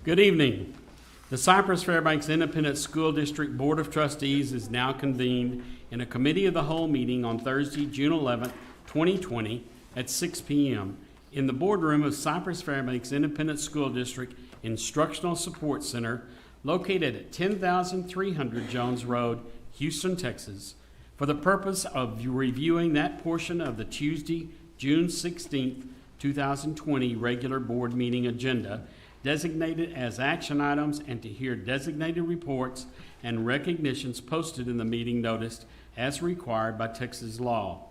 Good evening. The Cypress-Fairbanks Independent School District Board of Trustees is now convened in a committee of the whole meeting on Thursday, June 11, 2020 at 6 p.m. in the boardroom of Cypress-Fairbanks Independent School District Instructional Support Center located at 10,300 Jones Road, Houston, Texas, for the purpose of reviewing that portion of the Tuesday, June 16, 2020 regular board meeting agenda designated as action items and to hear designated reports and recognitions posted in the meeting notice as required by Texas law.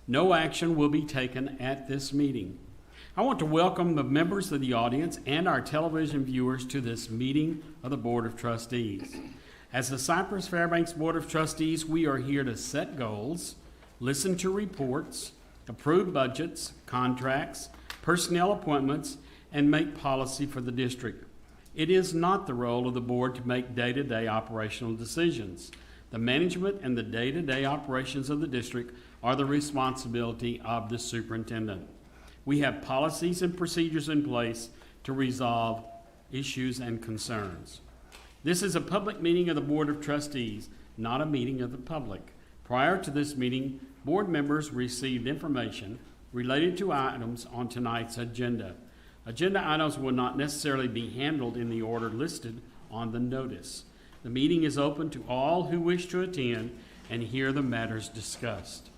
No action will be taken at this meeting. I want to welcome the members of the audience and our television viewers to this meeting of the Board of Trustees. As the Cypress-Fairbanks Board of Trustees, we are here to set goals, listen to reports, approve budgets, contracts, personnel appointments, and make policy for the district. It is not the role of the board to make day-to-day operational decisions. The management and the day-to-day operations of the district are the responsibility of the superintendent. We have policies and procedures in place to resolve issues and concerns. This is a public meeting of the Board of Trustees, not a meeting of the public. Prior to this meeting, board members received information related to items on tonight's agenda. Agenda items will not necessarily be handled in the order listed on the notice. The meeting is open to all who wish to attend and hear the matters discussed.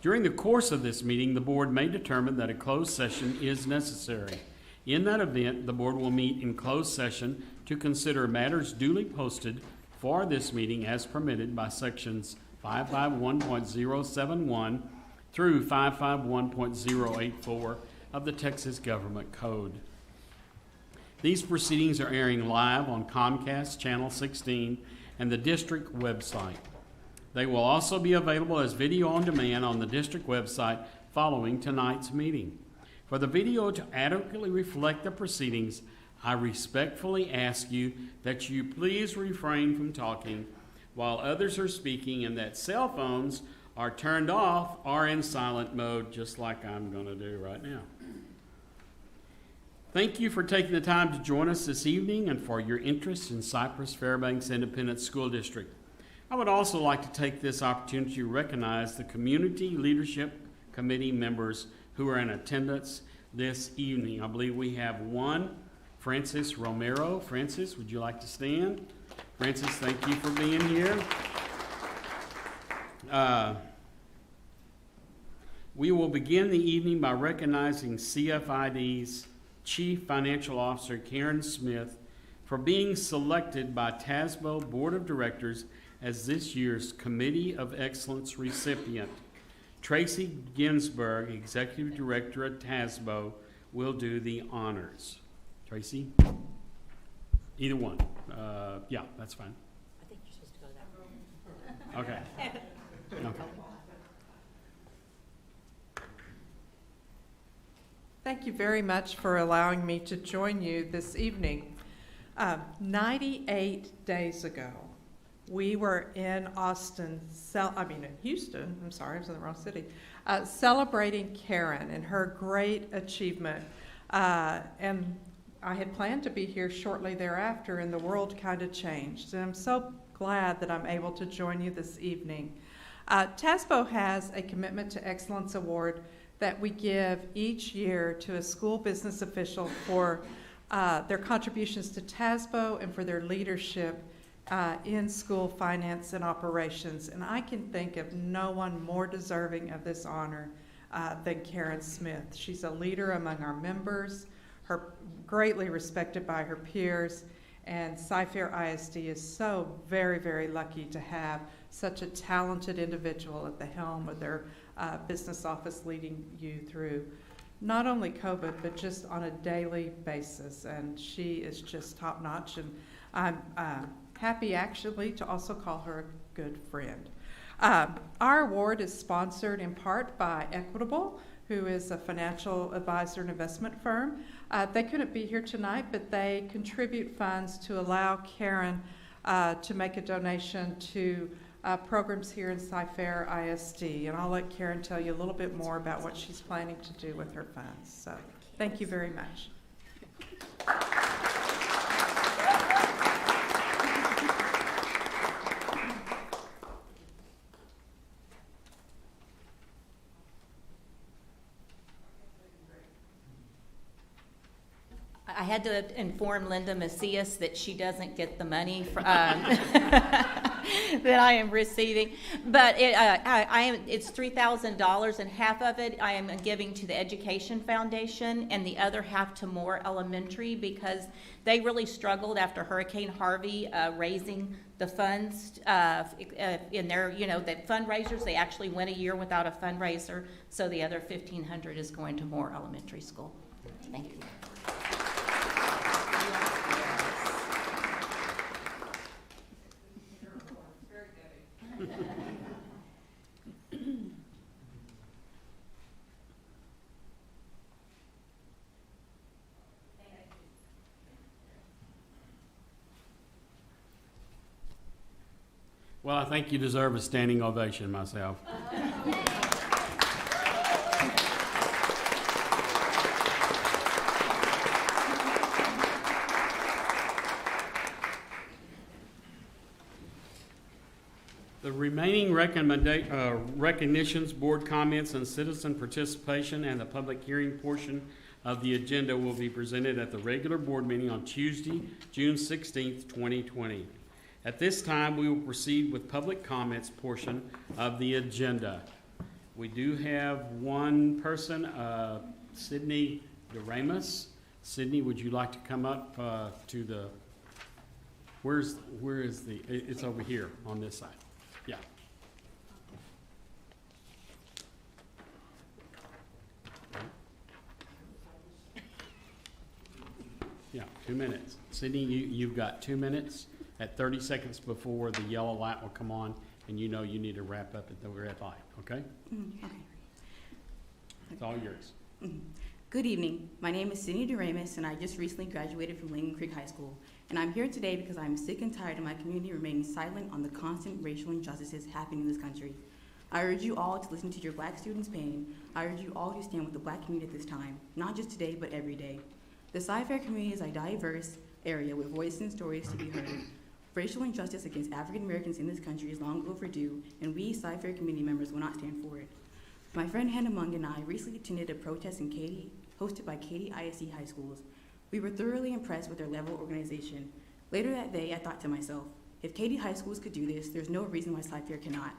During the course of this meeting, the board may determine that a closed session is necessary. In that event, the board will meet in closed session to consider matters duly posted for this meeting as permitted by sections 551.071 through 551.084 of the Texas Government Code. These proceedings are airing live on Comcast Channel 16 and the district website. They will also be available as video on demand on the district website following tonight's meeting. For the video to adequately reflect the proceedings, I respectfully ask you that you please refrain from talking while others are speaking and that cell phones are turned off or in silent mode, just like I'm going to do right now. Thank you for taking the time to join us this evening and for your interest in Cypress-Fairbanks Independent School District. I would also like to take this opportunity to recognize the Community Leadership Committee members who are in attendance this evening. I believe we have one, Francis Romero. Francis, would you like to stand? Francis, thank you for being here. We will begin the evening by recognizing CFID's Chief Financial Officer Karen Smith for being selected by TASBO Board of Directors as this year's Committee of Excellence recipient. Tracy Ginsburg, Executive Director at TASBO, will do the honors. Tracy? Either one. Yeah, that's fine. I think you're supposed to go to that room. Okay. Okay. Thank you very much for allowing me to join you this evening. 98 days ago, we were in Houston, I'm sorry, I was in the wrong city, celebrating Karen and her great achievement. And I had planned to be here shortly thereafter, and the world kind of changed. And I'm so glad that I'm able to join you this evening. TASBO has a Commitment to Excellence Award that we give each year to a school business official for their contributions to TASBO and for their leadership in school finance and operations. And I can think of no one more deserving of this honor than Karen Smith. She's a leader among our members, her greatly respected by her peers, and Cy-Fair ISD is so very, very lucky to have such a talented individual at the helm of their business office leading you through not only COVID, but just on a daily basis. And she is just top notch. And I'm happy actually to also call her a good friend. Our award is sponsored in part by Equitable, who is a financial advisor and investment firm. They couldn't be here tonight, but they contribute funds to allow Karen to make a donation to programs here in Cy-Fair ISD, and I'll let Karen tell you a little bit more about what she's planning to do with her funds. So, thank you very much. I had to inform Linda Macias that she doesn't get the money that I am receiving. But it's $3,000, and half of it I am giving to the Education Foundation and the other half to Moore Elementary, because they really struggled after Hurricane Harvey raising the funds in their, that fundraisers. They actually went a year without a fundraiser, so the other $1,500 is going to Moore Elementary School. Thank you. Well, I think you deserve a standing ovation myself. The remaining recognitions, board comments, and citizen participation and the public hearing portion of the agenda will be presented at the regular board meeting on Tuesday, June 16th, 2020. At this time, we will proceed with public comments portion of the agenda. We do have one person, Sydney DeRamus. Sydney, would you like to come up to the, where is the, it's over here on this side. Yeah. Yeah, 2 minutes. Sydney, you've got 2 minutes. At 30 seconds before the yellow light will come on, and you know you need to wrap up at the red light, okay? Okay. It's all yours. Good evening. My name is Sydney DeRamus, and I just recently graduated from Lincoln Creek High School. And I'm here today because I'm sick and tired of my community remaining silent on the constant racial injustices happening in this country. I urge you all to listen to your black students' pain. I urge you all to stand with the black community at this time, not just today, but every day. The Cypher community is a diverse area with voices and stories to be heard. Racial injustice against African Americans in this country is long overdue, and we Cypher community members will not stand for it. My friend Hannah Mung and I recently attended a protest in Katy, hosted by Katy ISD High Schools. We were thoroughly impressed with their level of organization. Later that day, I thought to myself, if Katy High Schools could do this, there's no reason why Cypher cannot.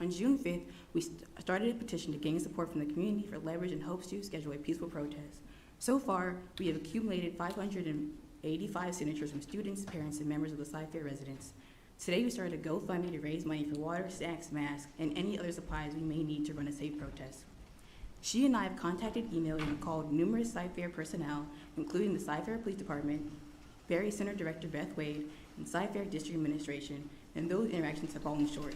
On June 5th, we started a petition to gain support from the community for leverage and hopes to schedule a peaceful protest. So far, we have accumulated 585 signatures from students, parents, and members of the Cypher residents. Today, we started a GoFundMe to raise money for water, snacks, masks, and any other supplies we may need to run a safe protest. She and I have contacted, emailed, and called numerous Cypher personnel, including the Cypher Police Department, Berry Center Director Beth Wade, and Cypher District Administration, and those interactions have fallen short.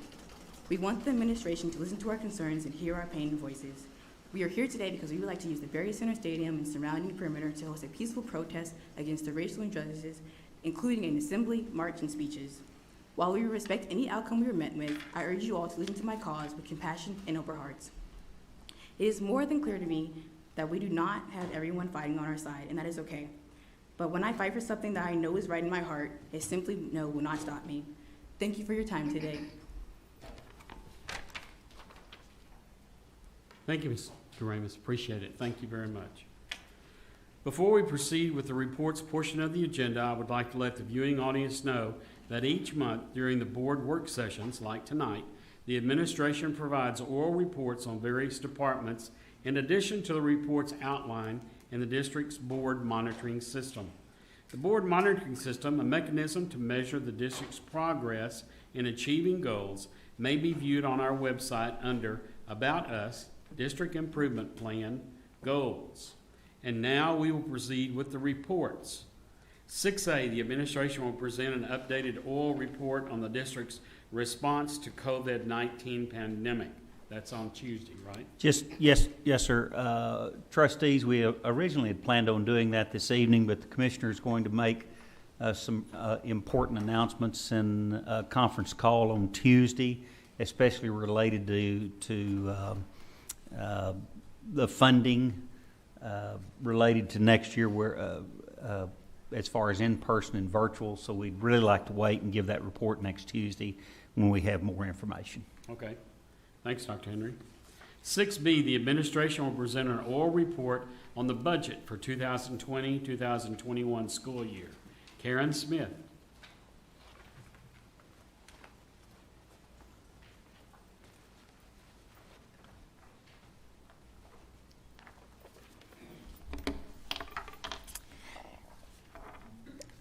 We want the administration to listen to our concerns and hear our pain and voices. We are here today because we would like to use the Berry Center Stadium and surrounding perimeter to host a peaceful protest against the racial injustices, including an assembly, march, and speeches. While we respect any outcome we were met with, I urge you all to listen to my cause with compassion and open hearts. It is more than clear to me that we do not have everyone fighting on our side, and that is okay. But when I fight for something that I know is right in my heart, a simply no will not stop me. Thank you for your time today. Thank you, Ms. DeRamus. Appreciate it. Thank you very much. Before we proceed with the reports portion of the agenda, I would like to let the viewing audience know that each month during the board work sessions, like tonight, the administration provides oral reports on various departments in addition to the reports outlined in the district's board monitoring system. The board monitoring system, a mechanism to measure the district's progress in achieving goals, may be viewed on our website under About Us, District Improvement Plan, Goals. And now we will proceed with the reports. 6A, the administration will present an updated oral report on the district's response to COVID-19 pandemic. That's on Tuesday, right? Yes, sir. Trustees, we originally had planned on doing that this evening, but the commissioner is going to make some important announcements in a conference call on Tuesday, especially related to the funding related to next year, where as far as in-person and virtual. So we'd really like to wait and give that report next Tuesday when we have more information. Okay. Thanks, Dr. Henry. 6B, the administration will present an oral report on the budget for 2020-2021 school year. Karen Smith.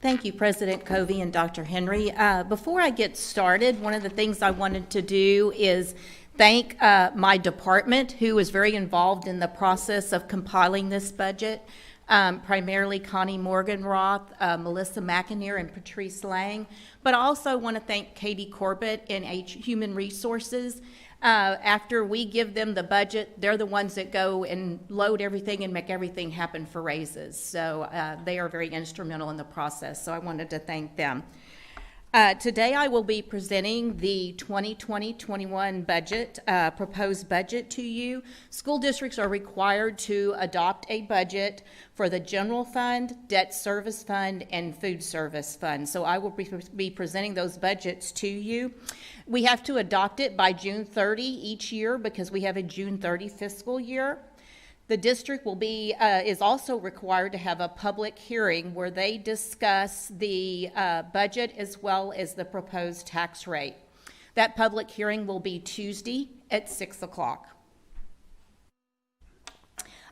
Thank you, President Covey and Dr. Henry. Before I get started, one of the things I wanted to do is thank my department, who is very involved in the process of compiling this budget, primarily Connie Morganroth, Melissa McInerney, and Patrice Lang. But I also want to thank Katie Corbett in Human Resources. After we give them the budget, they're the ones that go and load everything and make everything happen for raises. So they are very instrumental in the process, so I wanted to thank them. Today I will be presenting the 2020-21 budget, proposed budget to you. School districts are required to adopt a budget for the general fund, debt service fund, and food service fund. So I will be presenting those budgets to you. We have to adopt it by June 30 each year because we have a June 30 fiscal year. The district will be, is also required to have a public hearing where they discuss the budget as well as the proposed tax rate. That public hearing will be Tuesday at 6 o'clock.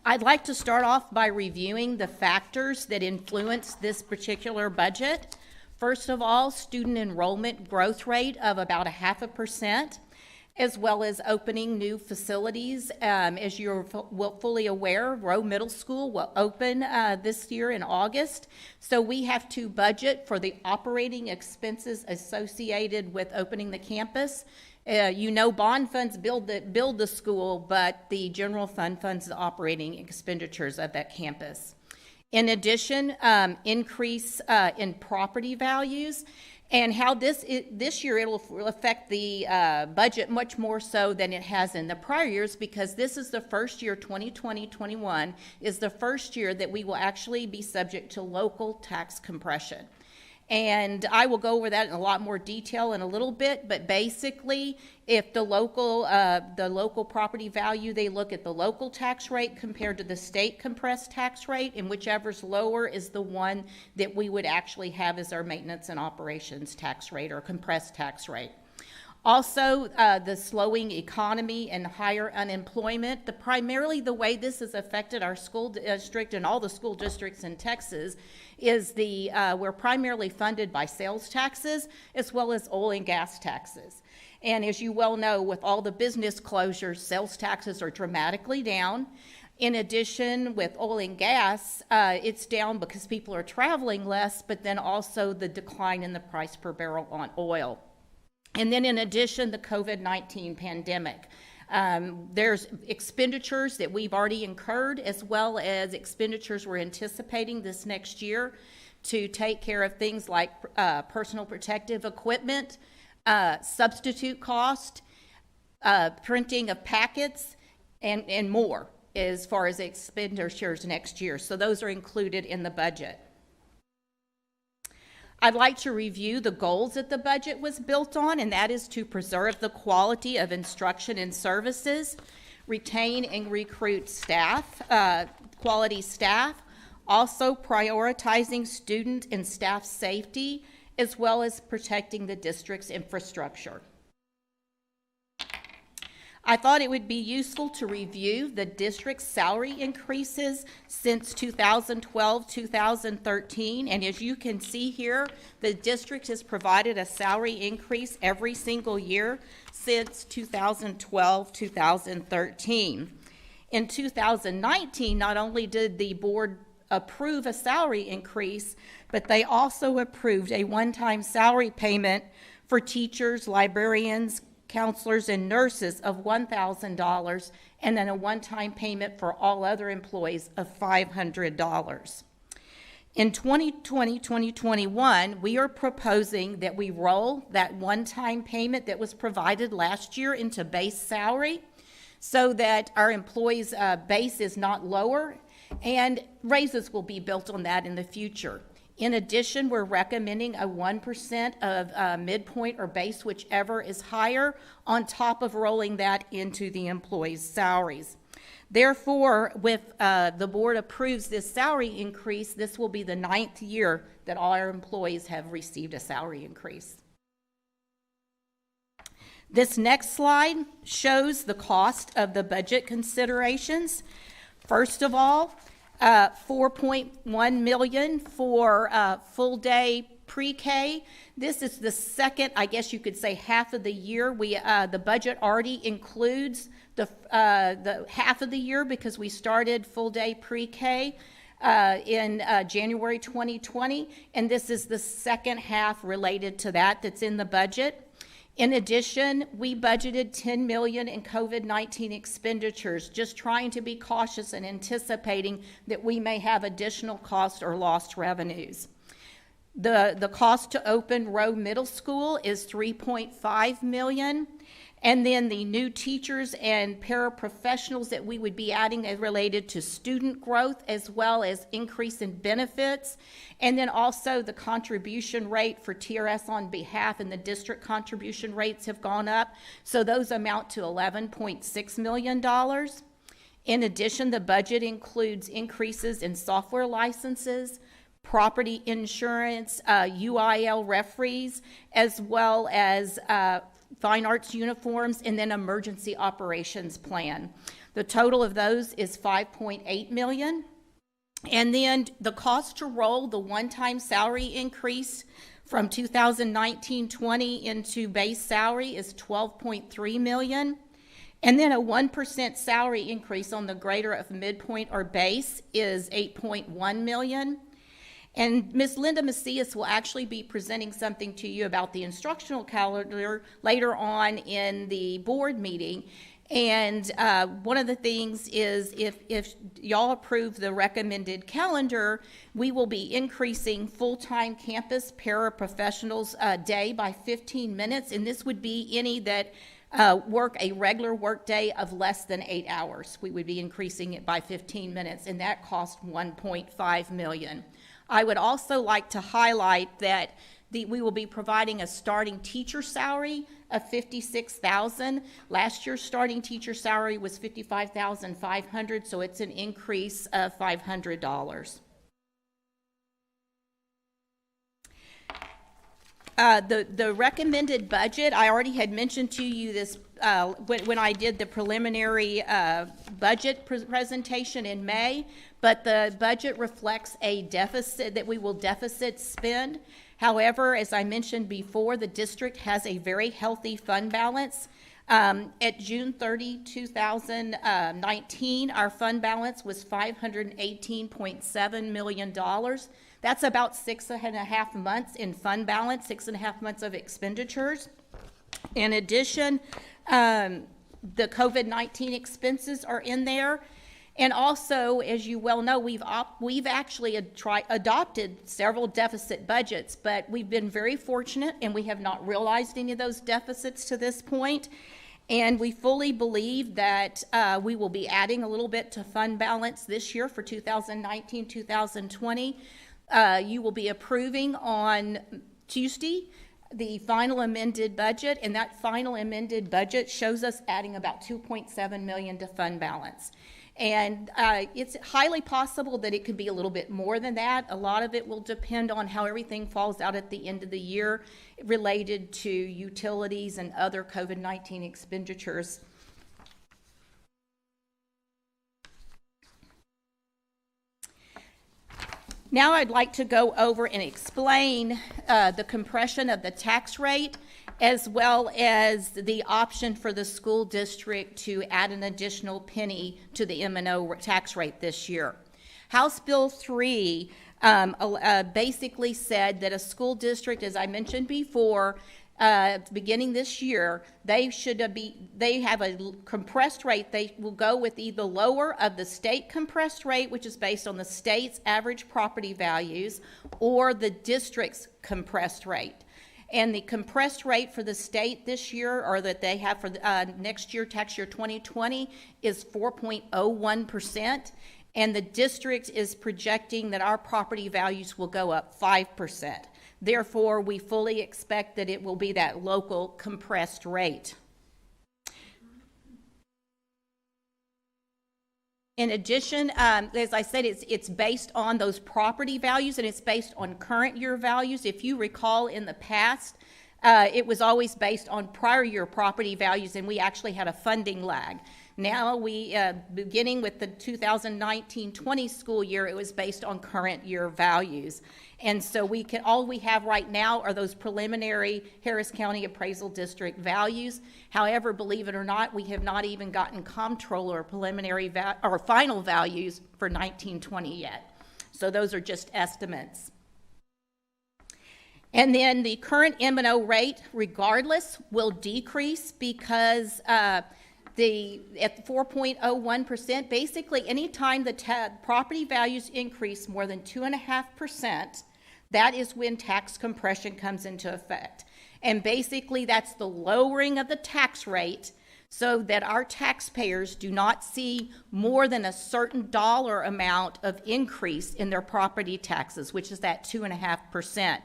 I'd like to start off by reviewing the factors that influence this particular budget. First of all, student enrollment growth rate of about 0.5%. As well as opening new facilities. As you're fully aware, Rowe Middle School will open this year in August. So we have to budget for the operating expenses associated with opening the campus. You know, bond funds build the school, but the general fund funds the operating expenditures of that campus. In addition, increase in property values. And how this year it will affect the budget much more so than it has in the prior years, because this is the first year, 2020-21, is the first year that we will actually be subject to local tax compression. And I will go over that in a lot more detail in a little bit, but basically, if the local property value, they look at the local tax rate compared to the state compressed tax rate, and whichever's lower is the one that we would actually have as our maintenance and operations tax rate or compressed tax rate. Also, the slowing economy and higher unemployment. Primarily the way this has affected our school district and all the school districts in Texas is we're primarily funded by sales taxes as well as oil and gas taxes. And as you well know, with all the business closures, sales taxes are dramatically down. In addition, with oil and gas, it's down because people are traveling less, but then also the decline in the price per barrel on oil. And then in addition, the COVID-19 pandemic. There's expenditures that we've already incurred as well as expenditures we're anticipating this next year to take care of things like personal protective equipment, substitute cost, printing of packets, and more as far as expenditures next year. So those are included in the budget. I'd like to review the goals that the budget was built on, and that is to preserve the quality of instruction and services, retain and recruit staff, quality staff, also prioritizing student and staff safety, as well as protecting the district's infrastructure. I thought it would be useful to review the district's salary increases since 2012-2013, and as you can see here, the district has provided a salary increase every single year since 2012-2013. In 2019, not only did the board approve a salary increase, but they also approved a one-time salary payment for teachers, librarians, counselors, and nurses of $1,000, and then a one-time payment for all other employees of $500. In 2020-2021, we are proposing that we roll that one-time payment that was provided last year into base salary so that our employees' base is not lower, and raises will be built on that in the future. In addition, we're recommending a 1% of midpoint or base, whichever is higher, on top of rolling that into the employees' salaries. Therefore, if the board approves this salary increase, this will be the 9th year that all our employees have received a salary increase. This next slide shows the cost of the budget considerations. First of all, $4.1 million for full-day pre-K. This is the second, I guess you could say, half of the year. The budget already includes the half of the year because we started full-day pre-K in January 2020, and this is the second half related to that's in the budget. In addition, we budgeted $10 million in COVID-19 expenditures, just trying to be cautious and anticipating that we may have additional costs or lost revenues. The cost to open Rowe Middle School is $3.5 million. And then the new teachers and paraprofessionals that we would be adding as related to student growth as well as increase in benefits. And then also the contribution rate for TRS on behalf and the district contribution rates have gone up. So those amount to $11.6 million. In addition, the budget includes increases in software licenses, property insurance, UIL referees, as well as fine arts uniforms, and then emergency operations plan. The total of those is $5.8 million. And then the cost to roll the one-time salary increase from 2019-20 into base salary is $12.3 million. And then a 1% salary increase on the greater of midpoint or base is $8.1 million. And Ms. Linda Macias will actually be presenting something to you about the instructional calendar later on in the board meeting. And one of the things is if y'all approve the recommended calendar, we will be increasing full-time campus paraprofessionals day by 15 minutes. And this would be any that work a regular work day of less than 8 hours. We would be increasing it by 15 minutes, and that costs $1.5 million. I would also like to highlight that we will be providing a starting teacher salary of $56,000. Last year's starting teacher salary was $55,500, so it's an increase of $500. The recommended budget, I already had mentioned to you this when I did the preliminary budget presentation in May, but the budget reflects a deficit that we will deficit spend. However, as I mentioned before, the district has a very healthy fund balance. At June 30, 2019, our fund balance was $518.7 million. That's about 6.5 months in fund balance, 6.5 months of expenditures. In addition, the COVID-19 expenses are in there. And also, as you well know, we've actually adopted several deficit budgets, but we've been very fortunate and we have not realized any of those deficits to this point. And we fully believe that we will be adding a little bit to fund balance this year for 2019-2020. You will be approving on Tuesday the final amended budget, and that final amended budget shows us adding about $2.7 million to fund balance. And it's highly possible that it could be a little bit more than that. A lot of it will depend on how everything falls out at the end of the year related to utilities and other COVID-19 expenditures. Now I'd like to go over and explain the compression of the tax rate as well as the option for the school district to add an additional penny to the M&O tax rate this year. House Bill 3 basically said that a school district, as I mentioned before, beginning this year, they have a compressed rate. They will go with either lower of the state compressed rate, which is based on the state's average property values, or the district's compressed rate. And the compressed rate for the state this year, or that they have for next year, tax year 2020, is 4.01%. and the district is projecting that our property values will go up 5%. Therefore, we fully expect that it will be that local compressed rate. In addition, as I said, it's based on those property values, and it's based on current year values. If you recall, in the past, it was always based on prior year property values, and we actually had a funding lag. Now, beginning with the 2019-20 school year, it was based on current year values. And so all we have right now are those preliminary Harris County Appraisal District values. However, believe it or not, we have not even gotten comptroller preliminary or final values for 19-20 yet. So those are just estimates. And then the current M&O rate, regardless, will decrease because at 4.01%, basically anytime the property values increase more than 2.5%, that is when tax compression comes into effect. And basically that's the lowering of the tax rate so that our taxpayers do not see more than a certain dollar amount of increase in their property taxes, which is that 2.5%.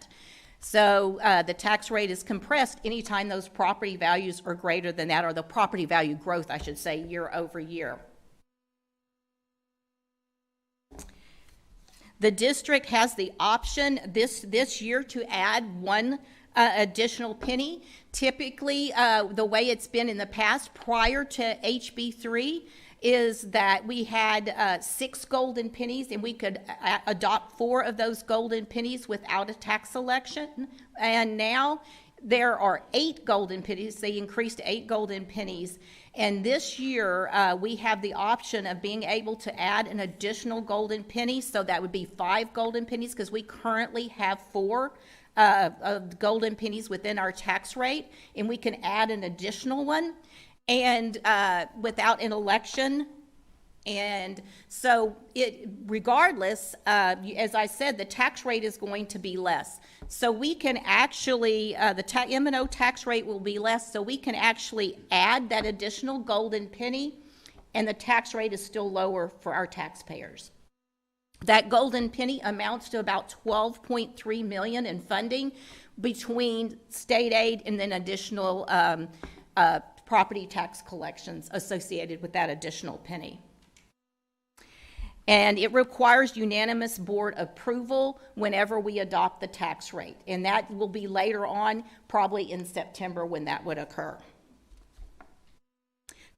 So the tax rate is compressed anytime those property values are greater than that, or the property value growth, I should say, year over year. The district has the option this year to add one additional penny. Typically, the way it's been in the past prior to HB3 is that we had 6 golden pennies, and we could adopt 4 of those golden pennies without a tax election. And now there are 8 golden pennies. They increased to 8 golden pennies. And this year, we have the option of being able to add an additional golden penny. So that would be 5 golden pennies, because we currently have 4 golden pennies within our tax rate, and we can add an additional one, and without an election. And so regardless, as I said, the tax rate is going to be less. So we can actually, the M&O tax rate will be less, so we can actually add that additional golden penny, and the tax rate is still lower for our taxpayers. That golden penny amounts to about $12.3 million in funding between state aid and then additional property tax collections associated with that additional penny. And it requires unanimous board approval whenever we adopt the tax rate. And that will be later on, probably in September, when that would occur.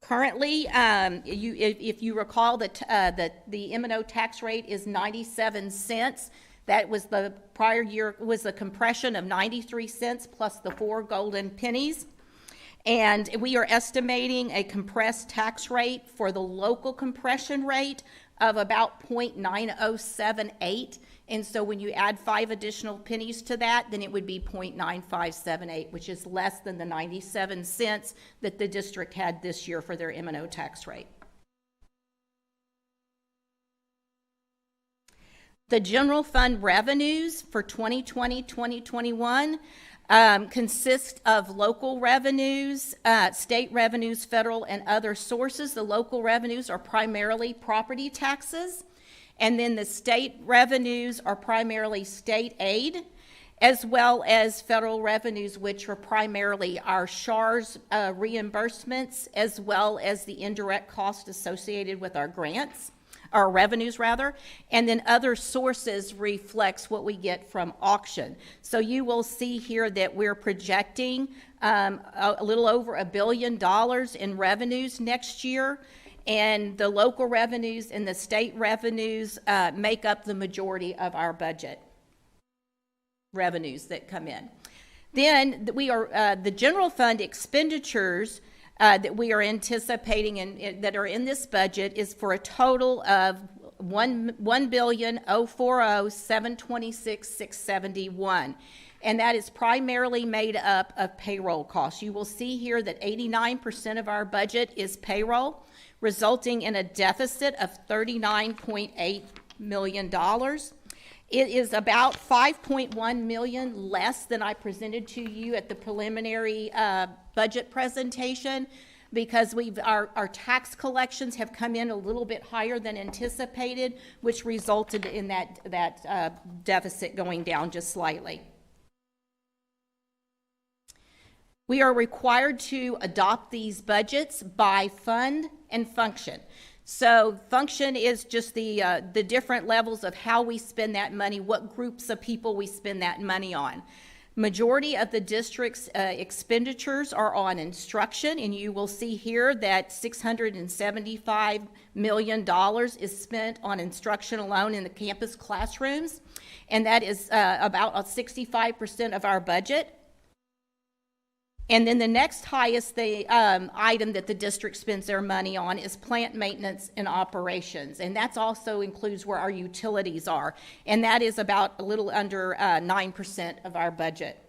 Currently, if you recall, that the M&O tax rate is 97 cents. That was the prior year, was a compression of 93 cents plus the 4 golden pennies. And we are estimating a compressed tax rate for the local compression rate of about 0.9078. And so when you add 5 additional pennies to that, then it would be 0.9578, which is less than the 97 cents that the district had this year for their M&O tax rate. The general fund revenues for 2020-2021 consist of local revenues, state revenues, federal, and other sources. The local revenues are primarily property taxes, and then the state revenues are primarily state aid, as well as federal revenues, which are primarily our SHARS reimbursements, as well as the indirect cost associated with our grants. Our revenues rather, and then other sources reflects what we get from auction. So you will see here that we're projecting a little over $1 billion in revenues next year, and the local revenues and the state revenues make up the majority of our budget revenues that come in. Then we are the general fund expenditures that we are anticipating and that are in this budget is for a total of $1,040,726,671, and that is primarily made up of payroll costs. You will see here that 89% of our budget is payroll, resulting in a deficit of $39.8 million. It is about $5.1 million less than I presented to you at the preliminary budget presentation. because our tax collections have come in a little bit higher than anticipated, which resulted in that deficit going down just slightly. We are required to adopt these budgets by fund and function. So function is just the different levels of how we spend that money, what groups of people we spend that money on. Majority of the district's expenditures are on instruction, and you will see here that $675 million is spent on instruction alone in the campus classrooms, and that is about 65% of our budget. And then the next highest item that the district spends their money on is plant maintenance and operations. And that also includes where our utilities are. And that is about a little under 9% of our budget.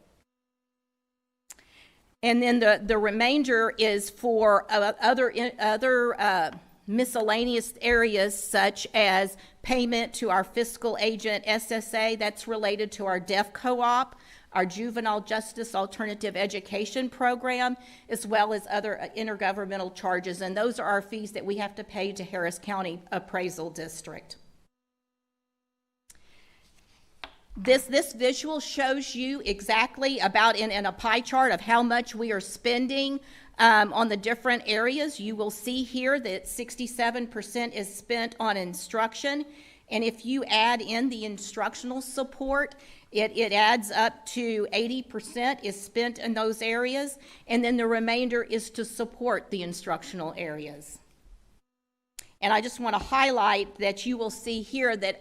And then the remainder is for other miscellaneous areas, such as payment to our fiscal agent SSA. That's related to our deaf co-op, our juvenile justice alternative education program, as well as other intergovernmental charges. And those are our fees that we have to pay to Harris County Appraisal District. This visual shows you exactly about in a pie chart of how much we are spending on the different areas. You will see here that 67% is spent on instruction. And if you add in the instructional support, it adds up to 80% is spent in those areas, and then the remainder is to support the instructional areas. And I just want to highlight that you will see here that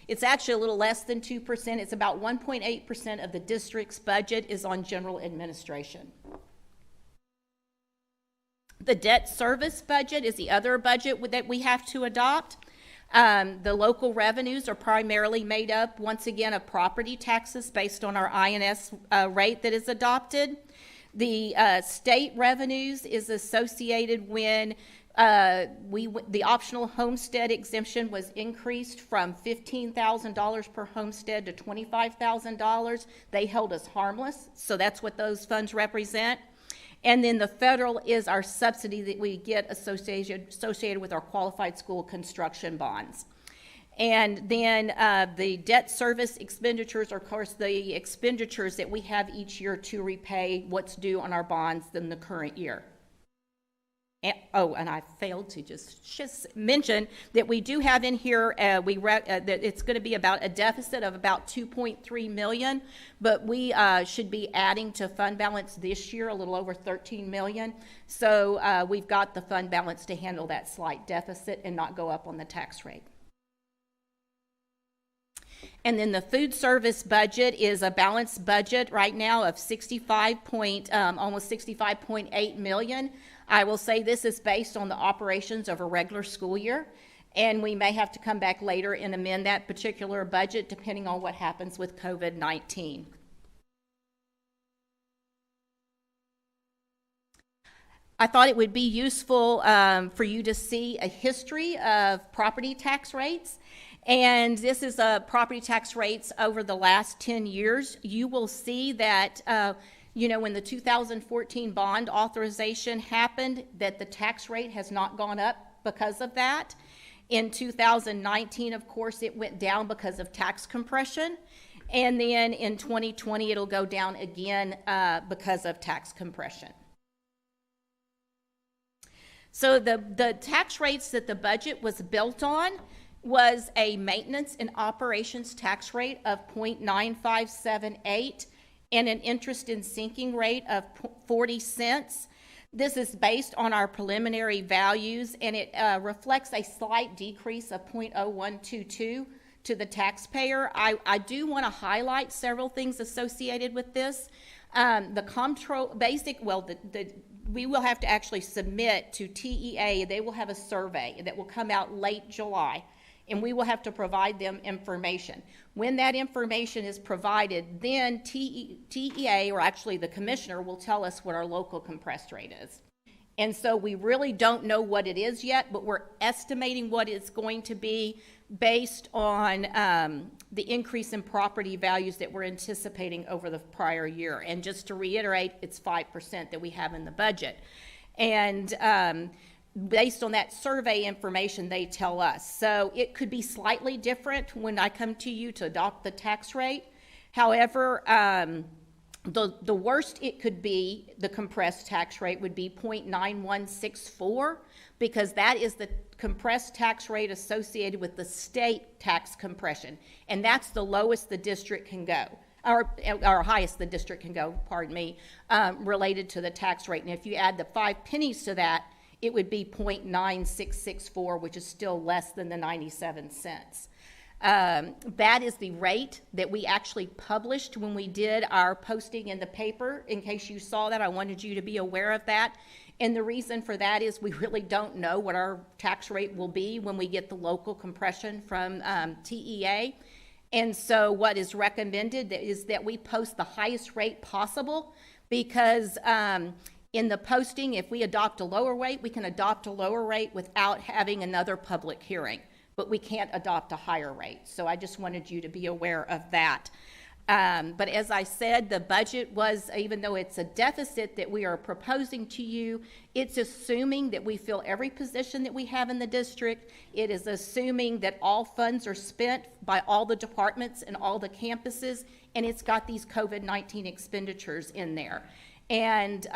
it's actually a little less than 2%. It's about 1.8% of the district's budget is on general administration. The debt service budget is the other budget that we have to adopt. The local revenues are primarily made up, once again, of property taxes based on our INS rate that is adopted. The state revenues is associated when the optional homestead exemption was increased from $15,000 per homestead to $25,000. They held us harmless, so that's what those funds represent. And then the federal is our subsidy that we get associated with our qualified school construction bonds. And then the debt service expenditures are, of course, the expenditures that we have each year to repay what's due on our bonds in the current year. And I failed to just mention that we do have in here, that it's going to be about a deficit of about $2.3 million, but we should be adding to fund balance this year a little over $13 million. So we've got the fund balance to handle that slight deficit and not go up on the tax rate. And then the food service budget is a balanced budget right now of almost $65.8 million. I will say this is based on the operations of a regular school year, and we may have to come back later and amend that particular budget depending on what happens with COVID-19. I thought it would be useful for you to see a history of property tax rates. And this is property tax rates over the last 10 years. You will see that when the 2014 bond authorization happened, that the tax rate has not gone up because of that. In 2019, of course, it went down because of tax compression. And then in 2020, it'll go down again because of tax compression. So the tax rates that the budget was built on was a maintenance and operations tax rate of 0.9578 and an interest and sinking rate of 40 cents. This is based on our preliminary values, and it reflects a slight decrease of 0.0122 to the taxpayer. I do want to highlight several things associated with this. We will have to actually submit to TEA. They will have a survey that will come out late July, and we will have to provide them information. When that information is provided, then TEA, or actually the commissioner, will tell us what our local compressed rate is. And so we really don't know what it is yet, but we're estimating what it's going to be based on the increase in property values that we're anticipating over the prior year. And just to reiterate, it's 5% that we have in the budget. And based on that survey information, they tell us. So it could be slightly different when I come to you to adopt the tax rate. However, the worst it could be, the compressed tax rate would be 0.9164, because that is the compressed tax rate associated with the state tax compression. And that's the lowest the district can go, or highest the district can go, pardon me, related to the tax rate. And if you add the 5 pennies to that, it would be 0.9664, which is still less than the 97 cents. That is the rate that we actually published when we did our posting in the paper. In case you saw that, I wanted you to be aware of that. And the reason for that is we really don't know what our tax rate will be when we get the local compression from TEA. And so what is recommended is that we post the highest rate possible, because in the posting, if we adopt a lower rate, we can adopt a lower rate without having another public hearing, but we can't adopt a higher rate. So I just wanted you to be aware of that. But as I said, the budget was, even though it's a deficit that we are proposing to you, it's assuming that we fill every position that we have in the district. It is assuming that all funds are spent by all the departments and all the campuses, and it's got these COVID-19 expenditures in there. And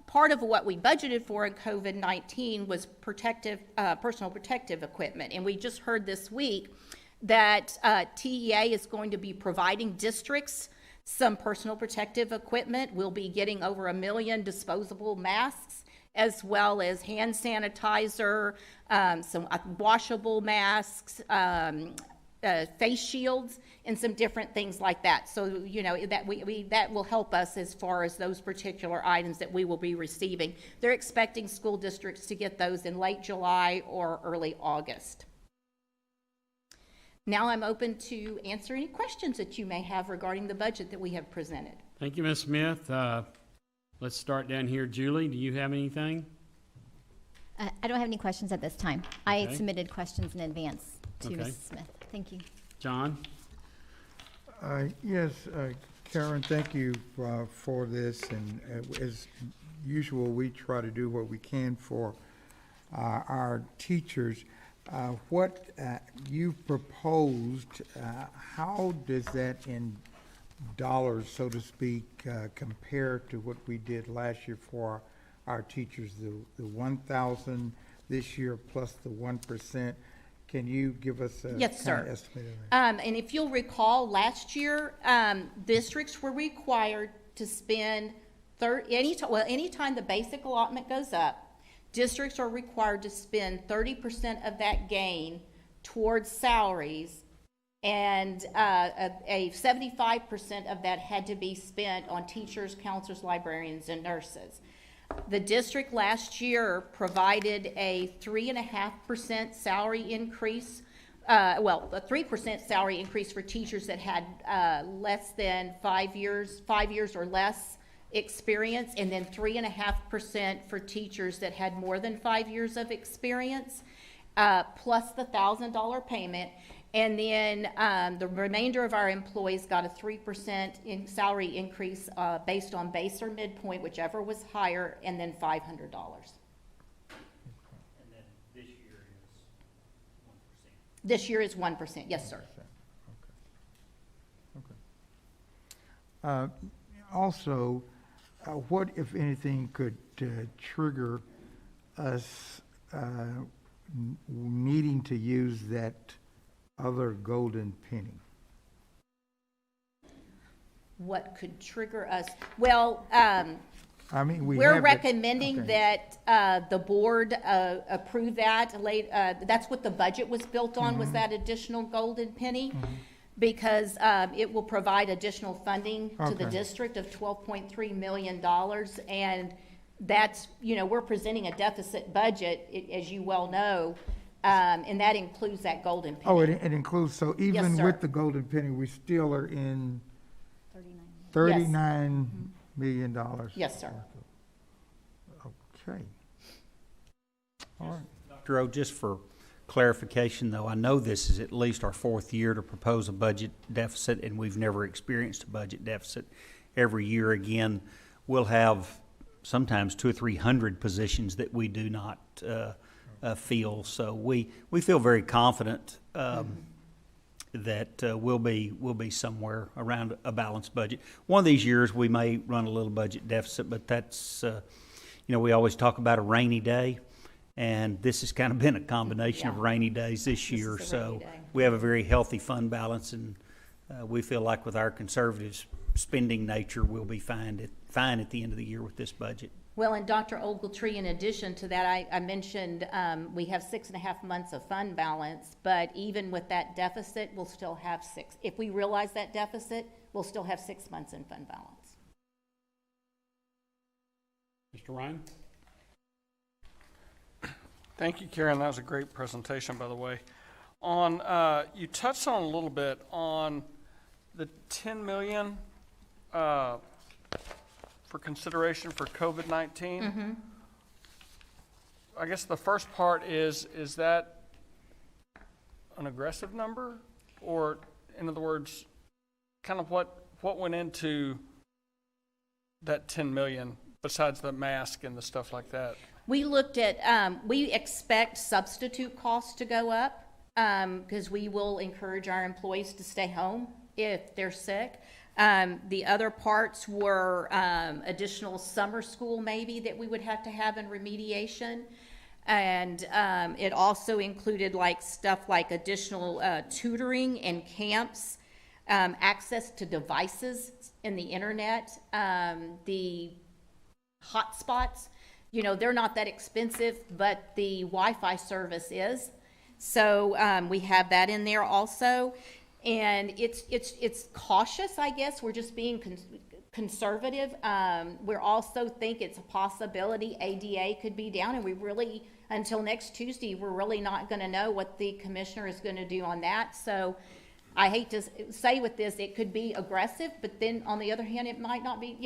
part of what we budgeted for in COVID-19 was personal protective equipment. And we just heard this week that TEA is going to be providing districts some personal protective equipment. We'll be getting over 1 million disposable masks, as well as hand sanitizer, some washable masks, face shields, and some different things like that. So, you know, that that will help us as far as those particular items that we will be receiving. They're expecting school districts to get those in late July or early August. Now I'm open to answer any questions that you may have regarding the budget that we have presented. Thank you, Ms. Smith. Let's start down here. Julie, do you have anything? I don't have any questions at this time. I Okay. submitted questions in advance to Okay. Mrs. Smith. Thank you. John? Yes, Karen, thank you for this, and as usual, we try to do what we can for our teachers. What you proposed, how does that in dollars, so to speak, compare to what we did last year for our teachers, the 1,000 this year plus the 1%? Can you give us a Yes, sir. kind of estimate of that? And if you'll recall, last year, districts were required to spend anytime the basic allotment goes up, districts are required to spend 30% of that gain towards salaries, and a 75% of that had to be spent on teachers, counselors, librarians, and nurses. The district last year provided a 3.5% salary increase, a 3% salary increase for teachers that had less than 5 years or less experience, and then 3.5% for teachers that had more than 5 years of experience, plus the $1,000 payment. And then the remainder of our employees got a 3% in salary increase based on base or midpoint, whichever was higher, and then $500. And then this year is 1%. This year is 1%, yes, sir. Okay. Also, what, if anything, could trigger us needing to use that other golden penny? What could trigger us? Well, I mean, we're have it- recommending okay. that the board approve that. That's what the budget was built on, was that additional golden penny, because it will provide additional funding to the Okay. district of $12.3 million. And that's, you know, we're presenting a deficit budget, as you well know, and that includes that golden penny. Oh, it includes, so even sir. with the golden penny, we still are in 39. $39 million. Yes, sir. Okay. All right. Dr. O, just for clarification, though, I know this is at least our 4th year to propose a budget deficit, and we've never experienced a budget deficit. Every year, again, we'll have sometimes 200 or 300 positions that we do not fill. So we feel very confident that we'll be somewhere around a balanced budget. One of these years we may run a little budget deficit, but that's we always talk about a rainy day, and this has kind of been a combination of rainy days this year. is a So rainy day. we have a very healthy fund balance, and we feel like with our conservative spending nature, we'll be fine at the end of the year with this budget. Well, and Dr. Ogletree, in addition to that, I mentioned we have 6.5 months of fund balance, but even with that deficit, we'll still have if we realize that deficit, we'll still have 6 months in fund balance. Mr. Ryan? Thank you, Karen. That was a great presentation, by the way. You touched on a little bit on the $10 million for consideration for COVID-19. I guess the first part is that an aggressive number? Or, in other words, kind of what went into that $10 million besides the mask and the stuff like that? We looked at, we expect substitute costs to go up because we will encourage our employees to stay home if they're sick. The other parts were additional summer school maybe that we would have to have in remediation. And it also included like stuff like additional tutoring and camps, access to devices in the internet, the hotspots. They're not that expensive, but the Wi-Fi service is. So we have that in there also. And it's cautious, I guess. We're just being conservative. We also think it's a possibility ADA could be down, and we really, until next Tuesday, we're really not going to know what the commissioner is going to do on that. So I hate to say with this, it could be aggressive, but then on the other hand, it might not be,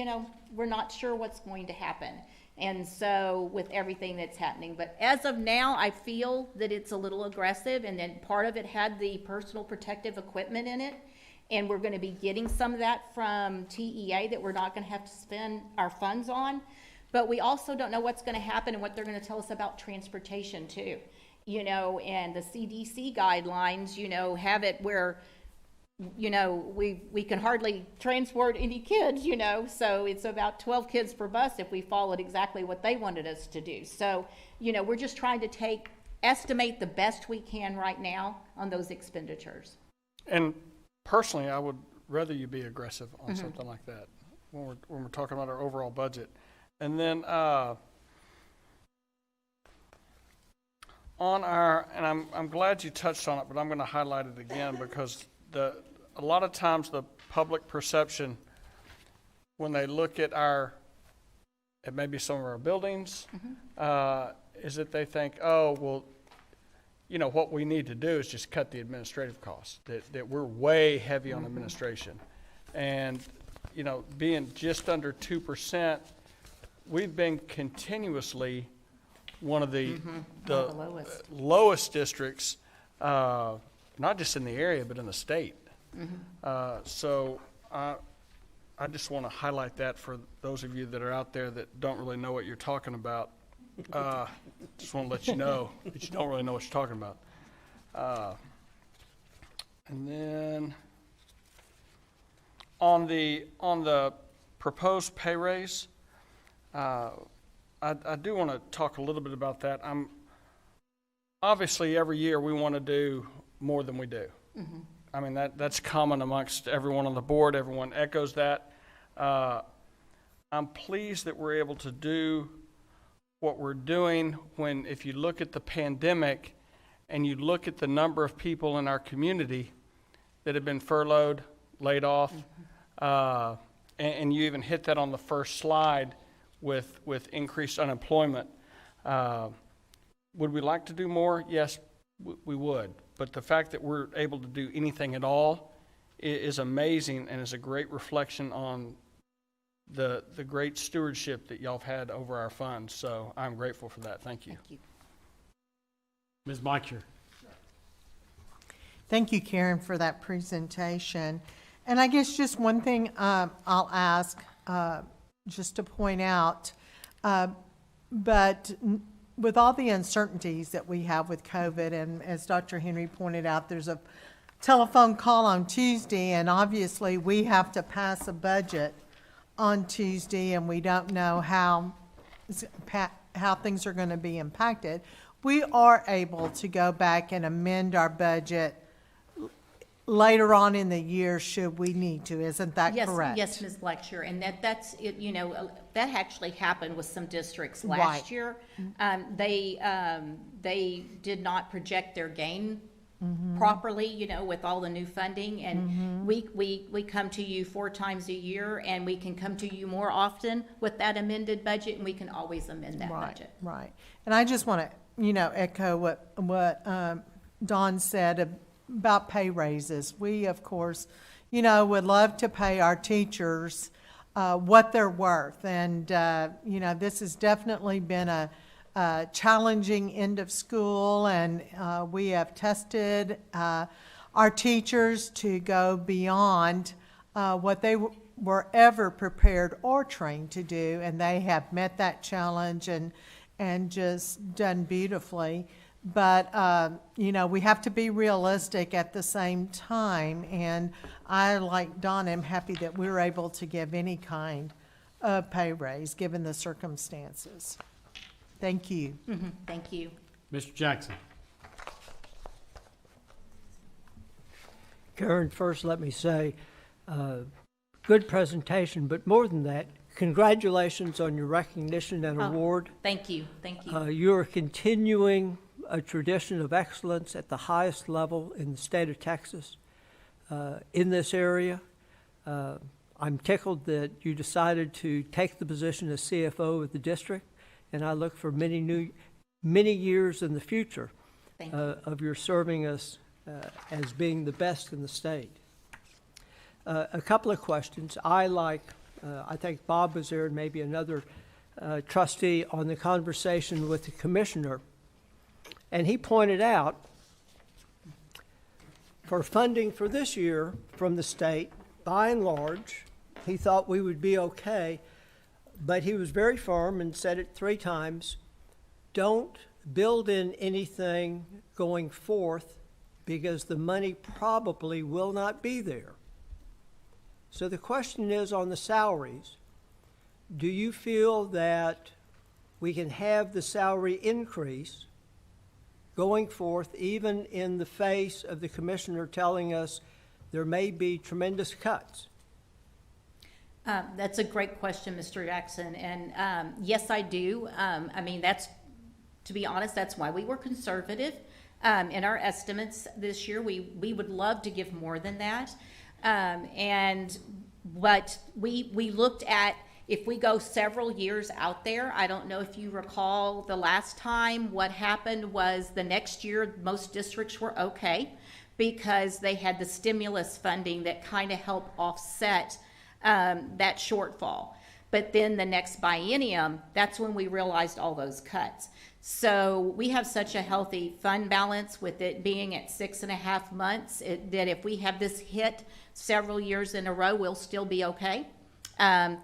we're not sure what's going to happen. And so with everything that's happening, but as of now, I feel that it's a little aggressive, and then part of it had the personal protective equipment in it. And we're going to be getting some of that from TEA that we're not going to have to spend our funds on. But we also don't know what's going to happen and what they're going to tell us about transportation too. And the CDC guidelines, have it where, we can hardly transport any kids, so it's about 12 kids per bus if we followed exactly what they wanted us to do. So, we're just trying to estimate the best we can right now on those expenditures. And personally, I would rather you be aggressive on something like that when we're talking about our overall budget. And then I'm glad you touched on it, but I'm going to highlight it again because a lot of times the public perception when they look at maybe some of our buildings, is that they think, oh, well, what we need to do is just cut the administrative costs, that we're way heavy on administration. And, being just under 2%, we've been continuously one of the lowest districts, not just in the area, but in the state. So I just want to highlight that for those of you that are out there that don't really know what you're talking about. Just want to let you know that you don't really know what you're talking about. And then on the proposed pay raise, I do want to talk a little bit about that. Obviously every year we want to do more than we do. I mean, that's common amongst everyone on the board. Everyone echoes that. I'm pleased that we're able to do what we're doing when, if you look at the pandemic and you look at the number of people in our community that have been furloughed, laid off, and you even hit that on the first slide with increased unemployment. Would we like to do more? Yes, we would. But the fact that we're able to do anything at all is amazing and is a great reflection on the great stewardship that y'all have had over our funds. So I'm grateful for that. Thank you. Thank you. Ms. Blackshear? Thank you, Karen, for that presentation. And I guess just one thing I'll ask, just to point out, But with all the uncertainties that we have with COVID, and as Dr. Henry pointed out, there's a telephone call on Tuesday, and obviously we have to pass a budget on Tuesday, and we don't know how things are going to be impacted. We are able to go back and amend our budget later on in the year should we need to. Isn't that correct? Yes, Ms. Blackshear, and that's, that actually happened with some districts Right. last year. They did not project their gain properly, with all the new funding, and we come to you 4 times a year, and we can come to you more often with that amended budget, and we can always amend that budget. Right. And I just want to, echo what Dawn said about pay raises. We, of course, would love to pay our teachers what they're worth. And, this has definitely been a challenging end of school, and we have tested our teachers to go beyond what they were ever prepared or trained to do, and they have met that challenge and just done beautifully. But, we have to be realistic at the same time, and I, like Don, am happy that we're able to give any kind of pay raise, given the circumstances. Thank you. Thank you. Mr. Jackson. Karen, first let me say, good presentation, but more than that, congratulations on your recognition and award. Thank you. You're continuing a tradition of excellence at the highest level in the state of Texas in this area. I'm tickled that you decided to take the position as CFO of the district, and I look for many years in the future of your serving us as being the best in the state. A couple of questions. I think Bob was there and maybe another trustee on the conversation with the commissioner, and he pointed out for funding for this year from the state, by and large, he thought we would be okay, but he was very firm and said it 3 times, don't build in anything going forth because the money probably will not be there. So the question is on the salaries, do you feel that we can have the salary increase going forth even in the face of the commissioner telling us there may be tremendous cuts? That's a great question, Mr. Jackson, and yes, I do. To be honest, that's why we were conservative in our estimates this year. We would love to give more than that, but we looked at, if we go several years out there, I don't know if you recall the last time, what happened was the next year most districts were okay because they had the stimulus funding that kind of helped offset that shortfall. But then the next biennium, that's when we realized all those cuts. So we have such a healthy fund balance with it being at 6.5 months that if we have this hit several years in a row, we'll still be okay. We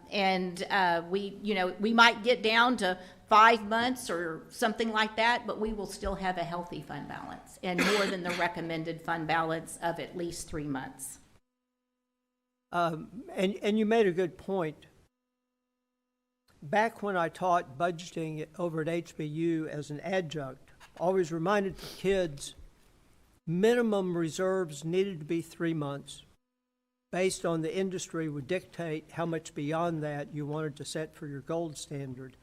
might get down to 5 months or something like that, but we will still have a healthy fund balance and more than the recommended fund balance of at least 3 months. And you made a good point. Back when I taught budgeting over at HBU as an adjunct, I always reminded the kids minimum reserves needed to be 3 months. Based on the industry would dictate how much beyond that you wanted to set for your gold standard.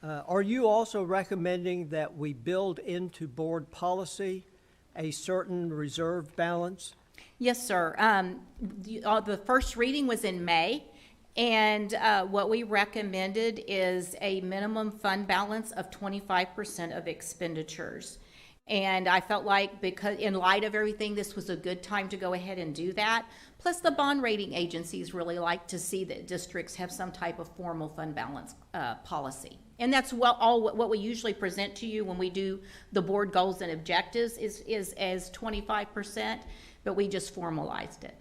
Are you also recommending that we build into board policy a certain reserve balance? Yes, sir. The first reading was in May, and what we recommended is a minimum fund balance of 25% of expenditures. And I felt like, because in light of everything, this was a good time to go ahead and do that. Plus, the bond rating agencies really like to see that districts have some type of formal fund balance policy. And that's what we usually present to you when we do the board goals and objectives is as 25%, but we just formalized it.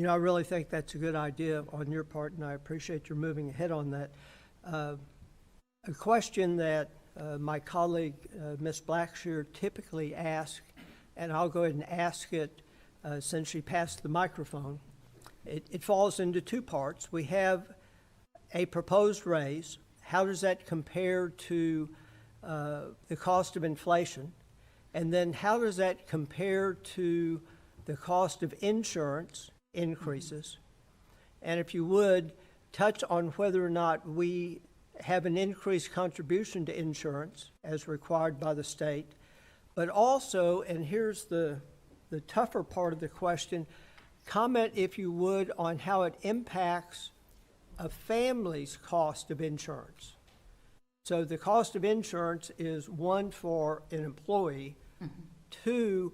I really think that's a good idea on your part, and I appreciate your moving ahead on that. A question that my colleague, Ms. Blackshear, typically asks, and I'll go ahead and ask it since she passed the microphone. It falls into two parts. We have a proposed raise. How does that compare to the cost of inflation? And then how does that compare to the cost of insurance increases? And if you would, touch on whether or not we have an increased contribution to insurance as required by the state, but also, and here's the tougher part of the question, comment, if you would, on how it impacts a family's cost of insurance. So the cost of insurance is one, for an employee, two,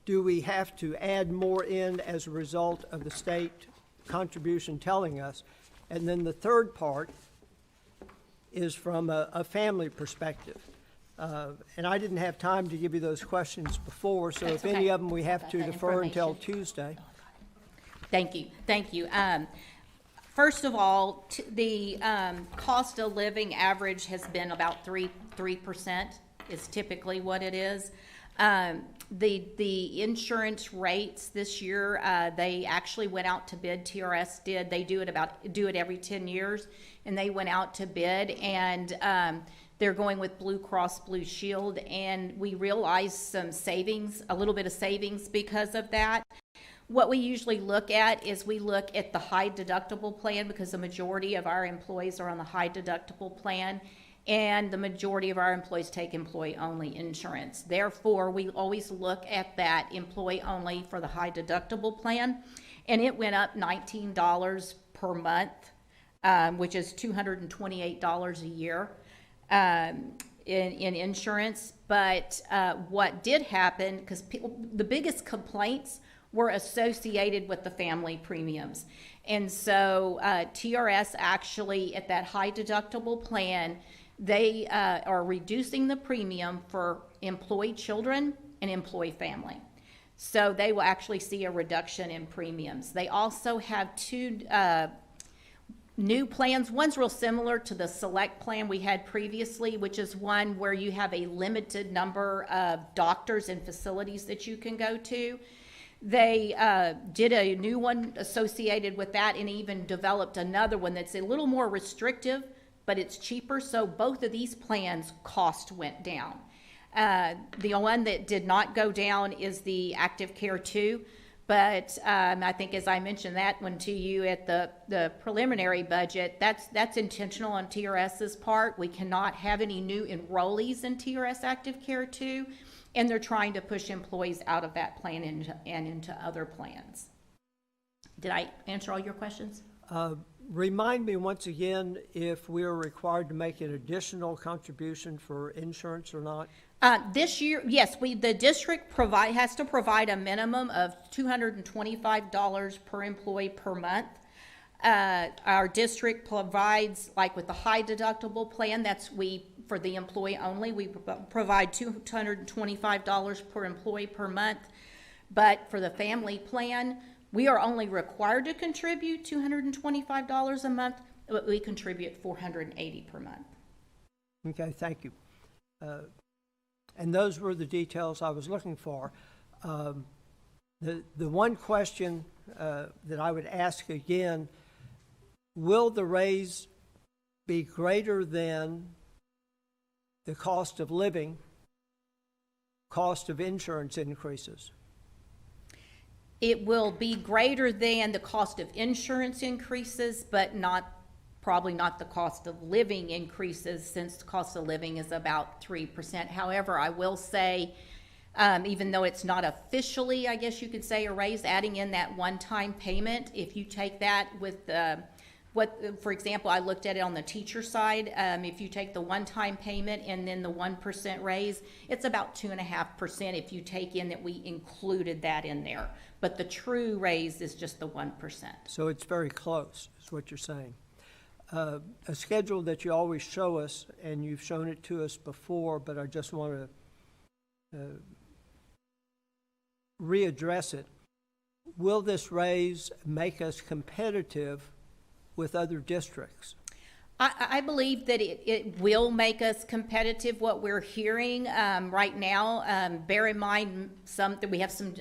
do we have to add more in as a result of the state contribution telling us? And then the third part is from a family perspective. And I didn't have time to give you those questions before, so That's if any okay. of them we have Got to that defer until information. Tuesday. Thank you, thank you. First of all, the cost of living average has been about 3% is typically what it is. The insurance rates this year, they actually went out to bid. TRS did. They do it every 10 years, and they went out to bid, and they're going with Blue Cross Blue Shield, and we realized some savings, a little bit of savings because of that. What we usually look at is we look at the high deductible plan, because the majority of our employees are on the high deductible plan, and the majority of our employees take employee-only insurance. Therefore, we always look at that employee-only for the high deductible plan, and it went up $19 per month, which is $228 a year in insurance. But what did happen, because the biggest complaints were associated with the family premiums. And so TRS actually, at that high deductible plan, they are reducing the premium for employee children and employee family. So they will actually see a reduction in premiums. They also have two new plans. One's real similar to the select plan we had previously, which is one where you have a limited number of doctors and facilities that you can go to. They did a new one associated with that, and even developed another one that's a little more restrictive, but it's cheaper. So both of these plans' cost went down. The one that did not go down is the Active Care 2, but I think, as I mentioned that one to you at the preliminary budget, that's intentional on TRS's part. We cannot have any new enrollees in TRS Active Care 2, and they're trying to push employees out of that plan and into other plans. Did I answer all your questions? Remind me once again if we are required to make an additional contribution for insurance or not? This year, yes, the district has to provide a minimum of $225 per employee per month. Our district provides, like with the high deductible plan, for the employee only, we provide $225 per employee per month. But for the family plan, we are only required to contribute $225 a month, but we contribute $480 per month. Okay, thank you. And those were the details I was looking for. The one question that I would ask again, will the raise be greater than the cost of living, cost of insurance increases? It will be greater than the cost of insurance increases, but probably not the cost of living increases, since the cost of living is about 3%. However, I will say, even though it's not officially, I guess you could say, a raise, adding in that one-time payment, if you take that with for example, I looked at it on the teacher side. If you take the one-time payment and then the 1% raise, it's about 2.5% if you take in that we included that in there. But the true raise is just the 1%. So it's very close, is what you're saying. A schedule that you always show us, and you've shown it to us before, but I just want to readdress it. Will this raise make us competitive with other districts? I believe that it will make us competitive, what we're hearing right now. Bear in mind, that we have some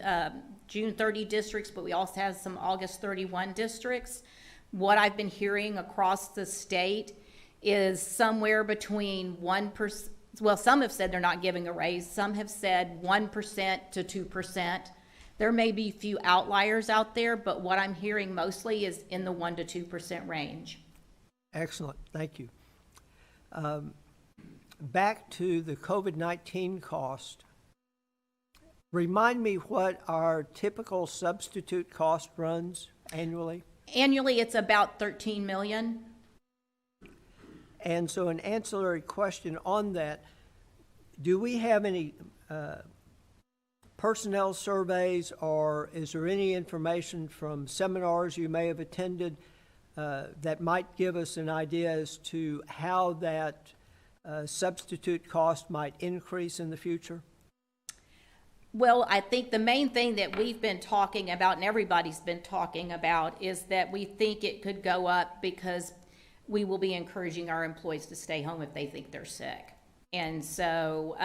June 30 districts, but we also have some August 31 districts. What I've been hearing across the state is somewhere between 1%, well, some have said they're not giving a raise, some have said 1% to 2%. There may be a few outliers out there, but what I'm hearing mostly is in the 1% to 2% range. Excellent, thank you. Back to the COVID-19 cost. Remind me what our typical substitute cost runs annually? Annually, it's about 13 million. And so an ancillary question on that, do we have any personnel surveys, or is there any information from seminars you may have attended that might give us an idea as to how that substitute cost might increase in the future? Well, I think the main thing that we've been talking about and everybody's been talking about is that we think it could go up because we will be encouraging our employees to stay home if they think they're sick. And so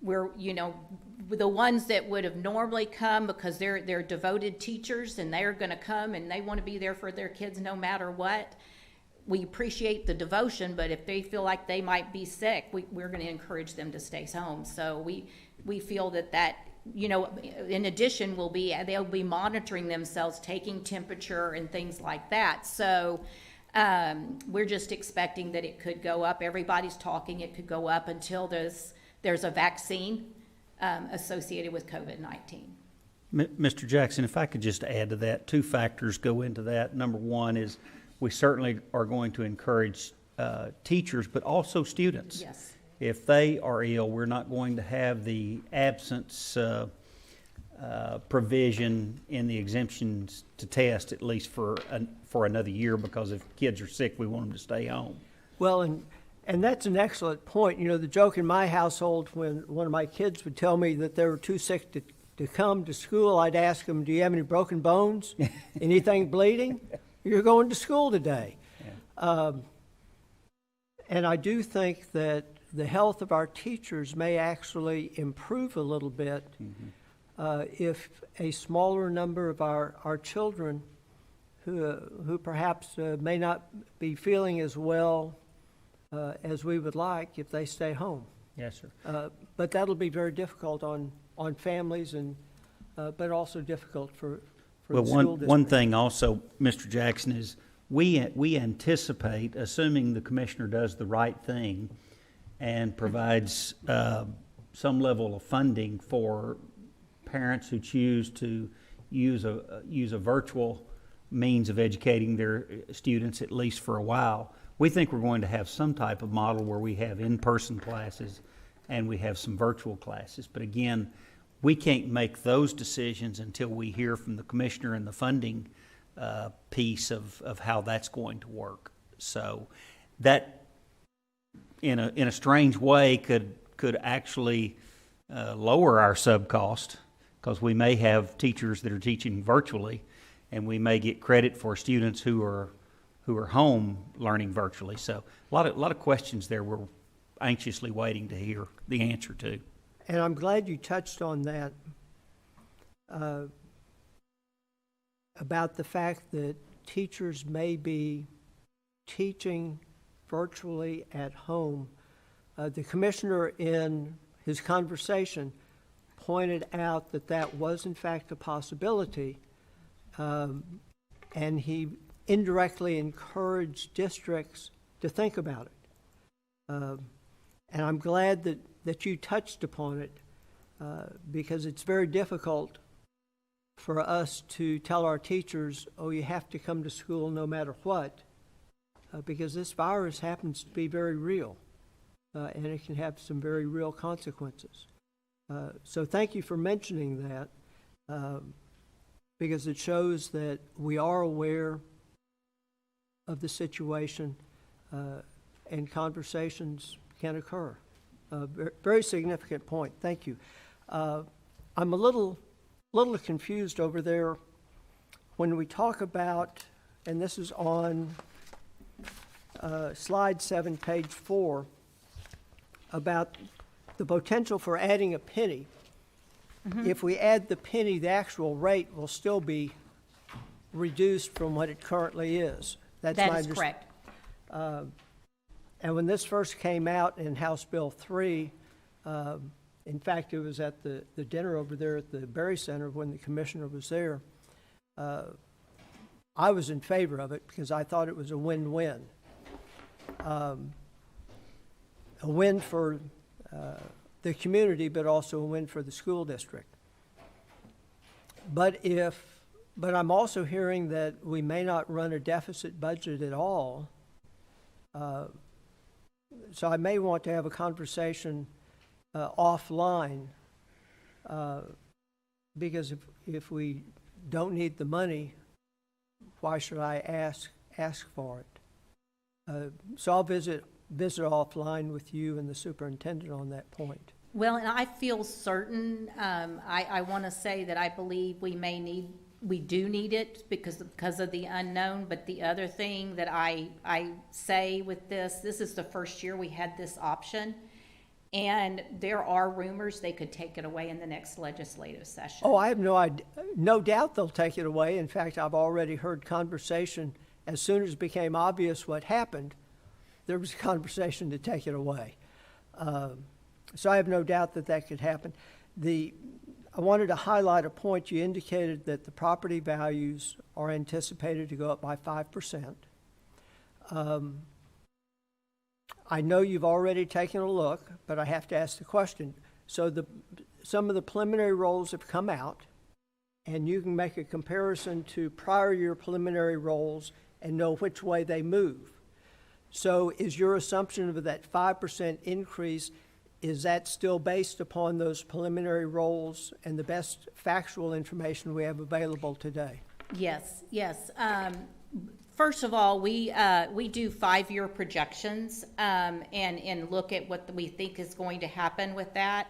we're, the ones that would have normally come because they're devoted teachers and they're going to come and they want to be there for their kids no matter what. We appreciate the devotion, but if they feel like they might be sick, we're going to encourage them to stay home. So we feel that in addition they'll be monitoring themselves, taking temperature and things like that. So we're just expecting that it could go up. Everybody's talking it could go up until there's a vaccine associated with COVID-19. Mr. Jackson, if I could just add to that, two factors go into that. Number one is we certainly are going to encourage teachers, but also students. Yes. If they are ill, we're not going to have the absence provision in the exemptions to test, at least for another year, because if kids are sick, we want them to stay home. Well, and that's an excellent point. The joke in my household, when one of my kids would tell me that they were too sick to come to school, I'd ask them, do you have any broken bones? Anything bleeding? You're going to school today. Yeah. And I do think that the health of our teachers may actually improve a little bit if a smaller number of our children who perhaps may not be feeling as well as we would like, if they stay home. Yes, sir. But that'll be very difficult on families and but also difficult for well, the school district. One thing also, Mr. Jackson, is we anticipate, assuming the commissioner does the right thing and provides some level of funding for parents who choose to use a virtual means of educating their students, at least for a while. We think we're going to have some type of model where we have in-person classes and we have some virtual classes. But again, we can't make those decisions until we hear from the commissioner and the funding piece of how that's going to work. So that, in a strange way, could actually lower our sub cost, because we may have teachers that are teaching virtually, and we may get credit for students who are home learning virtually. So a lot of questions there we're anxiously waiting to hear the answer to. And I'm glad you touched on that, about the fact that teachers may be teaching virtually at home. The commissioner, in his conversation, pointed out that was in fact a possibility, and he indirectly encouraged districts to think about it. And I'm glad that you touched upon it, because it's very difficult for us to tell our teachers, oh, you have to come to school no matter what, because this virus happens to be very real, and it can have some very real consequences. So thank you for mentioning that, because it shows that we are aware of the situation, and conversations can occur. Very significant point. Thank you. I'm a little confused over there when we talk about, and this is on slide 7, page 4, about the potential for adding a penny. If we add the penny, the actual rate will still be reduced from what it currently is. That's my That is underst- correct. And when this first came out in House Bill 3, in fact, it was at the dinner over there at the Berry Center when the commissioner was there, I was in favor of it because I thought it was a win-win. A win for the community, but also a win for the school district. But I'm also hearing that we may not run a deficit budget at all. So I may want to have a conversation offline, because if we don't need the money, why should I ask for it? So I'll visit offline with you and the superintendent on that point. Well, and I feel certain, I want to say that I believe we do need it because of the unknown, but the other thing that I say with this is the first year we had this option, and there are rumors they could take it away in the next legislative session. Oh, I have no idea. No doubt they'll take it away. In fact, I've already heard conversation, as soon as it became obvious what happened, there was a conversation to take it away. So I have no doubt that could happen. I wanted to highlight a point. You indicated that the property values are anticipated to go up by 5%. I know you've already taken a look, but I have to ask the question. So some of the preliminary rolls have come out, and you can make a comparison to prior year preliminary rolls and know which way they move. So is your assumption of that 5% increase, is that still based upon those preliminary rolls and the best factual information we have available today? Yes. First of all, we do 5-year projections, and look at what we think is going to happen with that.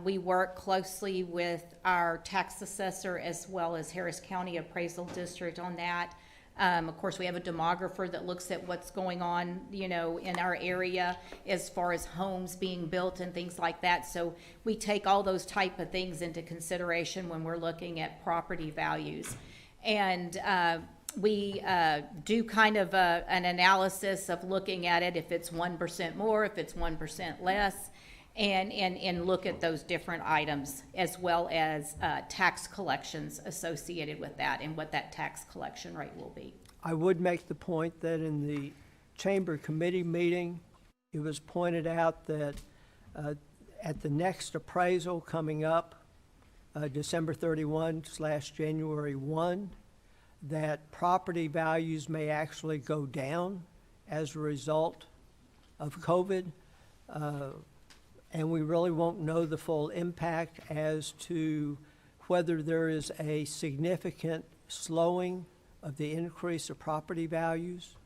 We work closely with our tax assessor as well as Harris County Appraisal District on that. Of course, we have a demographer that looks at what's going on, in our area as far as homes being built and things like that. So we take all those type of things into consideration when we're looking at property values. And we do kind of an analysis of looking at it, if it's 1% more, if it's 1% less, and look at those different items, as well as tax collections associated with that and what that tax collection rate will be. I would make the point that in the Chamber Committee meeting, it was pointed out that at the next appraisal coming up, December 31/January 1, that property values may actually go down as a result of COVID. And we really won't know the full impact as to whether there is a significant slowing of the increase of property values.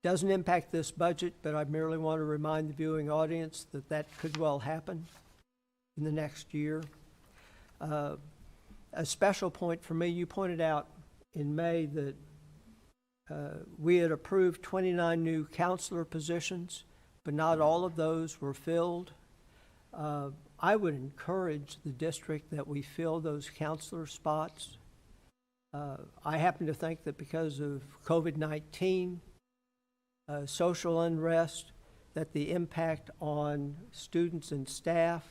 Doesn't impact this budget, but I merely want to remind the viewing audience that could well happen in the next year. A special point for me, you pointed out in May that we had approved 29 new counselor positions, but not all of those were filled. I would encourage the district that we fill those counselor spots. I happen to think that because of COVID-19, social unrest, that the impact on students and staff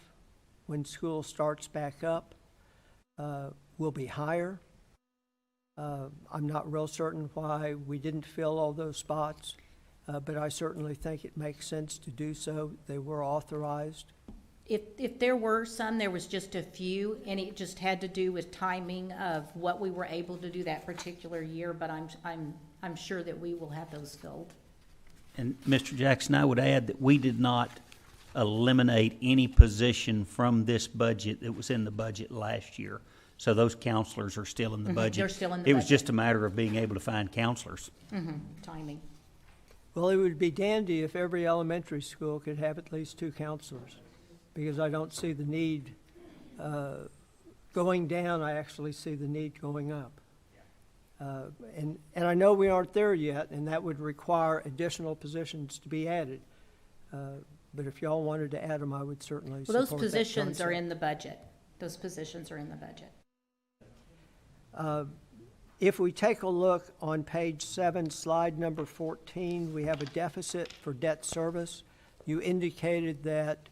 when school starts back up will be higher. I'm not real certain why we didn't fill all those spots, but I certainly think it makes sense to do so. They were authorized. If there were some, there was just a few, and it just had to do with timing of what we were able to do that particular year, but I'm sure that we will have those filled. And Mr. Jackson, I would add that we did not eliminate any position from this budget that was in the budget last year. So those counselors are still in the budget. They're still in the It was budget. just a matter of being able to find counselors. Timing. Well, it would be dandy if every elementary school could have at least 2 counselors, because I don't see the need going down. I actually see the need going up. And I know we aren't there yet, and that would require additional positions to be added. But if y'all wanted to add them, I would certainly Well, support those that positions are concept. in the budget. Those positions are in the budget. If we take a look on page 7, slide number 14, we have a deficit for debt service. You indicated that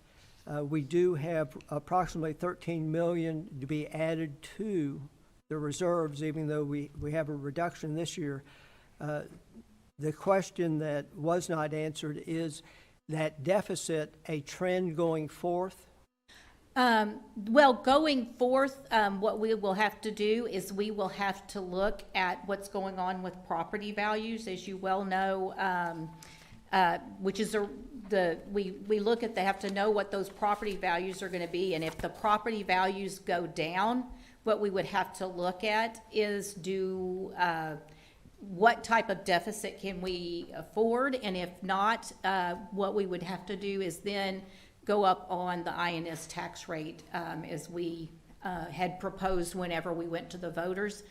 we do have approximately $13 million to be added to the reserves, even though we have a reduction this year. The question that was not answered is that deficit a trend going forth? Well, going forth, what we will have to do is we will have to look at what's going on with property values, as you well know, which is we look at, they have to know what those property values are going to be, and if the property values go down, what we would have to look at is what type of deficit can we afford, and if not, what we would have to do is then go up on the INS tax rate, as we had proposed whenever we went to the voters.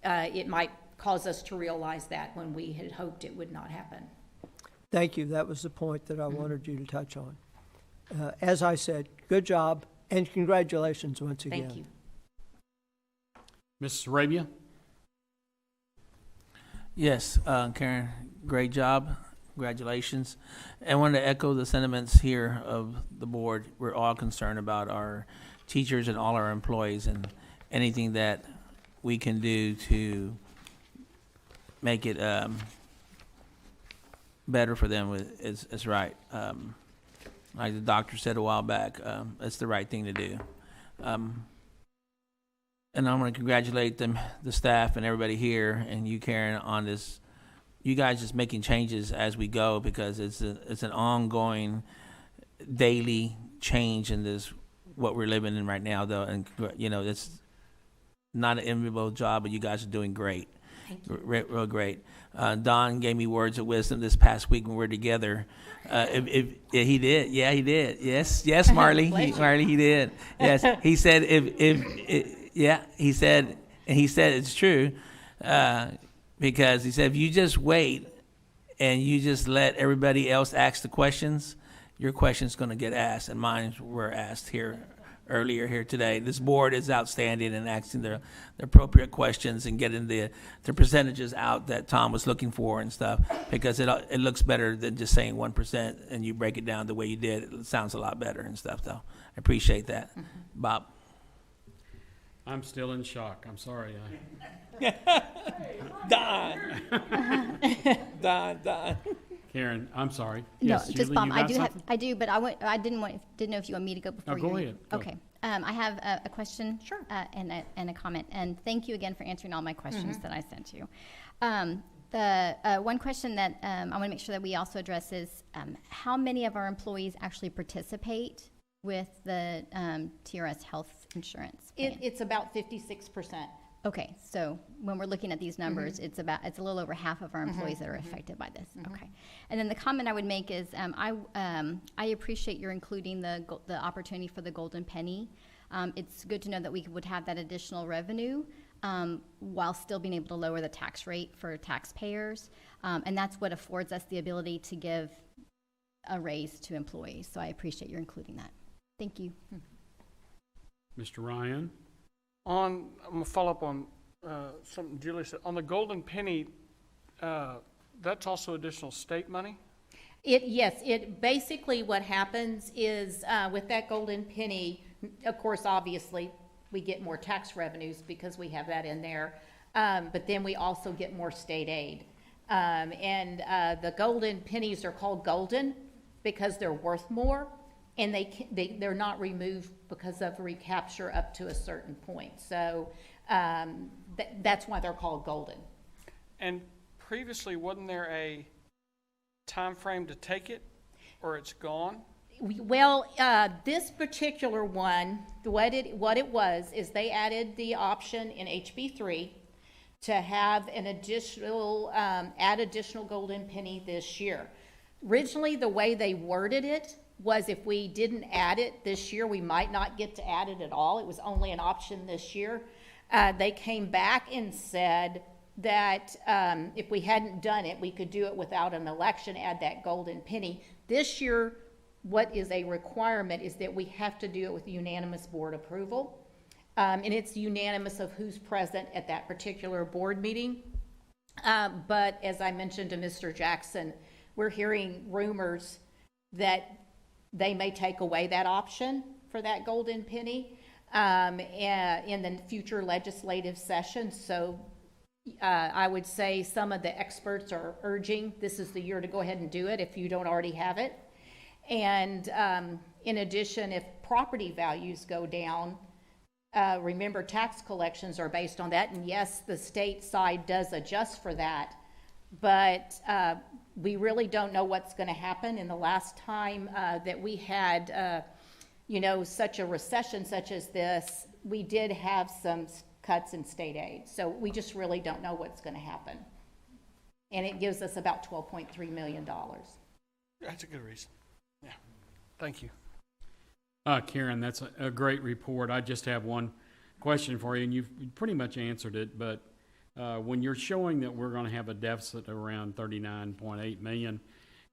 It might cause us to realize that when we had hoped it would not happen. Thank you. That was the point that I wanted you to touch on. As I said, good job, and congratulations once again. Thank you. Mrs. Arabia? Yes, Karen, great job. Congratulations. And I wanted to echo the sentiments here of the board. We're all concerned about our teachers and all our employees, and anything that we can do to make it better for them is right. Like the doctor said a while back, it's the right thing to do. And I want to congratulate the staff and everybody here, and you, Karen, on this. You guys just making changes as we go, because it's an ongoing, daily change in this what we're living in right now, though. And it's not an enviable job, but you guys are doing great. Thank you. Real great. Don gave me words of wisdom this past week when we were together. He did. Yeah, he did. Yes, Marley. Marley, he did. Yes, he said he said it's true, because he said if you just wait and you just let everybody else ask the questions, your question's going to get asked, and mine were asked here earlier here today. This board is outstanding in asking the appropriate questions and getting the percentages out that Tom was looking for and stuff, because it looks better than just saying 1%, and you break it down the way you did. It sounds a lot better and stuff, though. I appreciate that. Bob? I'm still in shock. I'm sorry. Don. Karen, I'm sorry. No, Yes, just Julie, Bob, you I got do something? but didn't know if you want me to go before No, you. go ahead. Go Okay. I have a question. Sure. And a comment, and thank you again for answering all my questions that I sent you. The one question that I want to make sure that we also address is how many of our employees actually participate with the TRS health insurance plan? It's about 56%. Okay, so when we're looking at these numbers, it's a little over half of our employees that are affected by this. Okay, and then the comment I would make is I appreciate your including the opportunity for the golden penny. It's good to know that we would have that additional revenue while still being able to lower the tax rate for taxpayers, and that's what affords us the ability to give a raise to employees. So I appreciate your including that. Thank you. Mr. Ryan? I'm going to follow up on something Julie said. On the golden penny, that's also additional state money? Yes, basically what happens is with that golden penny, of course, obviously, we get more tax revenues because we have that in there, but then we also get more state aid. And the golden pennies are called golden because they're worth more, and they're not removed because of recapture up to a certain point. So that's why they're called golden. And previously, wasn't there a time frame to take it, or it's gone? Well, this particular one, what it was is they added the option in HB3 to have an additional, add additional golden penny this year. Originally, the way they worded it was if we didn't add it this year, we might not get to add it at all. It was only an option this year. They came back and said, that if we hadn't done it, we could do it without an election, add that golden penny. This year, what is a requirement is that we have to do it with unanimous board approval. And it's unanimous of who's present at that particular board meeting. But as I mentioned to Mr. Jackson, we're hearing rumors that they may take away that option for that golden penny in the future legislative session. So I would say some of the experts are urging this is the year to go ahead and do it if you don't already have it. And in addition, if property values go down, remember tax collections are based on that. And yes, the state side does adjust for that. But we really don't know what's going to happen. And the last time that we had, such a recession such as this, we did have some cuts in state aid. So we just really don't know what's going to happen. And it gives us about $12.3 million. That's a good reason. Yeah. Thank you. Karen, that's a great report. I just have one question for you, and you've pretty much answered it, but when you're showing that we're going to have a deficit around $39.8 million,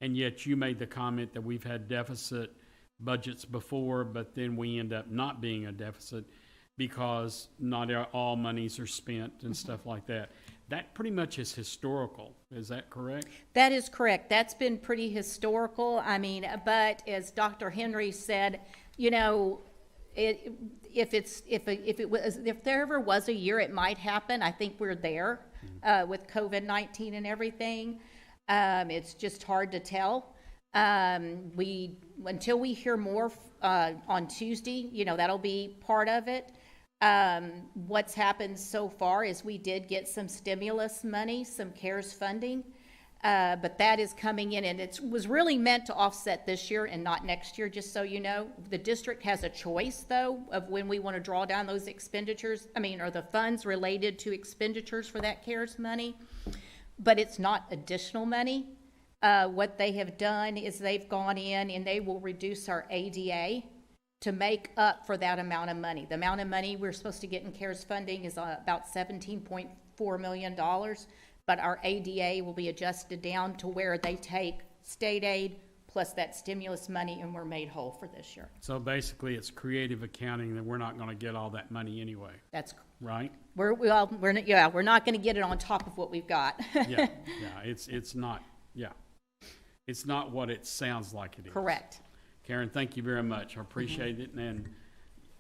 and yet you made the comment that we've had deficit budgets before, but then we end up not being a deficit because not all monies are spent and stuff like that. That pretty much is historical. Is that correct? That is correct. That's been pretty historical. I mean, but as Dr. Henry said, if there ever was a year it might happen, I think we're there with COVID-19 and everything. It's just hard to tell. Until we hear more on Tuesday, that'll be part of it. What's happened so far is we did get some stimulus money, some CARES funding, but that is coming in, and it was really meant to offset this year and not next year, just so you know. The district has a choice, though, of when we want to draw down those expenditures, or the funds related to expenditures for that CARES money, but it's not additional money. What they have done is they've gone in and they will reduce our ADA to make up for that amount of money. The amount of money we're supposed to get in CARES funding is about $17.4 million, but our ADA will be adjusted down to where they take state aid plus that stimulus money, and we're made whole for this year. So basically, it's creative accounting that we're not going to get all that money anyway, That's right? we're not going to get it on top of what we've got. Yeah, it's not. Yeah, it's not what it sounds like it is. Correct. Karen, thank you very much. I appreciate it, and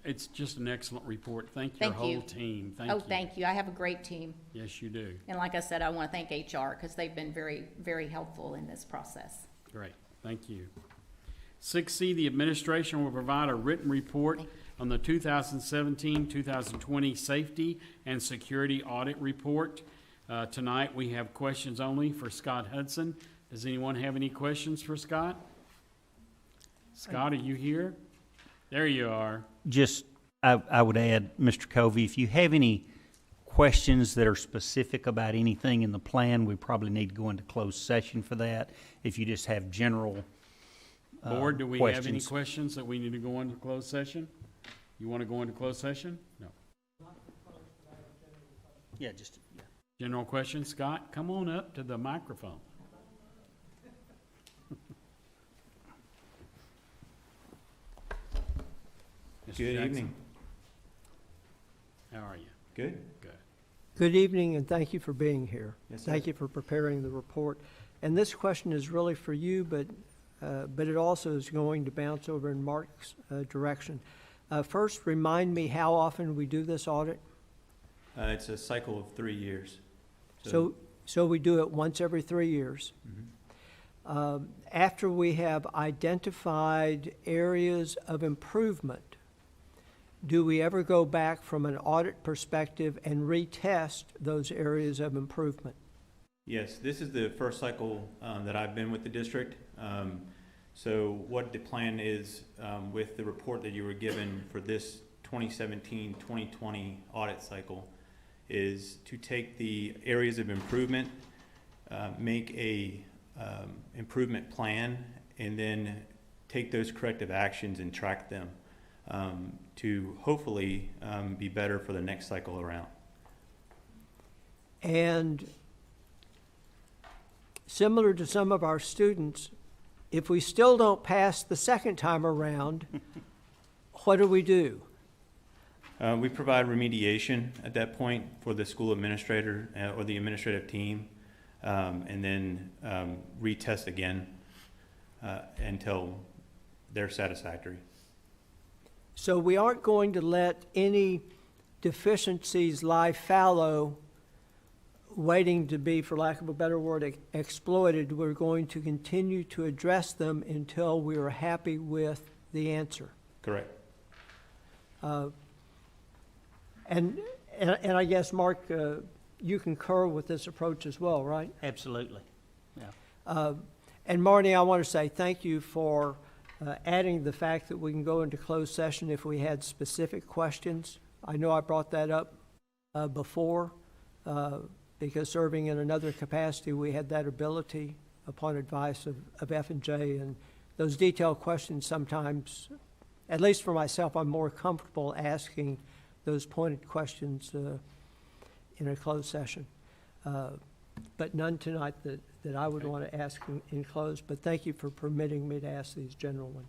it's just an excellent report. Thank your Thank you. whole team. Thank you. Thank you. I have a great team. Yes, you do. And like I said, I want to thank HR because they've been very, very helpful in this process. Great. Thank you. 6C, the administration will provide a written report on the 2017-2020 Safety and Security Audit Report. Tonight, we have questions only for Scott Hudson. Does anyone have any questions for Scott? Scott, are you here? There you are. Just, I would add, Mr. Covey, if you have any questions that are specific about anything in the plan, we probably need to go into closed session for that. If you just have general Board, do we questions. have any questions that we need to go into closed session? You want to go into closed session? No. Yeah, just, yeah. General questions? Scott, come on up to the microphone. Mr. Good Jackson, evening. how are you? Good. Good. Good evening, and thank you for being here. Yes, sir. Thank you for preparing the report. And this question is really for you, but it also is going to bounce over in Mark's direction. First, remind me how often we do this audit? It's a cycle of 3 years. So we do it once every 3 years. Mhm. After we have identified areas of improvement, do we ever go back from an audit perspective and retest those areas of improvement? Yes, this is the first cycle that I've been with the district. So what the plan is with the report that you were given for this 2017-2020 audit cycle is to take the areas of improvement, make a improvement plan, and then take those corrective actions and track them to hopefully be better for the next cycle around. And similar to some of our students, if we still don't pass the second time around, what do we do? We provide remediation at that point for the school administrator or the administrative team, and then retest again until they're satisfactory. So we aren't going to let any deficiencies lie fallow, waiting to be, for lack of a better word, exploited. We're going to continue to address them until we are happy with the answer. Correct. And I guess, Mark, you concur with this approach as well, right? Absolutely. Yeah. And Marty, I want to say thank you for adding the fact that we can go into closed session if we had specific questions. I know I brought that up before, because serving in another capacity, we had that ability upon advice of F&J, and those detailed questions sometimes, at least for myself, I'm more comfortable asking those pointed questions in a closed session. But none tonight that I would want to ask in closed, but thank you for permitting me to ask these general ones.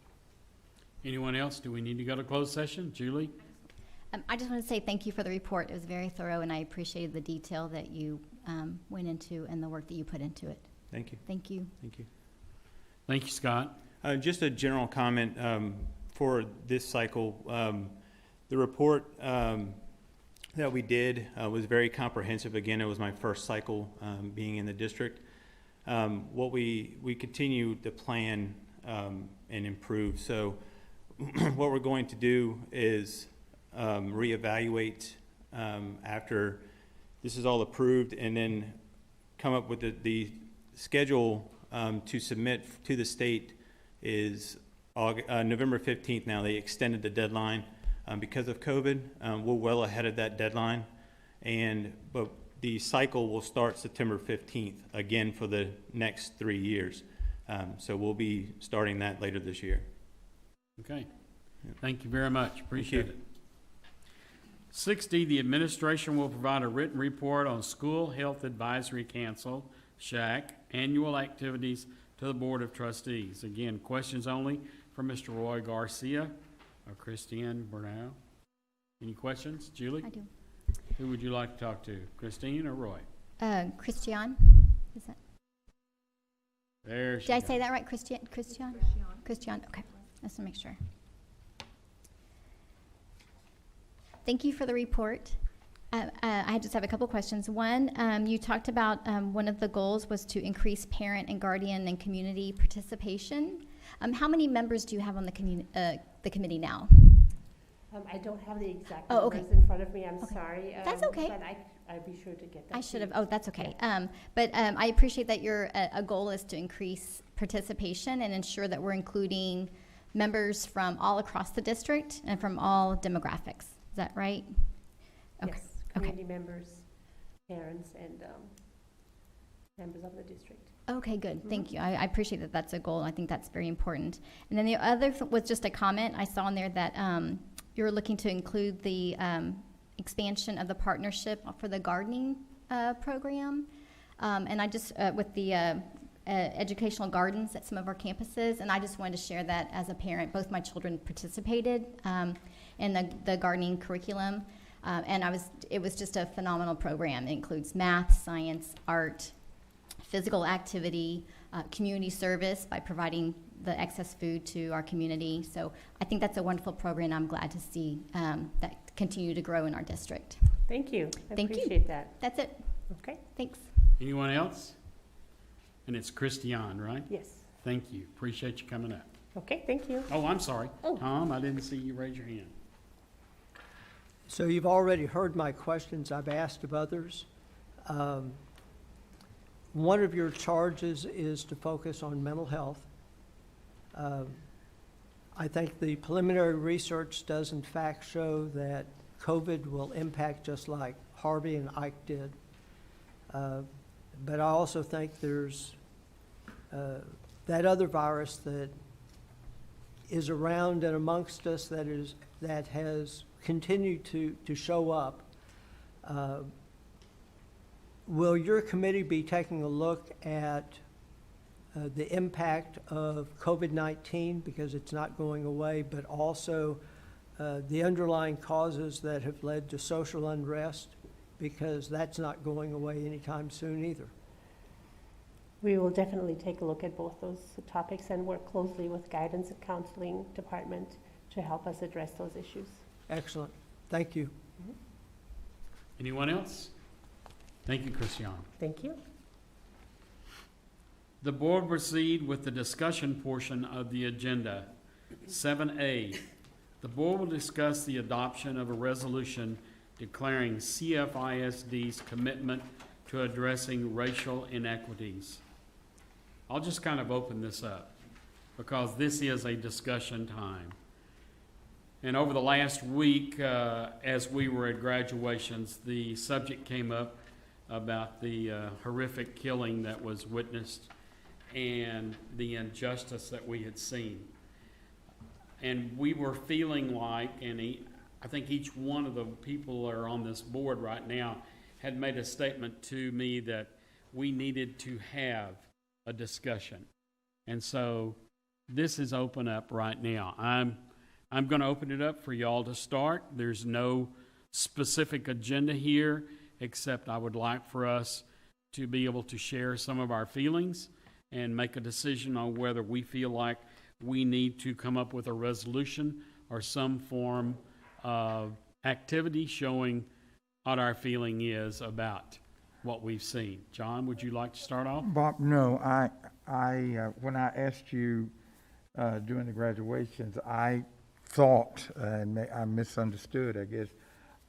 Anyone else? Do we need to go to closed session? Julie? I just want to say thank you for the report. It was very thorough, and I appreciated the detail that you went into and the work that you put into it. Thank you. Thank you. Thank you. Thank you, Scott. Just a general comment for this cycle. The report that we did was very comprehensive. Again, it was my first cycle being in the district. What we continue to plan and improve. So what we're going to do is reevaluate after this is all approved, and then come up with the schedule to submit to the state is November 15th now. They extended the deadline because of COVID. We're well ahead of that deadline, but the cycle will start September 15th again for the next 3 years. So we'll be starting that later this year. Okay. Thank you very much. Appreciate it. 6D, the administration will provide a written report on School Health Advisory Council, SHAC, annual activities to the Board of Trustees. Again, questions only for Mr. Roy Garcia or Christine Bernal. Any questions? Julie? I do. Who would you like to talk to, Christine or Roy? Christian? Is that? There she Did I goes. say that right, Christian? Christian? Okay, let's make sure. Thank you for the report. I just have a couple questions. One, you talked about one of the goals was to increase parent and guardian and community participation. How many members do you have on the committee now? I don't have the exact Oh, numbers okay. in front of me. I'm Okay. sorry. That's okay. But I'll be sure to get that. I to should have. you. Oh, that's okay. But I appreciate that your a goal is to increase participation and ensure that we're including members from all across the district and from all demographics. Is that right? Okay. Yes, community members, parents, and members of the district. Okay, good. Thank you. I appreciate that that's a goal. I think that's very important. And then the other was just a comment. I saw in there that you're looking to include the expansion of the partnership for the gardening program. And I just, with the educational gardens at some of our campuses, and I just wanted to share that as a parent. Both my children participated in the gardening curriculum. And it was just a phenomenal program. It includes math, science, art, physical activity, community service by providing the excess food to our community. So I think that's a wonderful program, and I'm glad to see that continue to grow in our district. Thank you. I Thank you. appreciate that. That's it. Okay. Thanks. Anyone else? And it's Christiane, right? Yes. Thank you. Appreciate you coming up. Okay, thank you. Oh, I'm sorry. Oh. Tom, I didn't see you raise your hand. So you've already heard my questions I've asked of others. One of your charges is to focus on mental health. I think the preliminary research does in fact show that COVID will impact just like Harvey and Ike did. But I also think there's that other virus that is around and amongst us that has continued to show up. will your committee be taking a look at the impact of COVID-19, because it's not going away, but also the underlying causes that have led to social unrest, because that's not going away anytime soon either? We will definitely take a look at both those topics and work closely with guidance and counseling department to help us address those issues. Excellent. Thank you. Anyone else? Thank you, Christiane. Thank you. The board will proceed with the discussion portion of the agenda. 7A, the board will discuss the adoption of a resolution declaring CFISD's commitment to addressing racial inequities. I'll just kind of open this up because this is a discussion time. And over the last week, as we were at graduations, the subject came up about the horrific killing that was witnessed and the injustice that we had seen. And we were feeling like, and I think each one of the people that are on this board right now had made a statement to me that we needed to have a discussion. And so this is open up right now. I'm going to open it up for y'all to start. There's no specific agenda here, except I would like for us to be able to share some of our feelings and make a decision on whether we feel like we need to come up with a resolution or some form of activity showing what our feeling is about what we've seen. John, would you like to start off? Bob, no, I when I asked you during the graduations, I thought, and I misunderstood, I guess,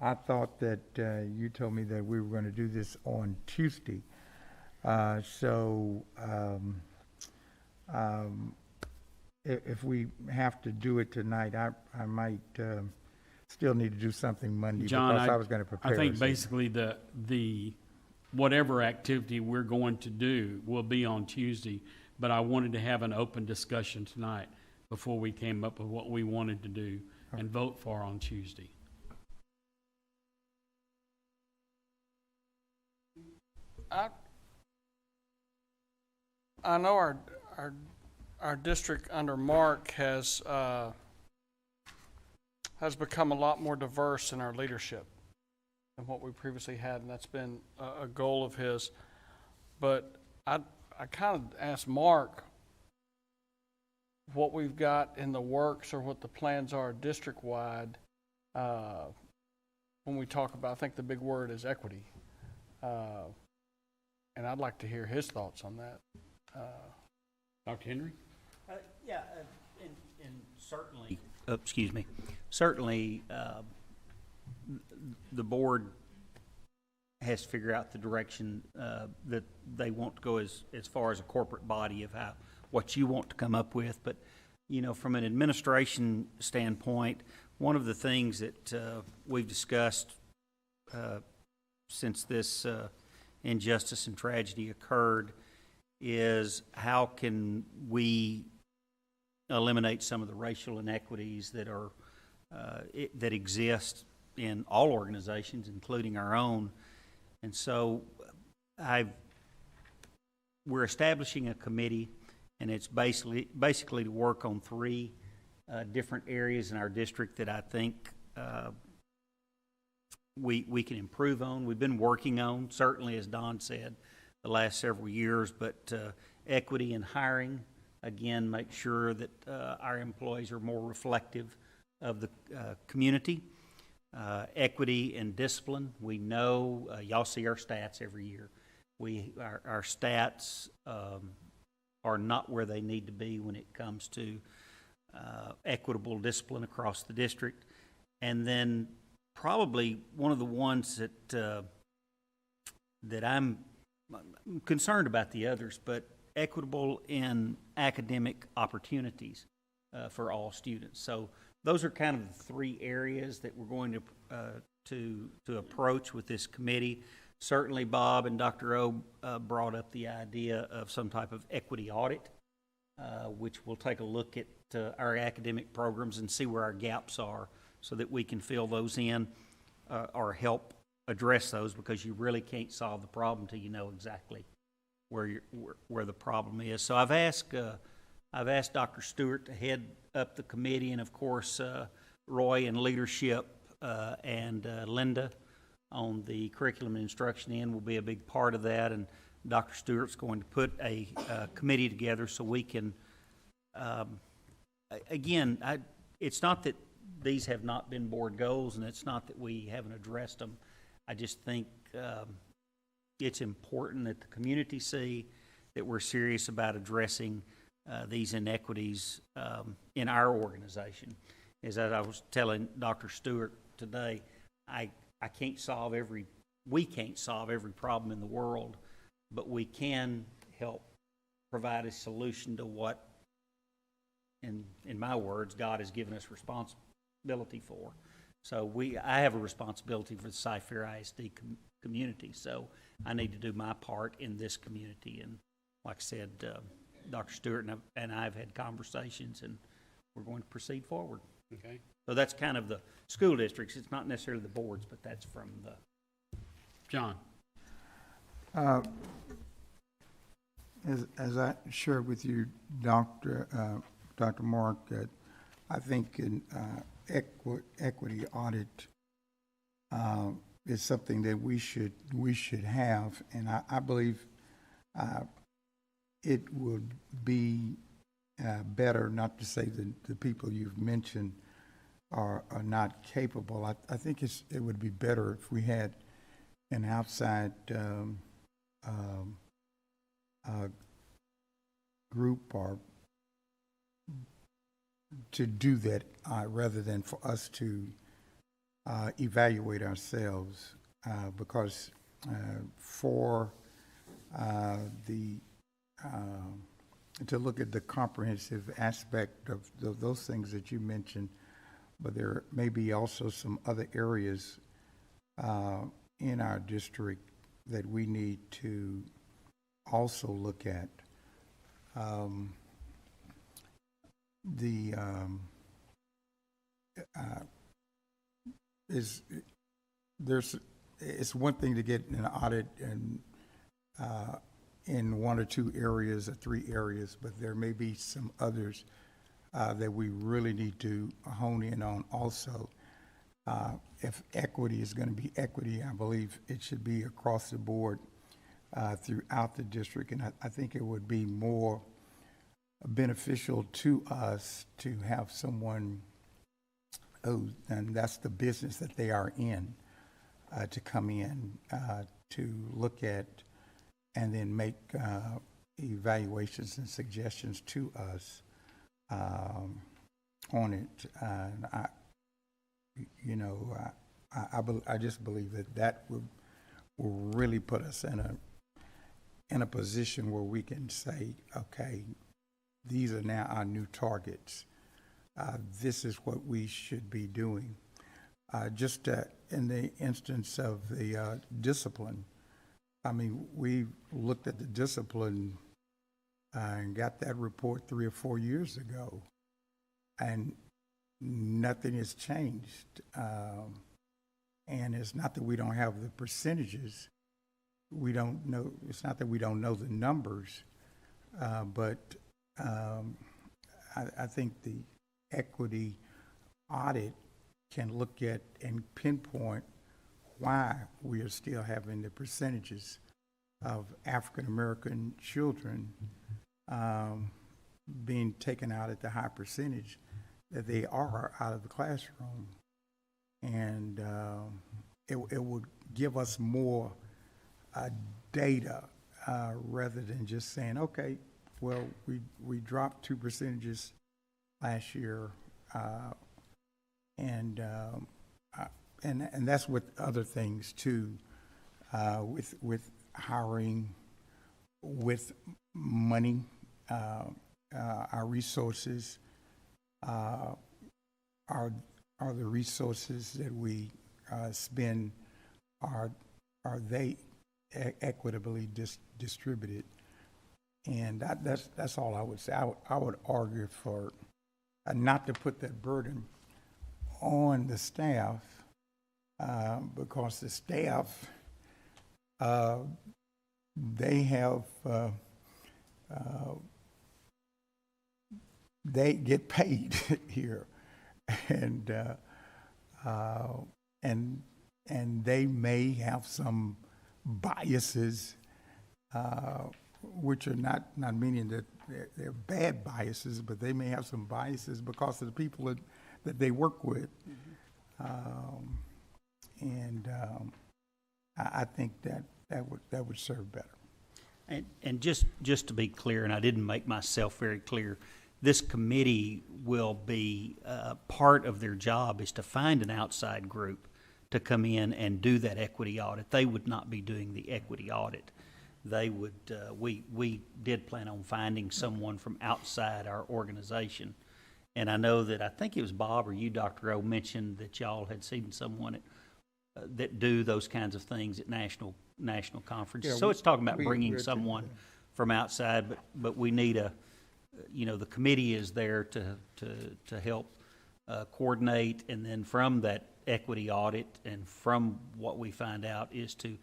I thought that you told me that we were going to do this on Tuesday. If we have to do it tonight, I might still need to do something Monday, John, because I was going to prepare. I think something. basically the whatever activity we're going to do will be on Tuesday, but I wanted to have an open discussion tonight before we came up with what we wanted to do and vote for on Tuesday. I know our district under Mark has become a lot more diverse in our leadership than what we previously had, and that's been a goal of his. But I kind of asked Mark what we've got in the works or what the plans are district-wide when we talk about, I think the big word is equity. And I'd like to hear his thoughts on that. Dr. Henry? And certainly, excuse me, certainly the board has to figure out the direction that they want to go as far as a corporate body of what you want to come up with. But, you know, from an administration standpoint, one of the things that we've discussed since this injustice and tragedy occurred is how can we eliminate some of the racial inequities that are that exist in all organizations, including our own. And so we're establishing a committee, and it's basically to work on three different areas in our district that I think we can improve on. We've been working on, certainly, as Don said, the last several years, but equity in hiring, again, make sure that our employees are more reflective of the community. Equity and discipline. We know, y'all see our stats every year. Our stats are not where they need to be when it comes to equitable discipline across the district. And then probably one of the ones that I'm concerned about the others, but equitable in academic opportunities for all students. So those are kind of the three areas that we're going to approach with this committee. Certainly, Bob and Dr. O brought up the idea of some type of equity audit, which will take a look at our academic programs and see where our gaps are so that we can fill those in or help address those, because you really can't solve the problem till you know exactly where the problem is. So I've asked Dr. Stewart to head up the committee, and of course, Roy and leadership, and Linda on the curriculum and instruction end will be a big part of that. And Dr. Stewart's going to put a committee together so we can, it's not that these have not been board goals, and it's not that we haven't addressed them. I just think it's important that the community see that we're serious about addressing these inequities in our organization. As I was telling Dr. Stewart today, we can't solve every problem in the world, but we can help provide a solution to what, in my words, God has given us responsibility for. So I have a responsibility for the Cy-Fair ISD community, so I need to do my part in this community. And like I said, Dr. Stewart and I have had conversations, and we're going to proceed forward. Okay. So that's kind of the school districts. It's not necessarily the boards, but that's from the... John. As I shared with you, Dr. Mark, I think an equity audit is something that we should have, and I believe it would be better, not to say that the people you've mentioned are not capable. I think it would be better if we had an outside group or to do that rather than for us to evaluate ourselves, because for to look at the comprehensive aspect of those things that you mentioned, but there may be also some other areas in our district that we need to also look at. It's one thing to get an audit and in one or two areas or three areas, but there may be some others that we really need to hone in on also. If equity is going to be equity, I believe it should be across the board throughout the district, and I think it would be more beneficial to us to have someone who, and that's the business that they are in, to come in to look at and then make evaluations and suggestions to us on it. And I just believe that will really put us in a position where we can say, okay, these are now our new targets. This is what we should be doing. Just in the instance of the discipline, I mean, we looked at the discipline and got that report 3 or 4 years ago, and nothing has changed. And it's not that we don't have the percentages. We don't know. It's not that we don't know the numbers, but I think the equity audit can look at and pinpoint why we are still having the percentages of African American children being taken out at the high percentage that they are out of the classroom. And it would give us more data rather than just saying, okay, well, we dropped 2 percentages last year, and that's with other things too, with hiring, with money, our resources are the resources that we spend, are they equitably distributed? And that's all I would say. I would argue for not to put that burden on the staff, because the staff, they have, they get paid here, and they may have some biases, which are not meaning that they're bad biases, but they may have some biases because of the people that they work with. I think that would serve better. And just to be clear, and I didn't make myself very clear, this committee will be, part of their job is to find an outside group to come in and do that equity audit. They would not be doing the equity audit. They would, we did plan on finding someone from outside our organization. And I know that, I think it was Bob or you, Dr. O, mentioned that y'all had seen someone that do those kinds of things at national conferences. Yeah, so it's talking about we're bringing someone from outside, but we need the committee is there to help coordinate, and then from that equity audit and from what we find out is to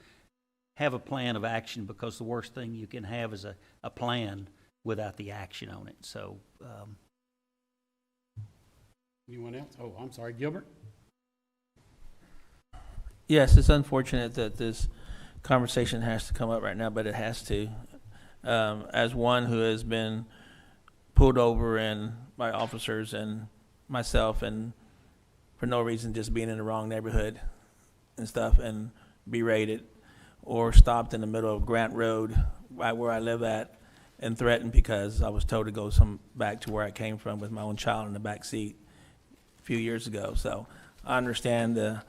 have a plan of action, because the worst thing you can have is a plan without the action on it. So, Anyone else? Oh, I'm sorry, Gilbert? Yes, it's unfortunate that this conversation has to come up right now, but it has to. As one who has been pulled over by officers and myself, and for no reason, just being in the wrong neighborhood and stuff, and berated or stopped in the middle of Grant Road, right where I live at, and threatened because I was told to go back to where I came from with my own child in the back seat a few years ago. So I understand the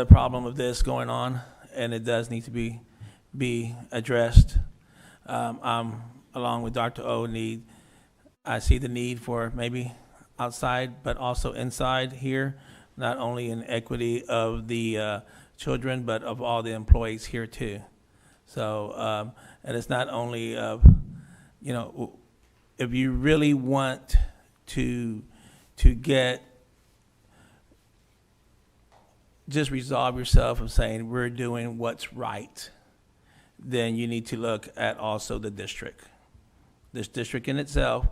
problem of this going on, and it does need to be addressed. I'm, along with Dr. O, I see the need for maybe outside, but also inside here, not only in equity of the children, but of all the employees here too. So, and it's not only of, if you really want to get, just resolve yourself of saying we're doing what's right, then you need to look at also the district. This district in itself,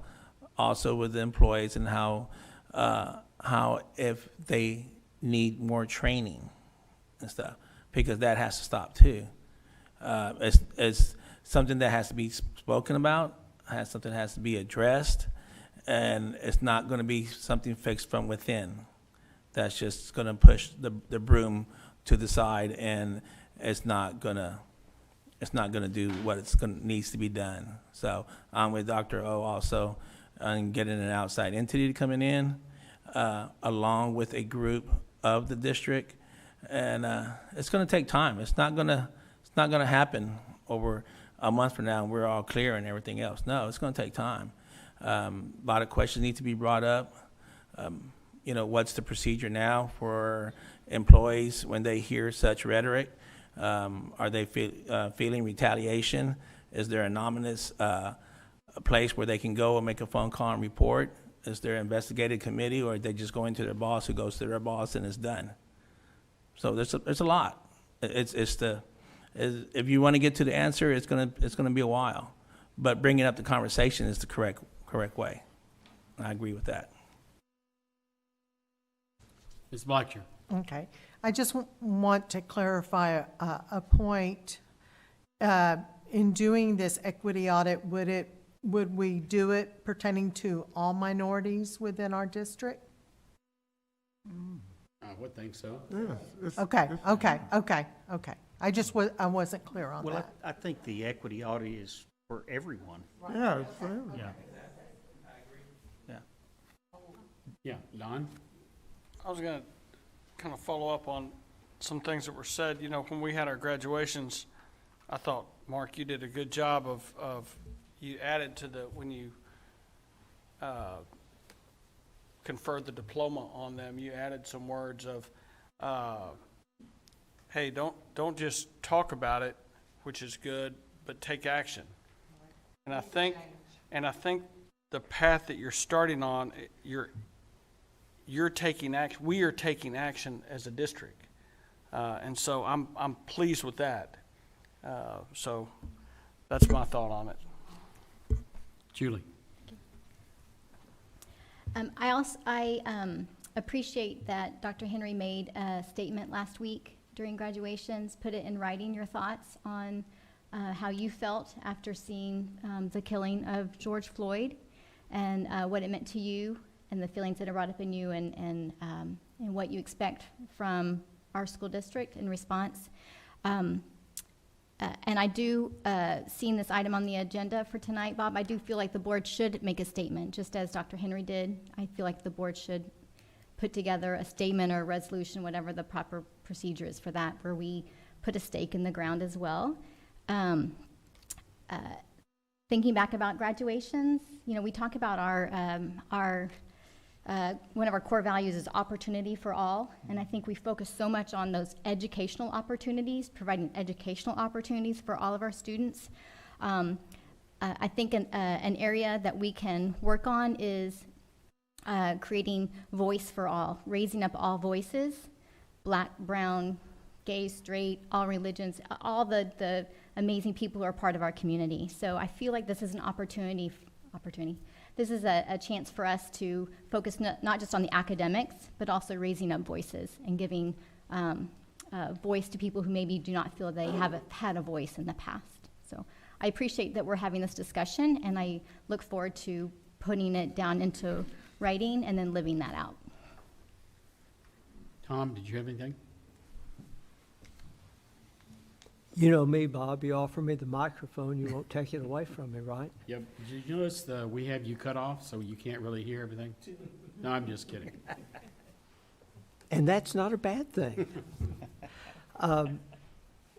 also with the employees, and how if they need more training and stuff, because that has to stop too. It's something that has to be spoken about, something has to be addressed, and it's not going to be something fixed from within. That's just going to push the broom to the side, and it's not going to do what needs to be done. So I'm with Dr. O also on getting an outside entity coming in, along with a group of the district, and it's going to take time. It's not going to happen over a month from now and we're all clear and everything else. No, it's going to take time. A lot of questions need to be brought up. What's the procedure now for employees when they hear such rhetoric? Are they feeling retaliation? Is there a nominous place where they can go and make a phone call and report? Is there an investigative committee, or are they just going to their boss, who goes to their boss, and it's done? So there's a lot. If you want to get to the answer, it's gonna be a while, but bringing up the conversation is the correct way. I agree with that. Ms. Blacksher? Okay. I just want to clarify a point. In doing this equity audit, would we do it pertaining to all minorities within our district? I would think so. Okay. I wasn't clear on well, that. I think the equity audit is for everyone. Yeah, it's for everyone. Yeah. Yeah, Don? I was going to kind of follow up on some things that were said. When we had our graduations, I thought, Mark, you did a good job of you added to when you conferred the diploma on them, you added some words of, hey, don't just talk about it, which is good, but take action. And I think the path that you're starting on, you're taking action. We are taking action as a district. And so I'm pleased with that. So that's my thought on it. Julie? I appreciate that Dr. Henry made a statement last week during graduations, put it in writing, your thoughts on how you felt after seeing the killing of George Floyd, and what it meant to you, and the feelings that it brought up in you, and what you expect from our school district in response. And I do, seeing this item on the agenda for tonight, Bob, I do feel like the board should make a statement, just as Dr. Henry did. I feel like the board should put together a statement or a resolution, whatever the proper procedure is for that, where we put a stake in the ground as well. Thinking back about graduations, you know, we talk about one of our core values is opportunity for all, and I think we focus so much on those educational opportunities, providing educational opportunities for all of our students. I think an area that we can work on is creating voice for all, raising up all voices, black, brown, gay, straight, all religions, all the amazing people who are part of our community. So I feel like this is an opportunity. This is a chance for us to focus not just on the academics, but also raising up voices and giving voice to people who maybe do not feel they have had a voice in the past. So I appreciate that we're having this discussion, and I look forward to putting it down into writing and then living that out. Tom, did you have anything? You know me, Bob, you offer me the microphone, you won't take it away from me, right? Yep. Did you notice we have you cut off so you can't really hear everything? No, I'm just kidding. And that's not a bad thing.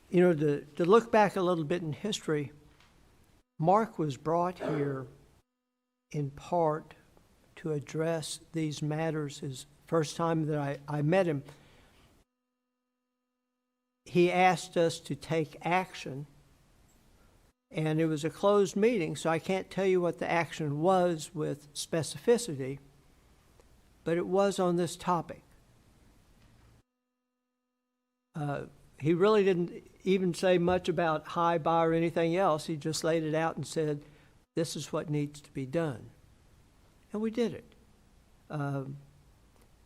You know, to look back a little bit in history, Mark was brought here in part to address these matters. His first time that I met him, he asked us to take action, and it was a closed meeting, so I can't tell you what the action was with specificity, but it was on this topic. He really didn't even say much about hi, bye, or anything else. He just laid it out and said, this is what needs to be done. And we did it. And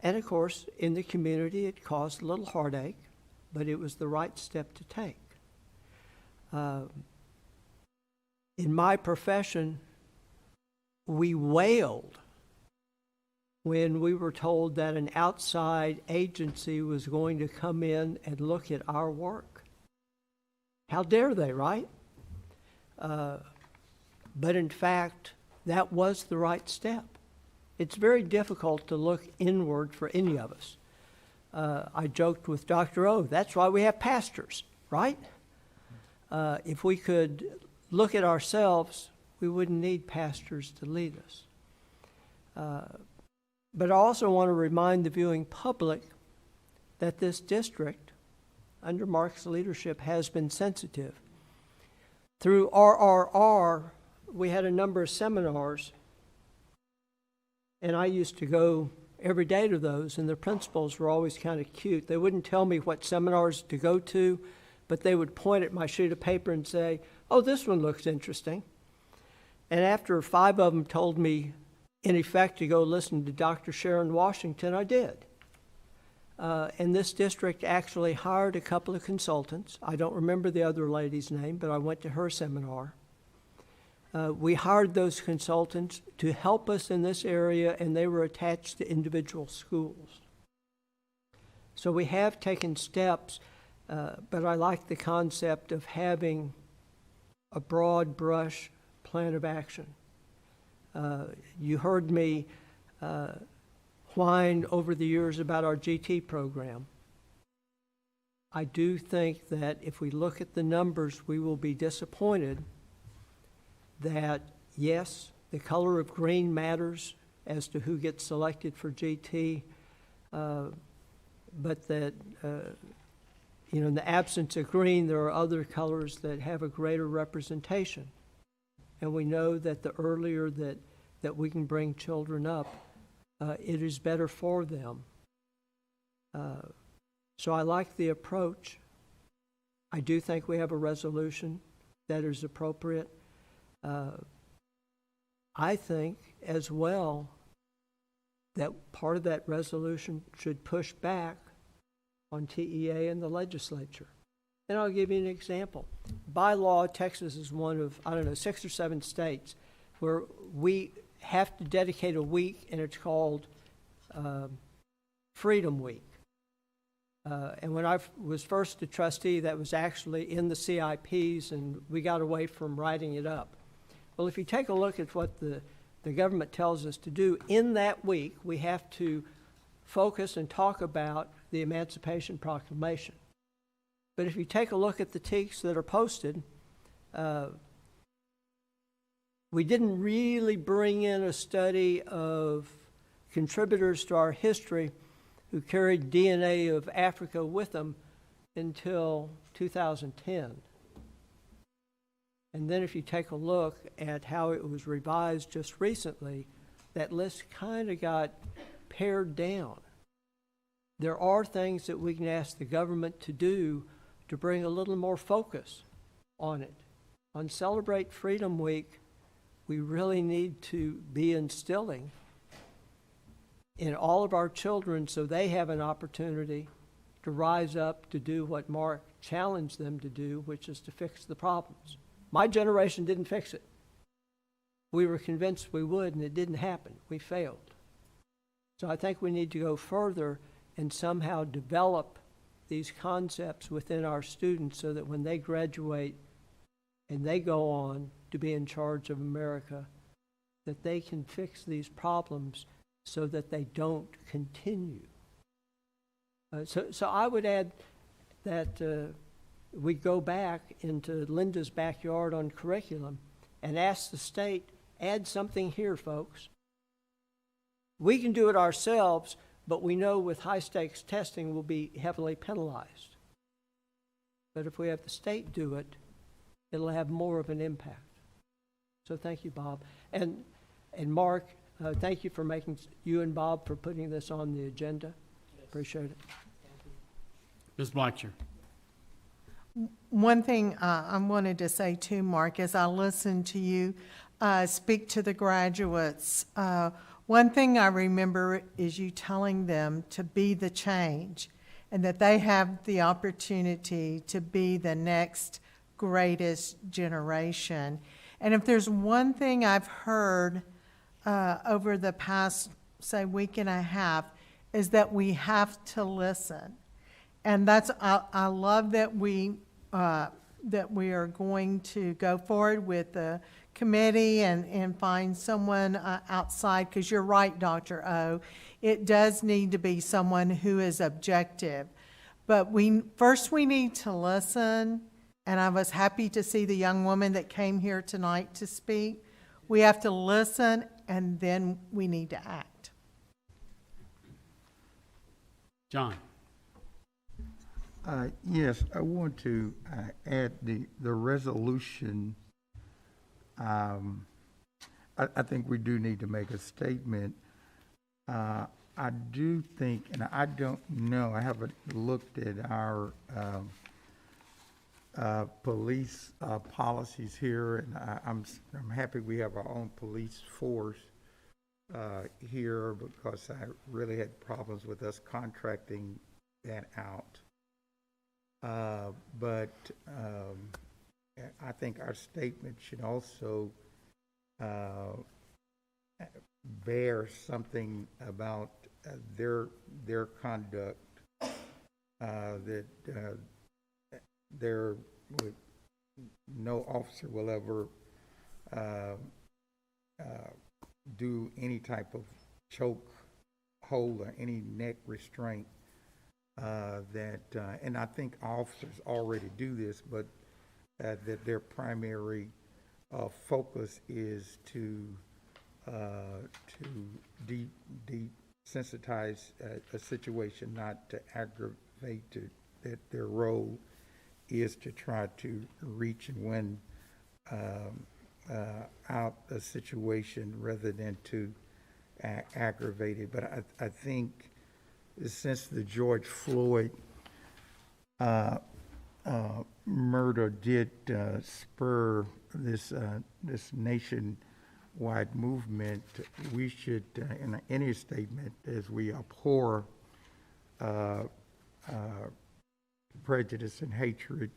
of course, in the community, it caused a little heartache, but it was the right step to take. In my profession, we wailed when we were told that an outside agency was going to come in and look at our work. How dare they, right? But in fact, that was the right step. It's very difficult to look inward for any of us. I joked with Dr. O, that's why we have pastors, right? If we could look at ourselves, we wouldn't need pastors to lead us. But I also want to remind the viewing public that this district, under Mark's leadership, has been sensitive. Through RRR, we had a number of seminars, and I used to go every day to those, and the principals were always kind of cute. They wouldn't tell me what seminars to go to, but they would point at my sheet of paper and say, oh, this one looks interesting. And after 5 of them told me, in effect, to go listen to Dr. Sharon Washington, I did. And this district actually hired a couple of consultants. I don't remember the other lady's name, but I went to her seminar. We hired those consultants to help us in this area, and they were attached to individual schools. So we have taken steps, but I like the concept of having a broad brush plan of action. You heard me whine over the years about our GT program. I do think that if we look at the numbers, we will be disappointed that, yes, the color of green matters as to who gets selected for GT, but that, in the absence of green, there are other colors that have a greater representation. And we know that the earlier that we can bring children up, it is better for them. So I like the approach. I do think we have a resolution that is appropriate. I think as well that part of that resolution should push back on TEA and the legislature. And I'll give you an example. By law, Texas is one of, 6 or 7 states where we have to dedicate a week, and it's called Freedom Week. And when I was first a trustee, that was actually in the CIPs, and we got away from writing it up. Well, if you take a look at what the government tells us to do, in that week, we have to focus and talk about the Emancipation Proclamation. But if you take a look at the TEACs that are posted, we didn't really bring in a study of contributors to our history who carried DNA of Africa with them until 2010. And then if you take a look at how it was revised just recently, that list kind of got pared down. There are things that we can ask the government to do to bring a little more focus on it. On Celebrate Freedom Week, we really need to be instilling in all of our children so they have an opportunity to rise up to do what Mark challenged them to do, which is to fix the problems. My generation didn't fix it. We were convinced we would, and it didn't happen. We failed. So I think we need to go further and somehow develop these concepts within our students so that when they graduate and they go on to be in charge of America, that they can fix these problems so that they don't continue. So I would add that we go back into Linda's backyard on curriculum and ask the state, add something here, folks. We can do it ourselves, but we know with high-stakes testing we'll be heavily penalized. But if we have the state do it, it'll have more of an impact. So thank you, Bob. And Mark, thank you for you and Bob for putting this on the agenda. Yes. Appreciate it. Ms. Blacksher. One thing I wanted to say too, Mark, as I listened to you speak to the graduates, one thing I remember is you telling them to be the change and that they have the opportunity to be the next greatest generation. And if there's one thing I've heard over the past, say, week and a half, is that we have to listen. And that's, I love that we are going to go forward with the committee and find someone outside, because you're right, Dr. O. It does need to be someone who is objective. But first we need to listen, and I was happy to see the young woman that came here tonight to speak. We have to listen, and then we need to act. John. Yes, I want to add the resolution. I think we do need to make a statement. I do think, and I don't know, I haven't looked at our police policies here, and I'm happy we have our own police force here, because I really had problems with us contracting that out. But I think our statement should also bear something about their conduct, that no officer will ever do any type of choke hold or any neck restraint. And I think officers already do this, but that their primary focus is to desensitize a situation, not to aggravate it. That their role is to try to reach and win out a situation rather than to aggravate it. But I think since the George Floyd murder did spur this nationwide movement, we should, in any statement, as we abhor prejudice and hatred,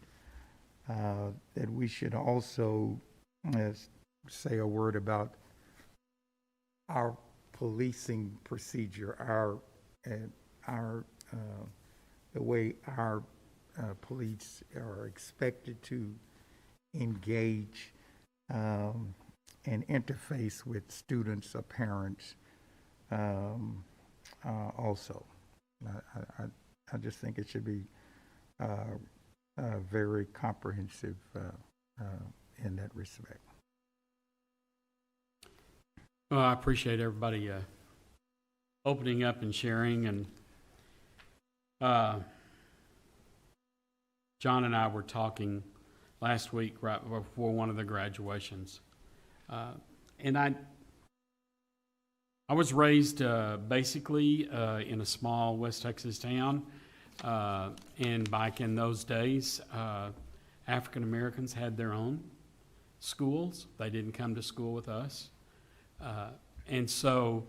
that we should also say a word about our policing procedure, the way our police are expected to engage and interface with students or parents also. I just think it should be very comprehensive in that respect. Well, I appreciate everybody opening up and sharing, and John and I were talking last week right before one of the graduations, and I was raised basically in a small West Texas town, and back in those days, African Americans had their own schools. They didn't come to school with us. And so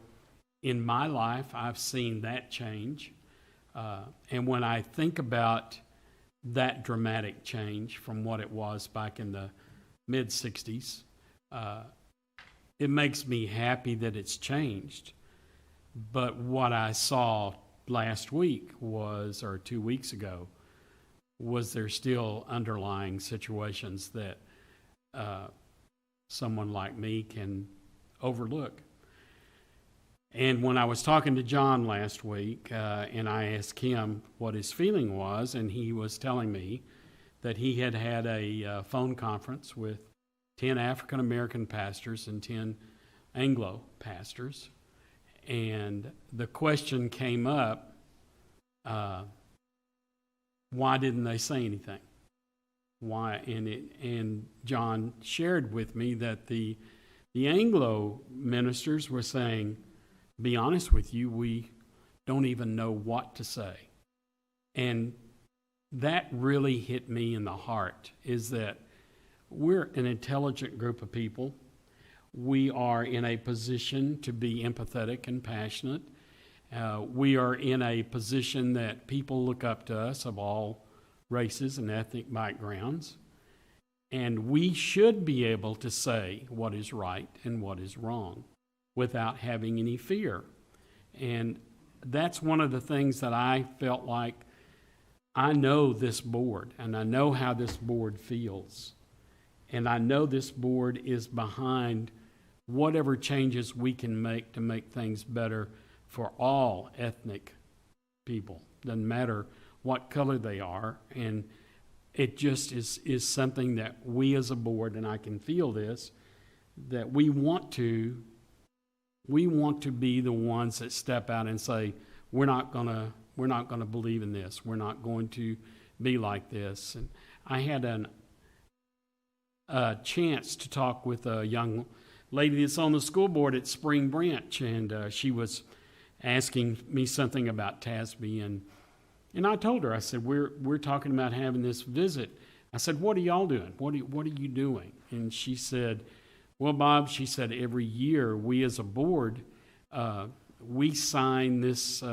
in my life, I've seen that change. And when I think about that dramatic change from what it was back in the mid-'60s, it makes me happy that it's changed. But what I saw last week was, or 2 weeks ago, was there still underlying situations that someone like me can overlook. And when I was talking to John last week, and I asked him what his feeling was, and he was telling me that he had had a phone conference with 10 African American pastors and 10 Anglo pastors, and the question came up, why didn't they say anything? Why? And John shared with me that the Anglo ministers were saying, be honest with you, we don't even know what to say. And that really hit me in the heart, is that we're an intelligent group of people. We are in a position to be empathetic and passionate. We are in a position that people look up to us of all races and ethnic backgrounds. And we should be able to say what is right and what is wrong without having any fear. And that's one of the things that I felt like, I know this board, and I know how this board feels. And I know this board is behind whatever changes we can make to make things better for all ethnic people. Doesn't matter what color they are. And it just is something that we as a board, and I can feel this, that we want to be the ones that step out and say, we're not gonna believe in this. We're not going to be like this. And I had a chance to talk with a young lady that's on the school board at Spring Branch, and she was asking me something about TASB, and I told her, I said, we're talking about having this visit. I said, what are y'all doing? What are you doing? And she said, well, Bob, she said, every year we as a board, we sign this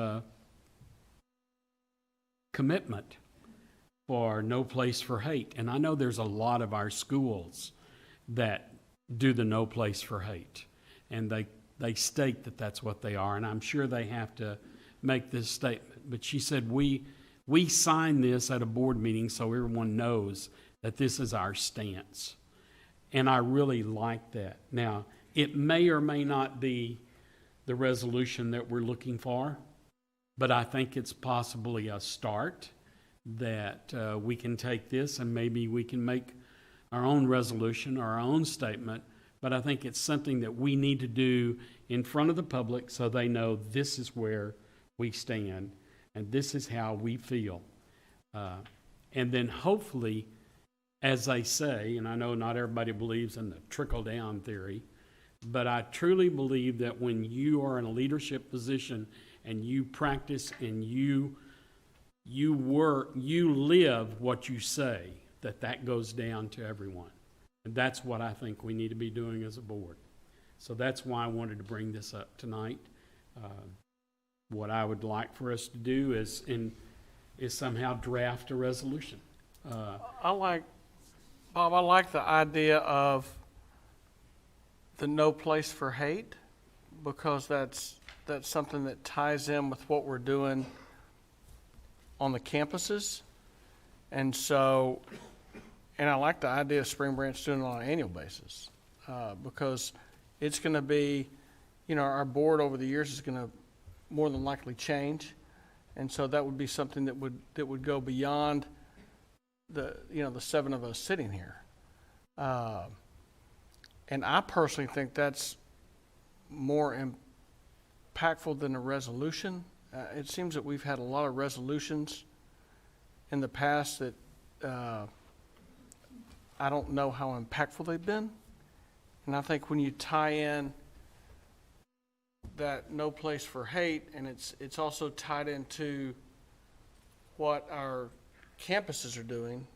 commitment for No Place for Hate. And I know there's a lot of our schools that do the No Place for Hate. And they state that that's what they are. And I'm sure they have to make this statement. But she said, we sign this at a board meeting so everyone knows that this is our stance. And I really like that. Now, it may or may not be the resolution that we're looking for, but I think it's possibly a start that we can take this and maybe we can make our own resolution or our own statement. But I think it's something that we need to do in front of the public so they know this is where we stand and this is how we feel. And then hopefully, as they say, and I know not everybody believes in the trickle-down theory, but I truly believe that when you are in a leadership position and you practice and you you live what you say, that goes down to everyone. And that's what I think we need to be doing as a board. So that's why I wanted to bring this up tonight. What I would like for us to do is somehow draft a resolution. I like, Bob, I like the idea of the no place for hate, because that's something that ties in with what we're doing on the campuses. And so, and I like the idea of Spring Branch doing it on an annual basis, because it's going to be, our board over the years is going to more than likely change. And so that would be something that would go beyond the 7 of us sitting here. And I personally think that's more impactful than a resolution. It seems that we've had a lot of resolutions in the past that I don't know how impactful they've been. And I think when you tie in that no place for hate, and it's also tied into what our campuses are doing,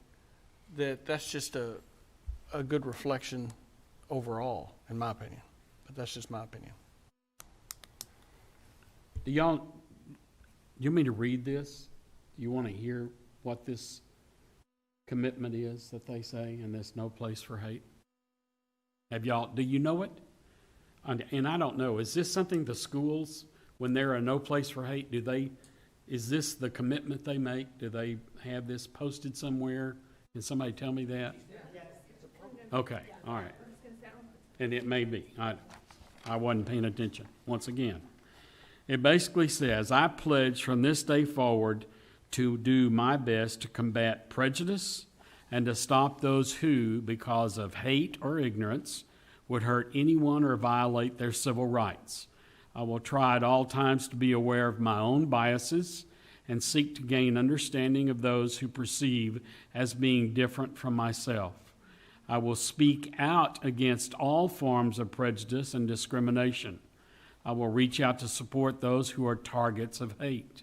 that's just a good reflection overall, in my opinion. But that's just my opinion. Do you want me to read this? Do you want to hear what this commitment is that they say, and there's no place for hate? Do you know it? And I don't know, is this something the schools, when they're a no place for hate, is this the commitment they make? Do they have this posted somewhere? Can somebody tell me that? Okay, all right. And it may be. I wasn't paying attention, once again. It basically says, I pledge from this day forward to do my best to combat prejudice and to stop those who, because of hate or ignorance, would hurt anyone or violate their civil rights. I will try at all times to be aware of my own biases and seek to gain understanding of those who perceive as being different from myself. I will speak out against all forms of prejudice and discrimination. I will reach out to support those who are targets of hate.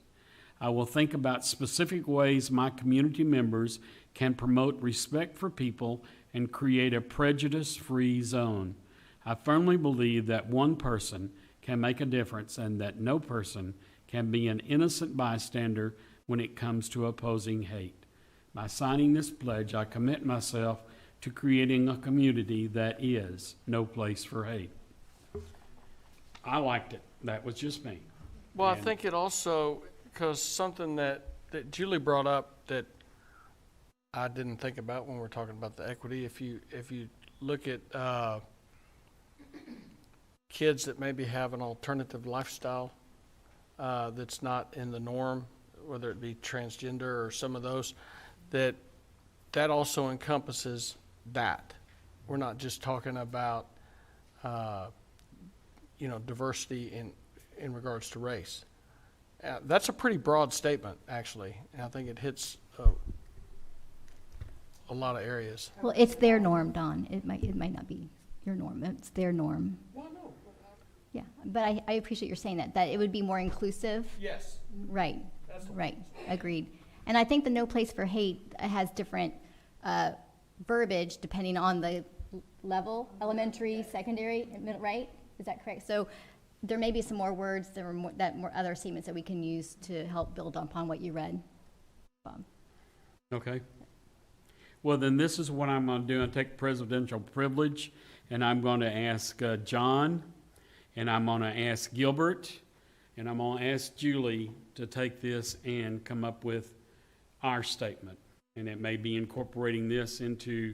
I will think about specific ways my community members can promote respect for people and create a prejudice-free zone. I firmly believe that one person can make a difference and that no person can be an innocent bystander when it comes to opposing hate. By signing this pledge, I commit myself to creating a community that is no place for hate. I liked it. That was just me. Well, I think it also, because something that Julie brought up that I didn't think about when we're talking about the equity, if you look at kids that maybe have an alternative lifestyle that's not in the norm, whether it be transgender or some of those, that also encompasses that. We're not just talking about diversity in regards to race. That's a pretty broad statement, actually, and I think it hits a lot of areas. Well, it's their norm, Don. It might not be your norm. It's their norm. Well, no. Yeah, but I appreciate your saying that it would be more inclusive. Yes. Right, right, agreed. And I think the no place for hate has different verbiage depending on the level, elementary, secondary, middle, right? Is that correct? So there may be some more words, more other statements that we can use to help build upon what you read, Bob. Okay. Well, then this is what I'm going to do. I'll take presidential privilege, and I'm going to ask John, and I'm going to ask Gilbert, and I'm going to ask Julie to take this and come up with our statement. And it may be incorporating this into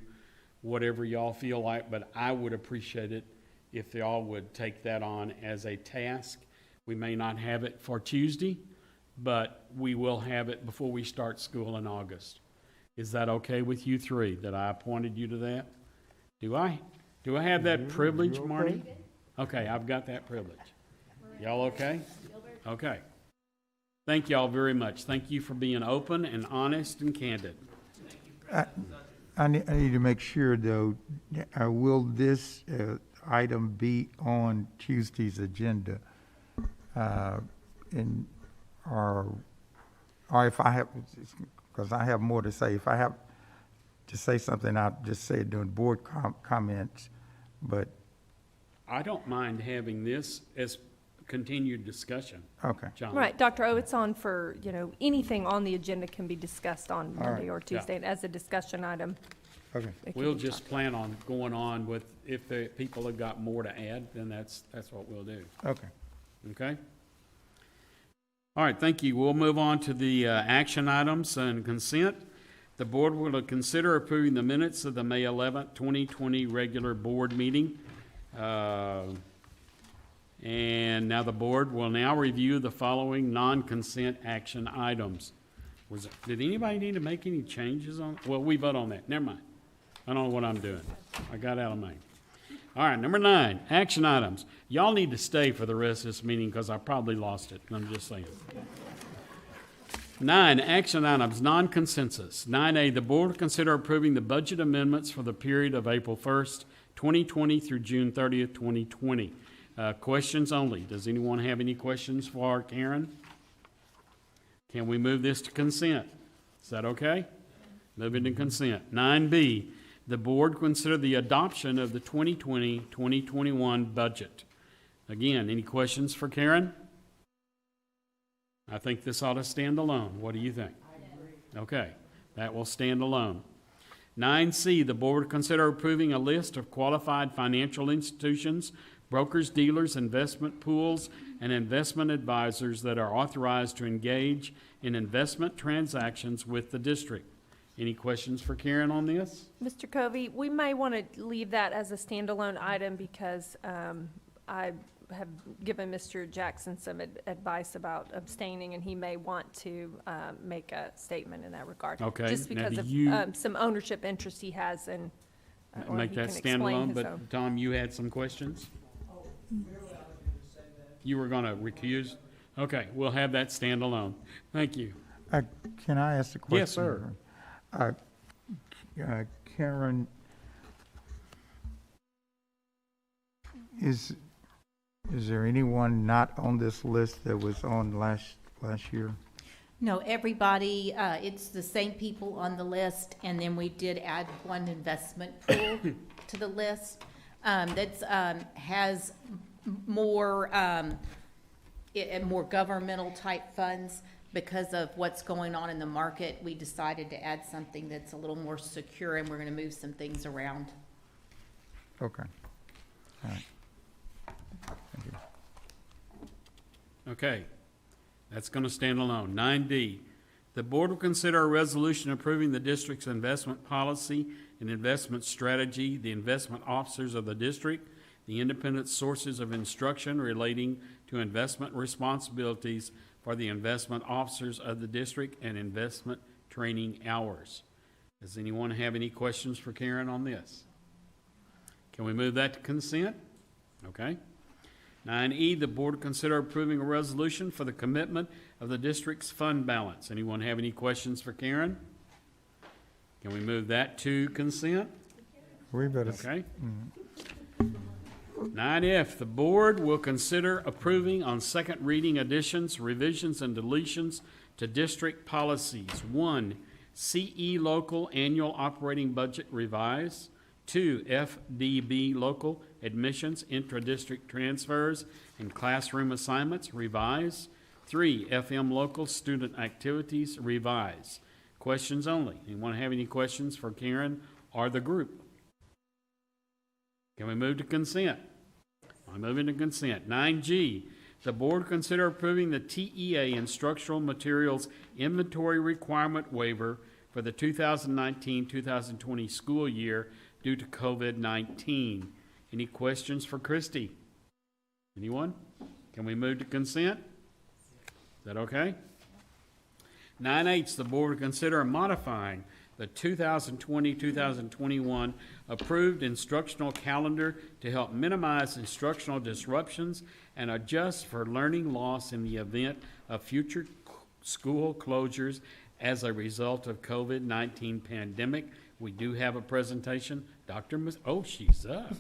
whatever y'all feel like, but I would appreciate it if y'all would take that on as a task. We may not have it for Tuesday, but we will have it before we start school in August. Is that okay with you three, that I appointed you to that? Do I have that privilege, Marty? Okay, I've got that privilege. Y'all okay? Okay. Thank y'all very much. Thank you for being open and honest and candid. I need to make sure, though, will this item be on Tuesday's agenda? Or or if I have, because I have more to say, if I have to say something, I'll just say it during board comments, but, I don't mind having this as continued discussion. okay. John? Right, Dr. O, it's on for, anything on the agenda can be discussed on All right. Monday or Tuesday, and as a discussion item. Okay. it can We'll be just talked plan on going on with, if the people have got more to add, then that's what we'll do. Okay. Okay? All right, thank you. We'll move on to the action items and consent. The board will consider approving the minutes of the May 11th, 2020 regular board meeting. And now the board will now review the following non-consent action items. Did anybody need to make any changes on? Well, we vote on that. Never mind. I don't know what I'm doing. I got out of mind. All right, number 9, action items. Y'all need to stay for the rest of this meeting because I probably lost it. I'm just saying. 9, action items, non-consensus. 9A, the board will consider approving the budget amendments for the period of April 1st, 2020 through June 30th, 2020. Questions only. Does anyone have any questions for Karen? Can we move this to consent? Is that okay? Move it to consent. 9B, the board consider the adoption of the 2020-2021 budget. Again, any questions for Karen? I think this ought to stand alone. What do you think? I agree. Okay, that will stand alone. 9C, the board consider approving a list of qualified financial institutions, brokers, dealers, investment pools, and investment advisors that are authorized to engage in investment transactions with the district. Any questions for Karen on this? Mr. Covey, we may want to leave that as a standalone item because I have given Mr. Jackson some advice about abstaining, and he may want to make a statement in that regard. Okay. Just Now, because do of some ownership interest he has, and or make he that can explain standalone, his but own. Tom, you had some questions? You were going to recuse? Okay, we'll have that standalone. Thank you. Can I ask a question? Yes, sir. Karen, is there anyone not on this list that was on last year? No, everybody, it's the same people on the list, and then we did add one investment pool to the list that's has more more governmental type funds. Because of what's going on in the market, we decided to add something that's a little more secure, and we're going to move some things around. Okay. All right. Thank you. Okay, that's going to stand alone. 9D, the board will consider a resolution approving the district's investment policy and investment strategy, the investment officers of the district, the independent sources of instruction relating to investment responsibilities for the investment officers of the district, and investment training hours. Does anyone have any questions for Karen on this? Can we move that to consent? Okay. 9E, the board consider approving a resolution for the commitment of the district's fund balance. Anyone have any questions for Karen? Can we move that to consent? We better. Okay. 9F, the board will consider approving on second reading additions, revisions, and deletions to district policies. 1, CE local annual operating budget revise. 2, FDB local admissions, intra-district transfers, and classroom assignments revise. 3, FM local student activities revise. Questions only. Anyone have any questions for Karen or the group? Can we move to consent? I'm moving to consent. 9G, the board consider approving the TEA instructional materials inventory requirement waiver for the 2019-2020 school year due to COVID-19. Any questions for Christy? Anyone? Can we move to consent? Is that okay? 9H, the board will consider modifying the 2020-2021 approved instructional calendar to help minimize instructional disruptions and adjust for learning loss in the event of future school closures as a result of COVID-19 pandemic. We do have a presentation. She's up.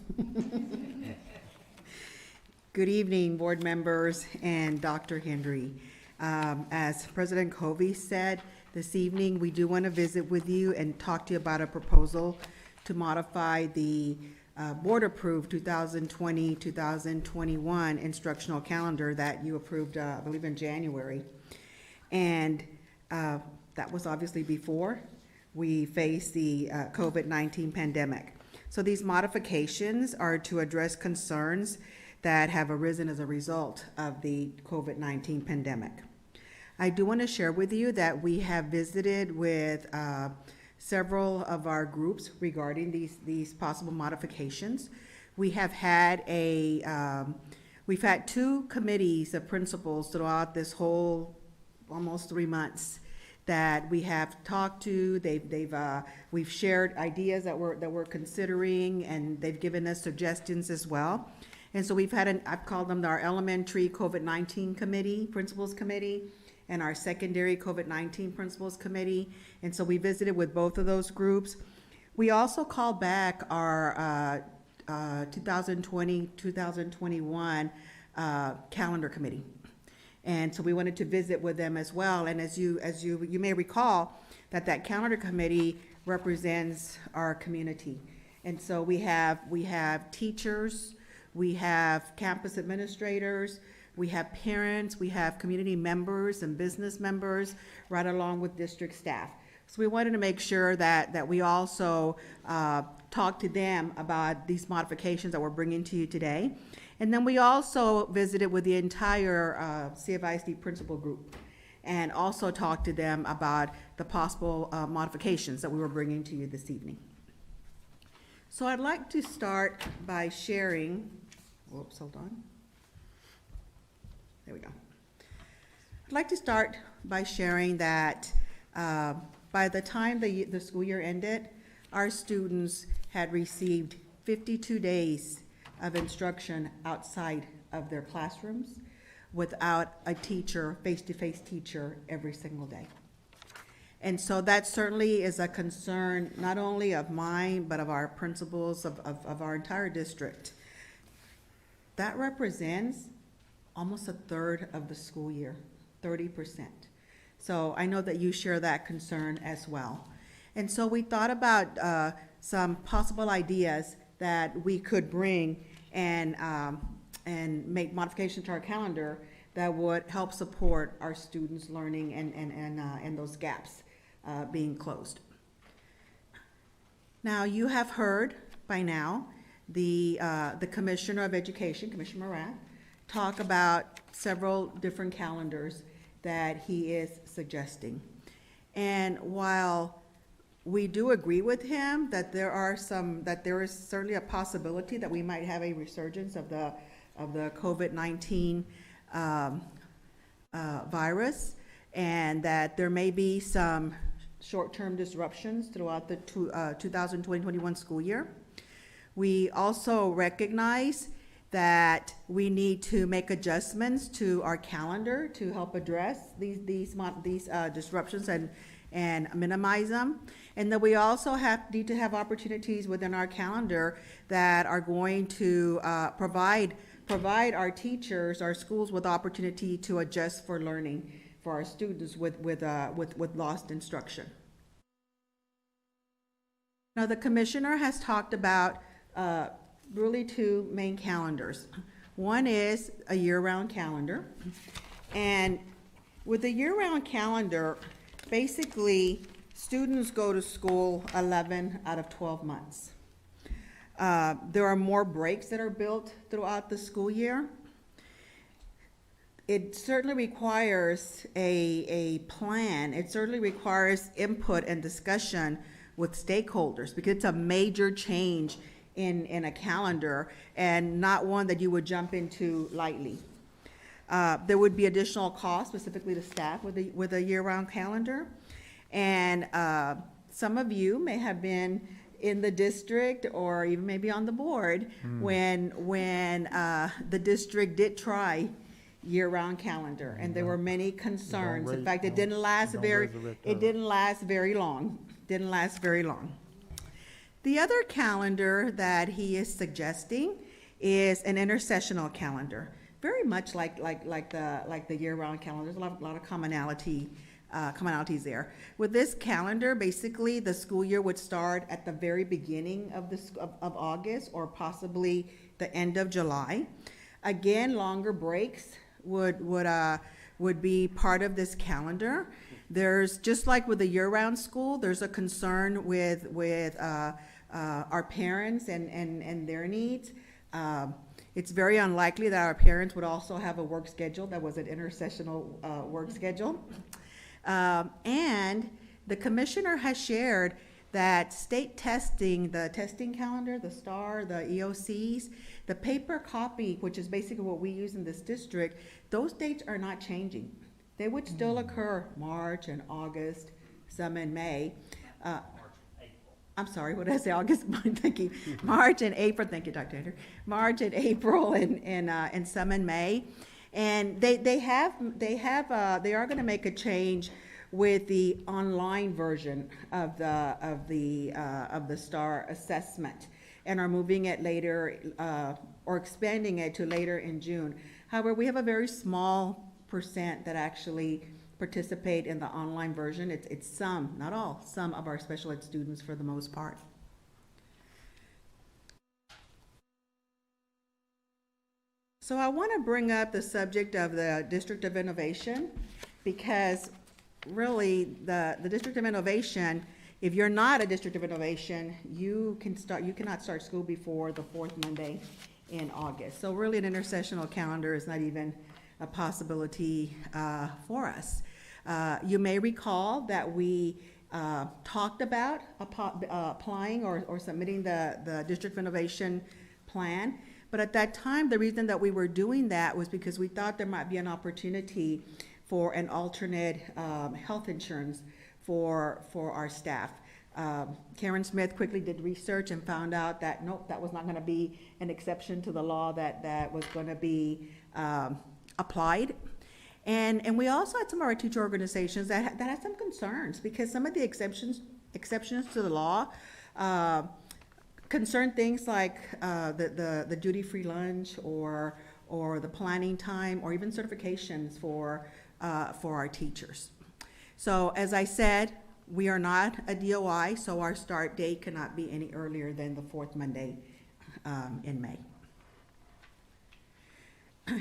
Good evening, board members and Dr. Henry. As President Covey said this evening, we do want to visit with you and talk to you about a proposal to modify the board-approved 2020-2021 instructional calendar that you approved, I believe, in January. And that was obviously before we faced the COVID-19 pandemic. So these modifications are to address concerns that have arisen as a result of the COVID-19 pandemic. I do want to share with you that we have visited with several of our groups regarding these possible modifications. We have had we've had 2 committees of principals throughout this whole almost 3 months that we have talked to. We've shared ideas that we're considering, and they've given us suggestions as well. And so we've had I've called them our elementary COVID-19 committee, principals committee, and our secondary COVID-19 principals committee. And so we visited with both of those groups. We also called back our 2020-2021 calendar committee. And so we wanted to visit with them as well. And as you may recall, that calendar committee represents our community. And so we have teachers, we have campus administrators, we have parents, we have community members and business members, right along with district staff. So we wanted to make sure that we also talk to them about these modifications that we're bringing to you today. And then we also visited with the entire CFISD principal group and also talked to them about the possible modifications that we were bringing to you this evening. So I'd like to start by sharing, whoops, hold on. There we go. I'd like to start by sharing that by the time the school year ended, our students had received 52 days of instruction outside of their classrooms without a teacher, face-to-face teacher, every single day. And so that certainly is a concern, not only of mine, but of our principals, of our entire district. That represents almost a third of the school year, 30%. So I know that you share that concern as well. And so we thought about some possible ideas that we could bring and make modifications to our calendar that would help support our students' learning and those gaps being closed. Now, you have heard by now the Commissioner of Education, Commissioner Moran, talk about several different calendars that he is suggesting. And while we do agree with him that there is certainly a possibility that we might have a resurgence of the COVID-19 virus, and that there may be some short-term disruptions throughout the 2020-21 school year. We also recognize that we need to make adjustments to our calendar to help address these disruptions and minimize them. And that we also need to have opportunities within our calendar that are going to provide our teachers, our schools, with opportunity to adjust for learning for our students with lost instruction. Now, the Commissioner has talked about really 2 main calendars. One is a year-round calendar. And with a year-round calendar, basically, students go to school 11 out of 12 months. There are more breaks that are built throughout the school year. It certainly requires a plan. It certainly requires input and discussion with stakeholders, because it's a major change in a calendar and not one that you would jump into lightly. There would be additional costs, specifically to staff with a year-round calendar. And some of you may have been in the district or even maybe on the board when the district did try year-round calendar, and there were many concerns. In fact, it didn't last very long. Didn't last very long. The other calendar that he is suggesting is an intersessional calendar. very much like the year-round calendar. There's a lot of commonalities there. With this calendar, basically, the school year would start at the very beginning of August, or possibly the end of July. Again, longer breaks would be part of this calendar. There's, just like with the year-round school, there's a concern with our parents and their needs. It's very unlikely that our parents would also have a work schedule that was an intersessional work schedule. And the commissioner has shared that state testing, the testing calendar, the STAR, the EOCs, the paper copy, which is basically what we use in this district, those dates are not changing. They would still occur March and August, some in May. I'm sorry, what did I say? August, thank you. March and April, thank you, Dr. Andrew. March and April and some in May. And they are going to make a change with the online version of the STAR assessment, and are moving it later, or expanding it to later in June. However, we have a very small percent that actually participate in the online version. It's some, not all, some of our special ed students for the most part. So I want to bring up the subject of the District of Innovation, because really the District of Innovation, if you're not a District of Innovation, you cannot start school before the fourth Monday in August. So really an intersessional calendar is not even a possibility for us. You may recall that we talked about applying or submitting the District of Innovation plan. But at that time, the reason that we were doing that was because we thought there might be an opportunity for an alternate health insurance for our staff. Karen Smith quickly did research and found out that nope, that was not going to be an exception to the law that was going to be applied. And we also had some of our teacher organizations that had some concerns, because some of the exceptions to the law concern things like the duty-free lunch or the planning time, or even certifications for our teachers. So as I said, we are not a DOI, so our start date cannot be any earlier than the fourth Monday in May.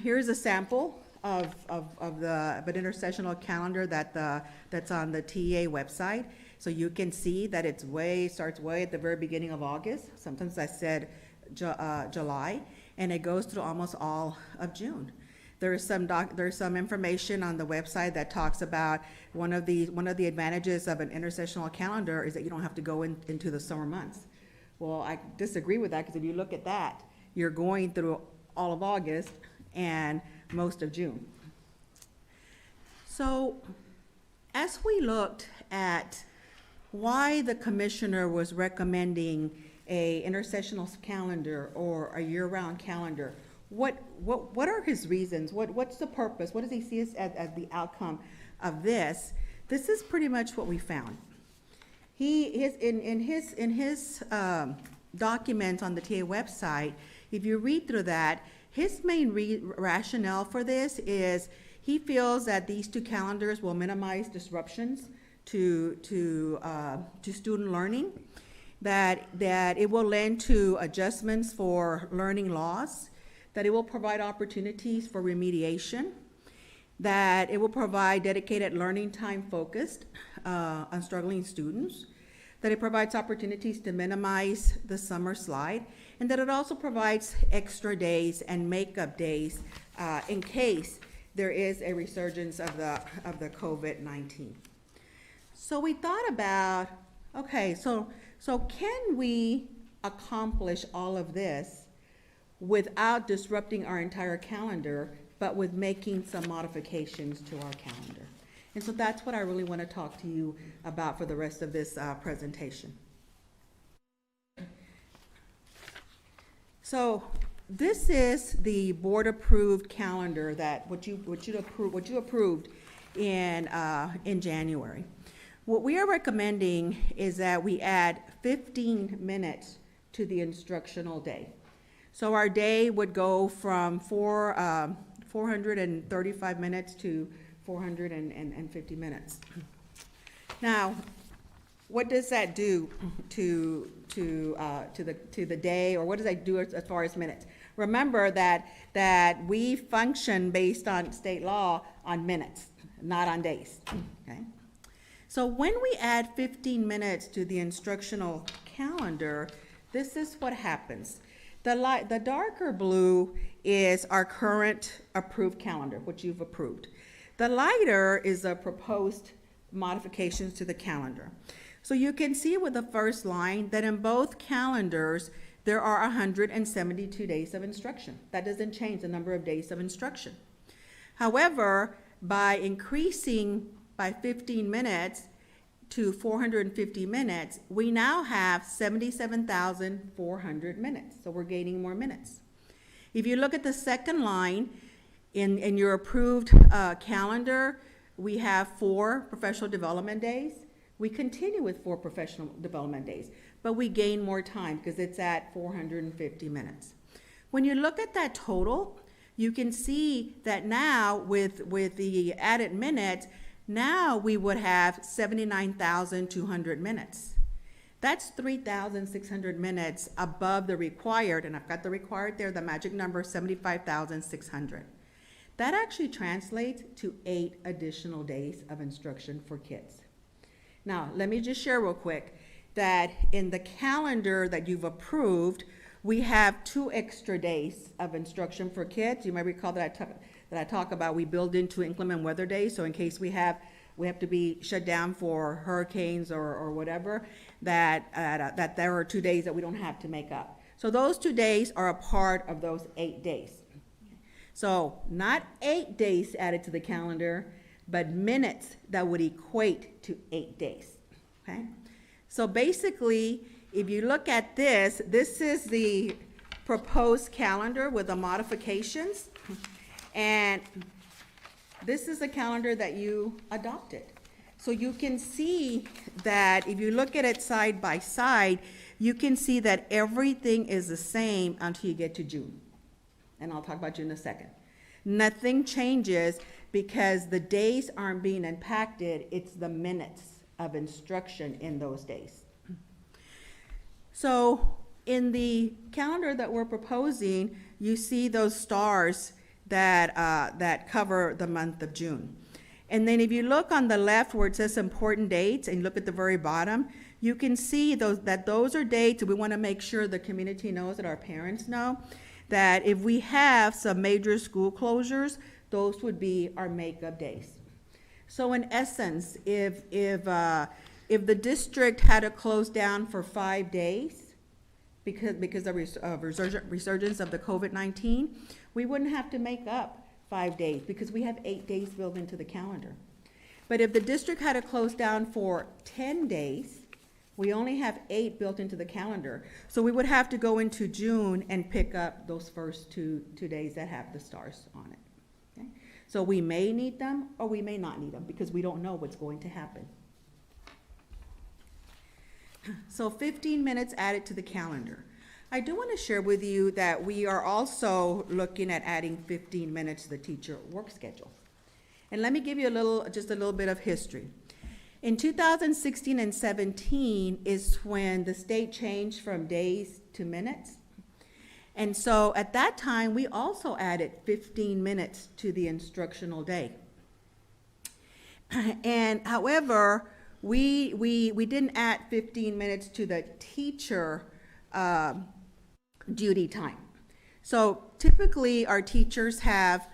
Here's a sample of an intersessional calendar that's on the TEA website. So you can see that starts way at the very beginning of August. Sometimes I said July, and it goes through almost all of June. There's some information on the website that talks about one of the advantages of an intersessional calendar is that you don't have to go into the summer months. Well, I disagree with that, because if you look at that, you're going through all of August and most of June. So as we looked at why the commissioner was recommending a intersessional calendar or a year-round calendar, what are his reasons? What's the purpose? What does he see as the outcome of this? This is pretty much what we found. In his documents on the TA website, if you read through that, his main rationale for this is he feels that these two calendars will minimize disruptions to student learning, that it will lend to adjustments for learning loss, that it will provide opportunities for remediation, that it will provide dedicated learning time focused on struggling students, that it provides opportunities to minimize the summer slide, and that it also provides extra days and makeup days in case there is a resurgence of the COVID-19. So we thought about, okay, so can we accomplish all of this without disrupting our entire calendar, but with making some modifications to our calendar? And so that's what I really want to talk to you about for the rest of this presentation. So this is the board-approved calendar that what you approved in January. What we are recommending is that we add 15 minutes to the instructional day. So our day would go from 435 minutes to 450 minutes. Now, what does that do to the day, or what does that do as far as minutes? Remember that we function based on state law on minutes, not on days, okay? So when we add 15 minutes to the instructional calendar, this is what happens. The darker blue is our current approved calendar, which you've approved. The lighter is the proposed modifications to the calendar. So you can see with the first line that in both calendars, there are 172 days of instruction. That doesn't change the number of days of instruction. However, by increasing by 15 minutes to 450 minutes, we now have 77,400 minutes. So we're gaining more minutes. If you look at the second line, in your approved calendar, we have 4 professional development days. We continue with 4 professional development days, but we gain more time because it's at 450 minutes. When you look at that total, you can see that now with the added minutes, now we would have 79,200 minutes. That's 3,600 minutes above the required, and I've got the required there, the magic number, 75,600. That actually translates to 8 additional days of instruction for kids. Now, let me just share real quick that in the calendar that you've approved, we have 2 extra days of instruction for kids. You may recall that I talk about we build into inclement weather days, so in case we have to be shut down for hurricanes or whatever, that there are 2 days that we don't have to make up. So those 2 days are a part of those 8 days. So not 8 days added to the calendar, but minutes that would equate to 8 days, okay? So basically, if you look at this is the proposed calendar with the modifications, and this is the calendar that you adopted. So you can see that if you look at it side by side, you can see that everything is the same until you get to June. And I'll talk about June in a second. Nothing changes because the days aren't being impacted, it's the minutes of instruction in those days. So in the calendar that we're proposing, you see those stars that cover the month of June. And then if you look on the left where it says important dates and look at the very bottom, you can see those are dates we want to make sure the community knows, that our parents know, that if we have some major school closures, those would be our makeup days. So in essence, if the district had to close down for 5 days because of resurgence of the COVID-19, we wouldn't have to make up 5 days because we have 8 days built into the calendar. But if the district had to close down for 10 days, we only have 8 built into the calendar. So we would have to go into June and pick up those first two days that have the stars on it. Okay? So we may need them or we may not need them because we don't know what's going to happen. So 15 minutes added to the calendar. I do want to share with you that we are also looking at adding 15 minutes to the teacher work schedule. And let me give you just a little bit of history. In 2016 and 17 is when the state changed from days to minutes. And so at that time, we also added 15 minutes to the instructional day. And however, we didn't add 15 minutes to the teacher duty time. So typically our teachers have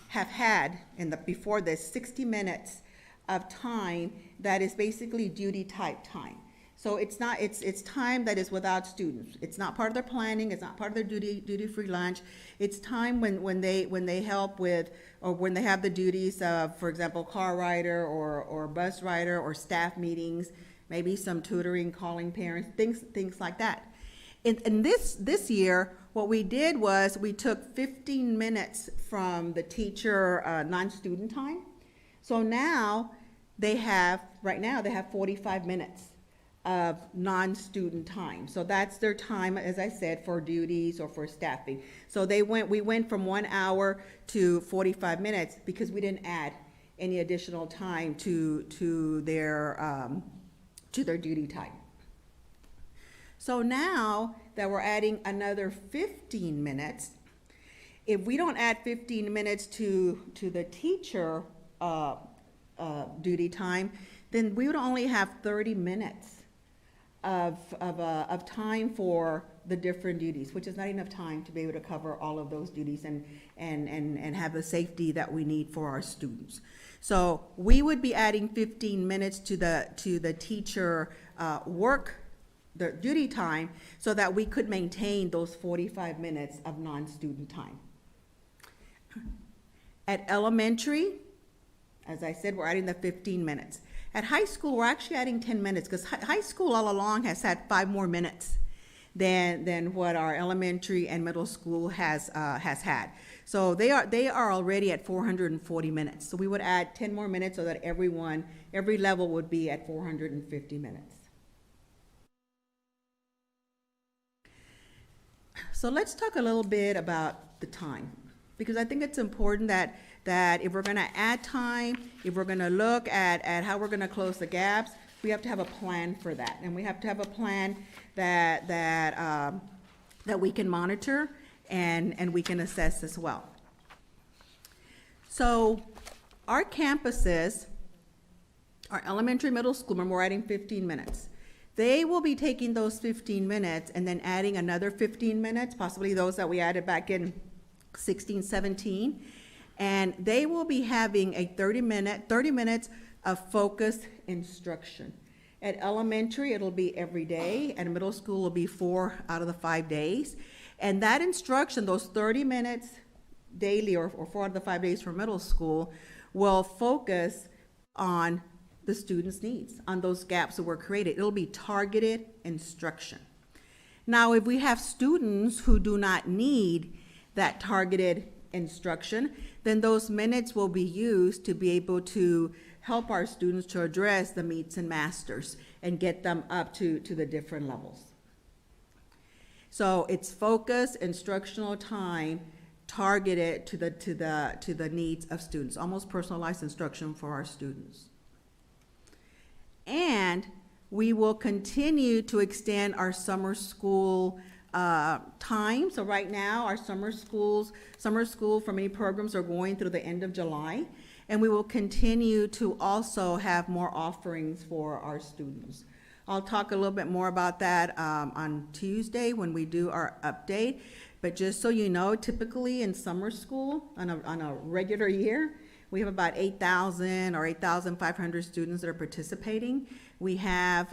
had before this 60 minutes of time that is basically duty type time. So it's time that is without students. It's not part of their planning, it's not part of their duty-free lunch. It's time when they help with, or when they have the duties of, for example, car rider or bus rider or staff meetings, maybe some tutoring, calling parents, things like that. And this year, what we did was we took 15 minutes from the teacher non-student time. So now right now they have 45 minutes of non-student time. So that's their time, as I said, for duties or for staffing. So we went from 1 hour to 45 minutes because we didn't add any additional time to their duty time. So now that we're adding another 15 minutes, if we don't add 15 minutes to the teacher duty time, then we would only have 30 minutes of time for the different duties, which is not enough time to be able to cover all of those duties and have the safety that we need for our students. So we would be adding 15 minutes to the teacher the duty time so that we could maintain those 45 minutes of non-student time. At elementary, as I said, we're adding the 15 minutes. At high school, we're actually adding 10 minutes because high school all along has had 5 more minutes than what our elementary and middle school has had. So they are already at 440 minutes. So we would add 10 more minutes so that every level would be at 450 minutes. So let's talk a little bit about the time, because I think it's important that if we're going to add time, if we're going to look at how we're going to close the gaps, we have to have a plan for that, and we have to have a plan that we can monitor and we can assess as well. So our campuses, our elementary, middle school, we're adding 15 minutes. They will be taking those 15 minutes and then adding another 15 minutes, possibly those that we added back in 16, 17, and they will be having a 30 minutes of focused instruction. At elementary, it'll be every day, and middle school will be 4 out of the 5 days. And that instruction, those 30 minutes daily or 4 out of the 5 days for middle school, will focus on the students' needs, on those gaps that were created. It'll be targeted instruction. Now, if we have students who do not need that targeted instruction, then those minutes will be used to be able to help our students to address the meets and masters and get them up to the different levels. So it's focused instructional time targeted to the needs of students, almost personalized instruction for our students. And we will continue to extend our summer school time. So right now, our summer school for many programs are going through the end of July. And we will continue to also have more offerings for our students. I'll talk a little bit more about that on Tuesday when we do our update. But just so you know, typically in summer school, on a regular year, we have about 8,000 or 8,500 students that are participating. We have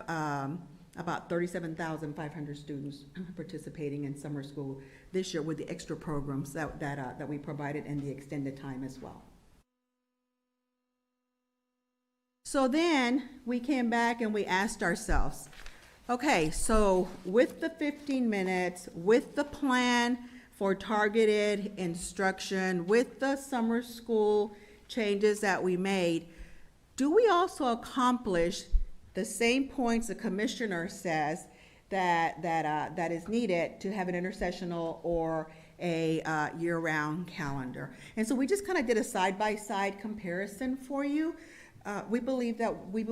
about 37,500 students participating in summer school this year with the extra programs that we provided and the extended time as well. So then we came back and we asked ourselves, okay, so with the 15 minutes, with the plan for targeted instruction, with the summer school changes that we made, do we also accomplish the same points the commissioner says that is needed to have an intersessional or a year-round calendar? And so we just kind of did a side-by-side comparison for you. We believe that we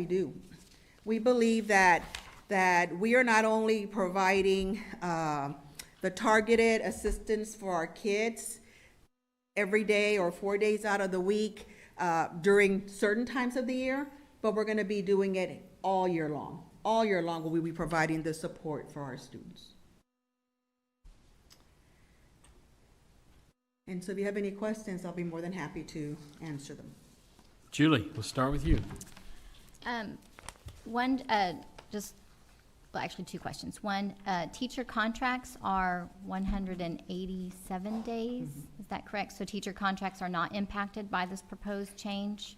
do. We believe that we are not only providing the targeted assistance for our kids every day or 4 days out of the week during certain times of the year, but we're going to be doing it all year long. All year long will we be providing the support for our students. And so if you have any questions, I'll be more than happy to answer them. Julie, we'll start with you. Actually 2 questions. One, teacher contracts are 187 days. Is that correct? So teacher contracts are not impacted by this proposed change?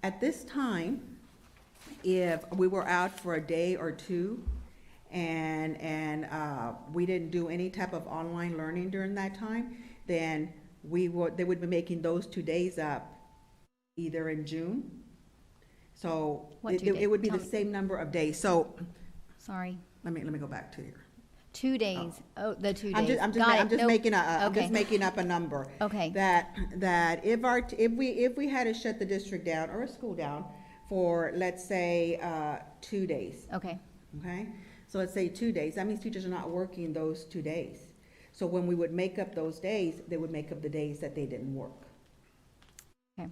At this time, if we were out for a day or 2 and we didn't do any type of online learning during that time, then they would be making those 2 days up either in June. So What it 2 days? it would be Tell the me. same number of days. So Sorry. let me go back to here. 2 days. Oh, the 2 I'm days. just, Got it. Nope. I'm just Okay. making up a number. Okay. That if we had to shut the district down or a school down for, let's say, 2 days, Okay. okay? So let's say 2 days, that means teachers are not working those 2 days. So when we would make up those days, they would make up the days that they didn't work. Okay.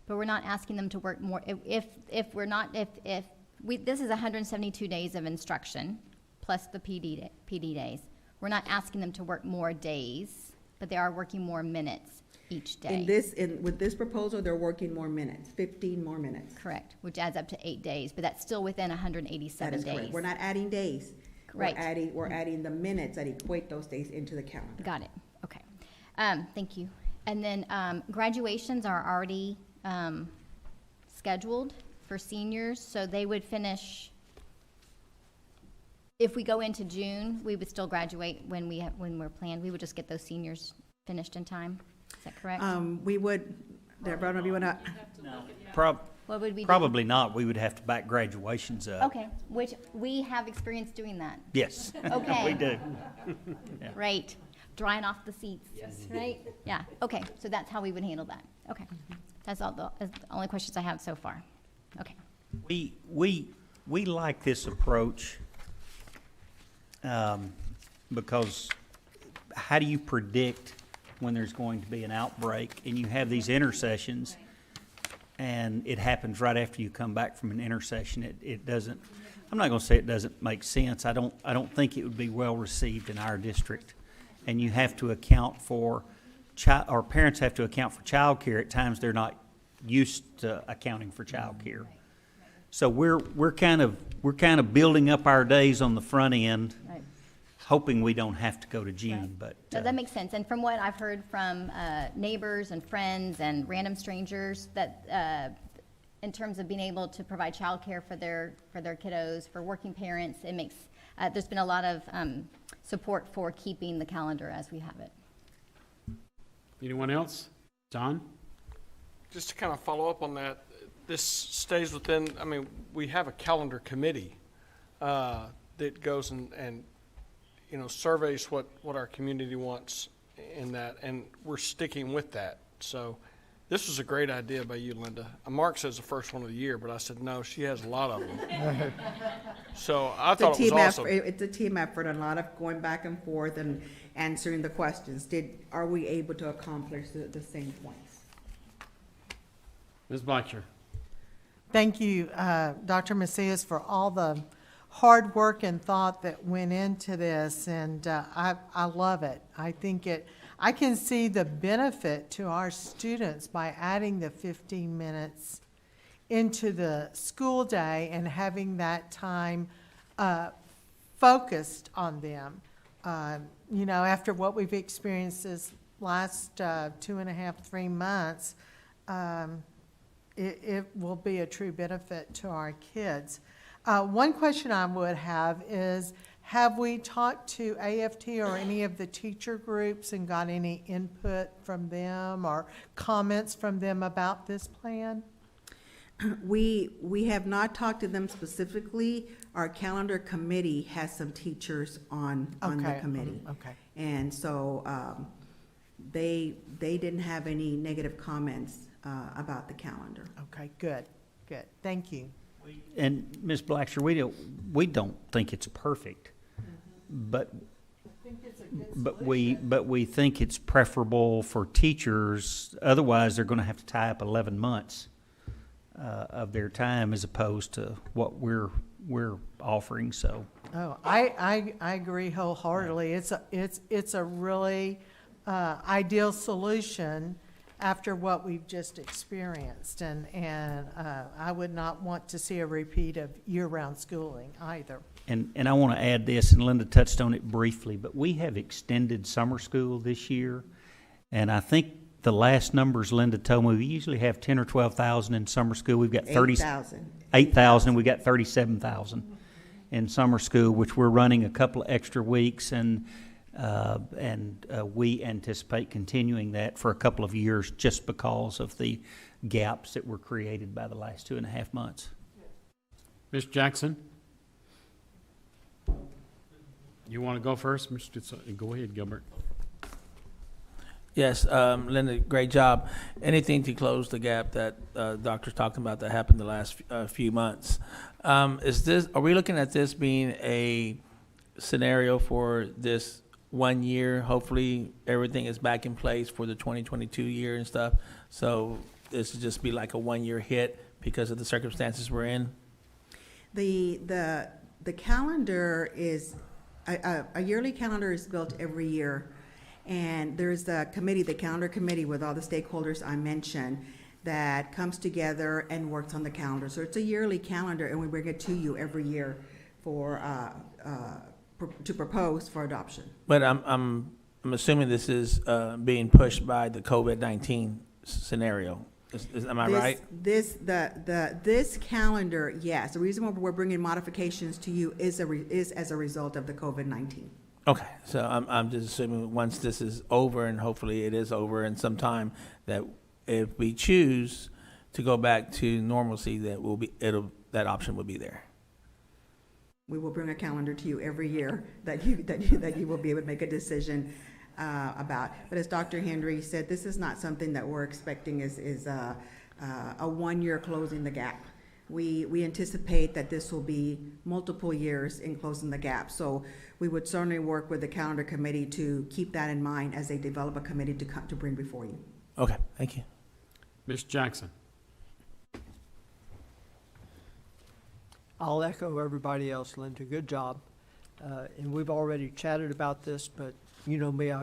But we're not asking them to work more, if we're not, if we, this is 172 days of instruction, plus the PD days. We're not asking them to work more days, but they are working more minutes each day. With this proposal, they're working more minutes, 15 more minutes. Correct, which adds up to 8 days, but that's still within That 187 is days. correct. We're not adding days. Right. We're adding the minutes that equate those days into the calendar. Got it, okay. Thank you. And then graduations are already scheduled for seniors, so they would finish, if we go into June, we would still graduate when we're planned. We would just get those seniors finished in time. Is that correct? We would, Deborah, I don't know if you wanna, What would we do? Probably not. We would have to back graduations up. Okay, which we have experience doing that. Yes. Okay. We do. Right, drying off the seats. Yes. Right? Yeah, okay, so that's how we would handle that. Okay. That's the only questions I have so far. Okay. We like this approach because how do you predict when there's going to be an outbreak and you have these intercessions and it happens right after you come back from an intercession? It doesn't, I'm not going to say it doesn't make sense. I don't think it would be well received in our district. And you have to account for or parents have to account for childcare. At times they're not used to accounting for childcare. So we're kind of building up our days on the front end, Right. hoping we don't have to go to June. Right. But No, that makes sense. And from what I've heard from neighbors and friends and random strangers, that in terms of being able to provide childcare for their kiddos, for working parents, it makes there's been a lot of support for keeping the calendar as we have it. Anyone else? John? Just to kind of follow up on that, this stays within, I mean, we have a calendar committee that goes and you know, surveys what our community wants in that, and we're sticking with that. So this was a great idea by you, Linda. Mark says the first one of the year, but I said, no, she has a lot of them. So I thought it was awesome. It's a team effort, and a lot of going back and forth and answering the questions. Are we able to accomplish the same points? Ms. Blatcher? Thank you, Dr. Macias, for all the hard work and thought that went into this, and I love it. I can see the benefit to our students by adding the 15 minutes into the school day and having that time focused on them. You know, after what we've experienced this last 2.5, 3 months, it will be a true benefit to our kids. One question I would have is, have we talked to AFT or any of the teacher groups and got any input from them or comments from them about this plan? We have not talked to them specifically. Our calendar committee has some teachers on the committee. Okay. And so they didn't have any negative comments about the calendar. Okay, good. Thank you. And Ms. Blacksher, we don't think it's perfect, but we think it's preferable for teachers. Otherwise, they're going to have to tie up 11 months of their time as opposed to what we're offering. So, I agree wholeheartedly. It's a really ideal solution after what we've just experienced, and I would not want to see a repeat of year-round schooling either. and I want to add this, and Linda touched on it briefly, but we have extended summer school this year, and I think the last numbers Linda told me, we usually have 10 or 12,000 in summer school. We've got 8,000. We got 37,000 in summer school, which we're running a couple of extra weeks, and we anticipate continuing that for a couple of years just because of the gaps that were created by the last 2.5 months. Ms. Jackson? You want to go first, Go ahead, Gilbert. Yes, Linda, great job. Anything to close the gap that doctor's talking about that happened the last few months. Are we looking at this being a scenario for this 1 year? Hopefully, everything is back in place for the 2022 year and stuff. So this would just be like a 1 year hit because of the circumstances we're in. The calendar is, a yearly calendar is built every year. And there's the committee, the calendar committee with all the stakeholders I mentioned that comes together and works on the calendar. So it's a yearly calendar and we bring it to you every year to propose for adoption. But I'm assuming this is being pushed by the COVID-19 scenario. Am I right? This calendar, yes. The reason why we're bringing modifications to you is as a result of the COVID-19. Okay, so I'm just assuming once this is over, and hopefully it is over in some time, that if we choose to go back to normalcy, that option will be there. We will bring a calendar to you every year that you will be able to make a decision about. But as Dr. Henry said, this is not something that we're expecting is a 1 year closing the gap. We anticipate that this will be multiple years in closing the gap. So we would certainly work with the calendar committee to keep that in mind as they develop a committee to bring before you. Okay, thank you. Ms. Jackson? I'll echo everybody else, Linda. Good job. And we've already chatted about this, but you know me, I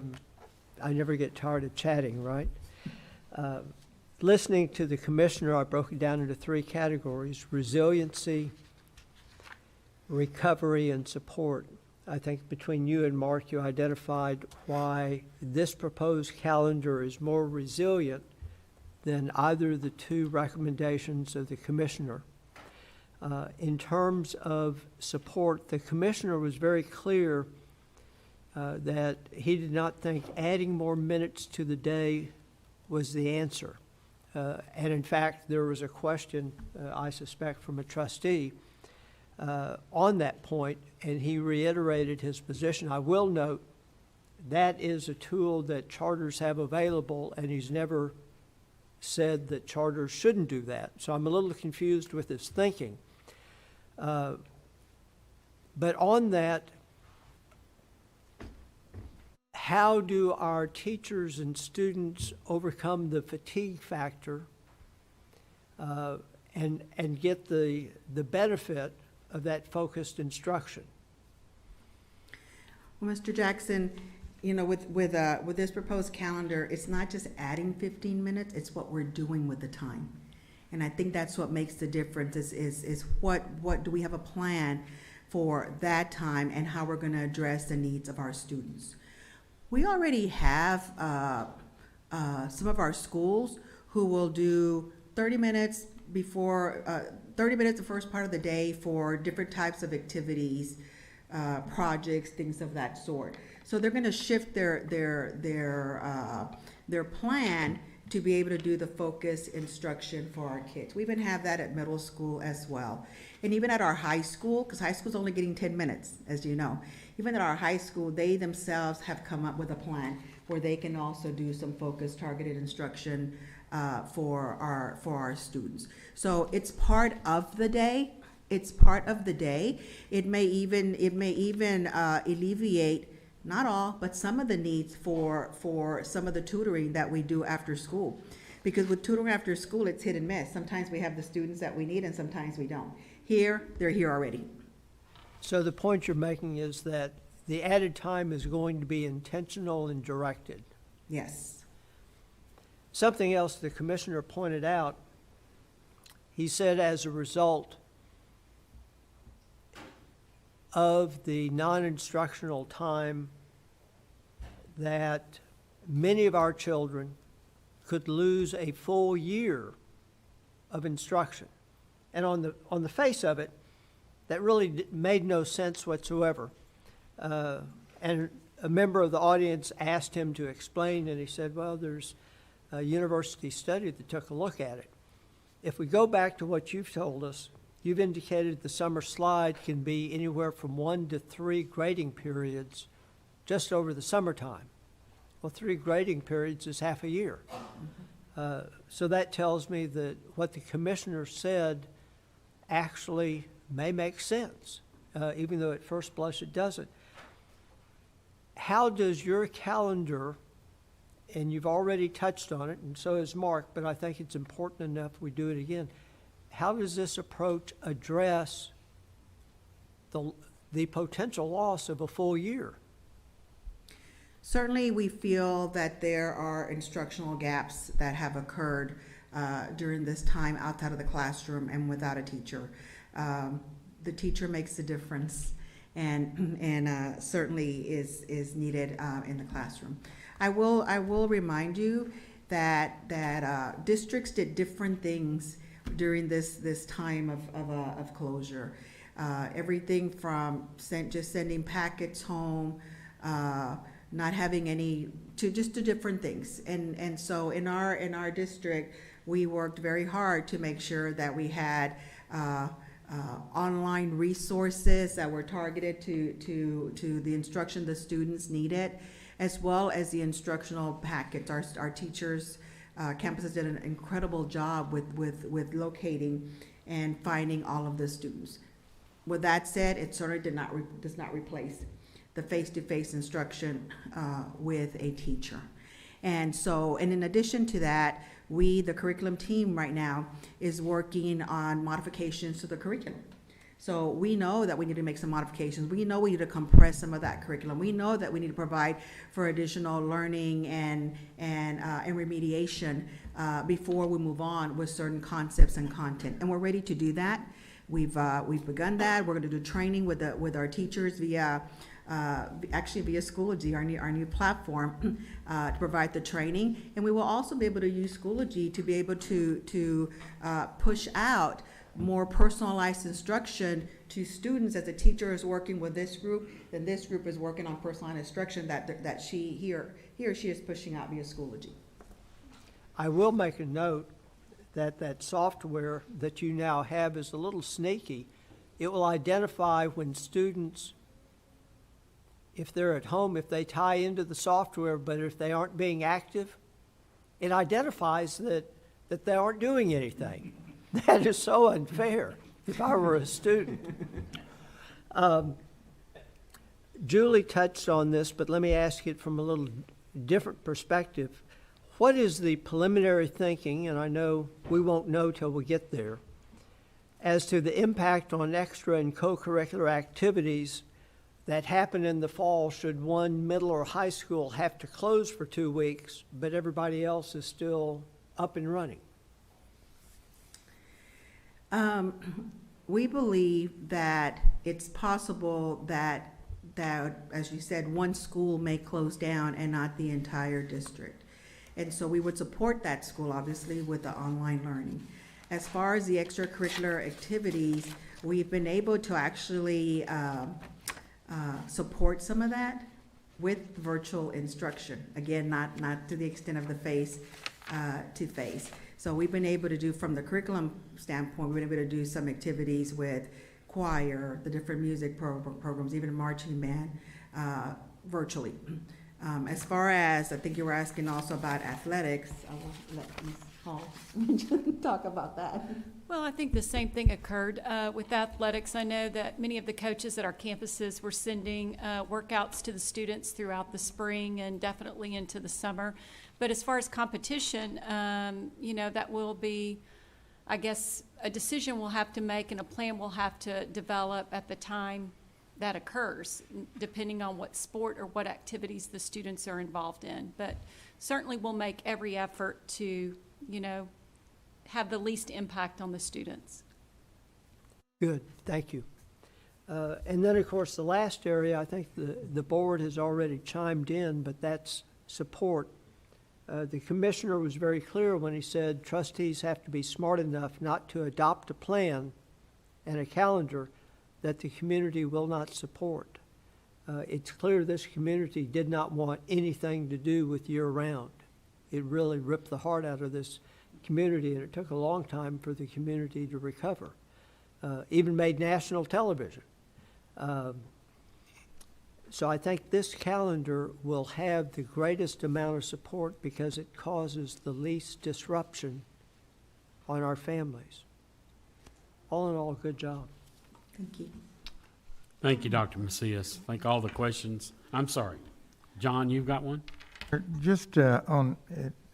never get tired of chatting, right? Listening to the commissioner, I broke it down into 3 categories: resiliency, recovery, and support. I think between you and Mark, you identified why this proposed calendar is more resilient than either of the 2 recommendations of the commissioner. In terms of support, the commissioner was very clear that he did not think adding more minutes to the day was the answer. And in fact, there was a question, I suspect, from a trustee on that point, and he reiterated his position. I will note that is a tool that charters have available, and he's never said that charters shouldn't do that. So I'm a little confused with his thinking. But on that, how do our teachers and students overcome the fatigue factor and get the benefit of that focused instruction? Well, Mr. Jackson, you know, with this proposed calendar, it's not just adding 15 minutes, it's what we're doing with the time. And I think that's what makes the difference is what do we have a plan for that time and how we're going to address the needs of our students. We already have some of our schools who will do 30 minutes before, 30 minutes the first part of the day for different types of activities, projects, things of that sort. So they're going to shift their plan to be able to do the focus instruction for our kids. We even have that at middle school as well. And even at our high school, because high school's only getting 10 minutes, as you know. Even at our high school, they themselves have come up with a plan where they can also do some focused, targeted instruction for our students. So it's part of the day. It's part of the day. It may even alleviate, not all, but some of the needs for some of the tutoring that we do after school. Because with tutoring after school, it's hit and miss. Sometimes we have the students that we need and sometimes we don't. Here, they're here already. So the point you're making is that the added time is going to be intentional and directed. Yes. Something else the commissioner pointed out, he said as a result of the non-instructional time that many of our children could lose a full year of instruction. And on the face of it, that really made no sense whatsoever. And a member of the audience asked him to explain, and he said, well, there's a university study that took a look at it. if we go back to what you've told us, you've indicated the summer slide can be anywhere from 1 to 3 grading periods just over the summertime. Well, 3 grading periods is half a year. So that tells me that what the commissioner said actually may make sense, even though at first blush it doesn't. How does your calendar, and you've already touched on it, and so has Mark, but I think it's important enough we do it again. How does this approach address the potential loss of a full year? Certainly, we feel that there are instructional gaps that have occurred during this time outside of the classroom and without a teacher. The teacher makes a difference, and certainly is needed in the classroom. I will remind you that districts did different things during this time of closure. Everything from just sending packets home, not having any, to different things. And so in our district, we worked very hard to make sure that we had online resources that were targeted to the instruction the students needed, as well as the instructional packets. Our teachers, campuses did an incredible job with locating and finding all of the students. With that said, it certainly does not replace the face-to-face instruction with a teacher. And in addition to that, the curriculum team right now is working on modifications to the curriculum. So we know that we need to make some modifications. We know we need to compress some of that curriculum. We know that we need to provide for additional learning and remediation before we move on with certain concepts and content. And we're ready to do that. We've begun that. We're going to do training with our teachers via Schoology, our new platform, to provide the training. And we will also be able to use Schoology to be able to push out more personalized instruction to students. As a teacher is working with this group, then this group is working on personalized instruction that he or she is pushing out via Schoology. I will make a note that software that you now have is a little sneaky. It will identify when students, if they're at home, if they tie into the software, but if they aren't being active, it identifies that they aren't doing anything. That is so unfair if I were a student. Julie touched on this, but let me ask it from a little different perspective. What is the preliminary thinking, and I know we won't know till we get there, as to the impact on extra and co-curricular activities that happen in the fall should one middle or high school have to close for 2 weeks, but everybody else is still up and running? We believe that it's possible that, as you said, one school may close down and not the entire district. And so we would support that school, obviously, with the online learning. As far as the extracurricular activities, we've been able to actually support some of that with virtual instruction. Again, not to the extent of the face-to-face. So we've been able to do, from the curriculum standpoint, we've been able to do some activities with choir, the different music programs, even marching band, virtually. As far as, I think you were asking also about athletics, I will let Ms. Hall talk about that. Well, I think the same thing occurred with athletics. I know that many of the coaches at our campuses were sending workouts to the students throughout the spring and definitely into the summer. But as far as competition, that will be, I guess, a decision we'll have to make and a plan we'll have to develop at the time that occurs, depending on what sport or what activities the students are involved in. But certainly we'll make every effort to, have the least impact on the students. Good, thank you. And then, of course, the last area, I think the board has already chimed in, but that's support. The commissioner was very clear when he said trustees have to be smart enough not to adopt a plan and a calendar that the community will not support. It's clear this community did not want anything to do with year-round. It really ripped the heart out of this community, and it took a long time for the community to recover. Even made national television. So I think this calendar will have the greatest amount of support because it causes the least disruption on our families. All in all, good job. Thank you. Thank you, Dr. Macias. Thank all the questions. I'm sorry. John, you've got one? Just on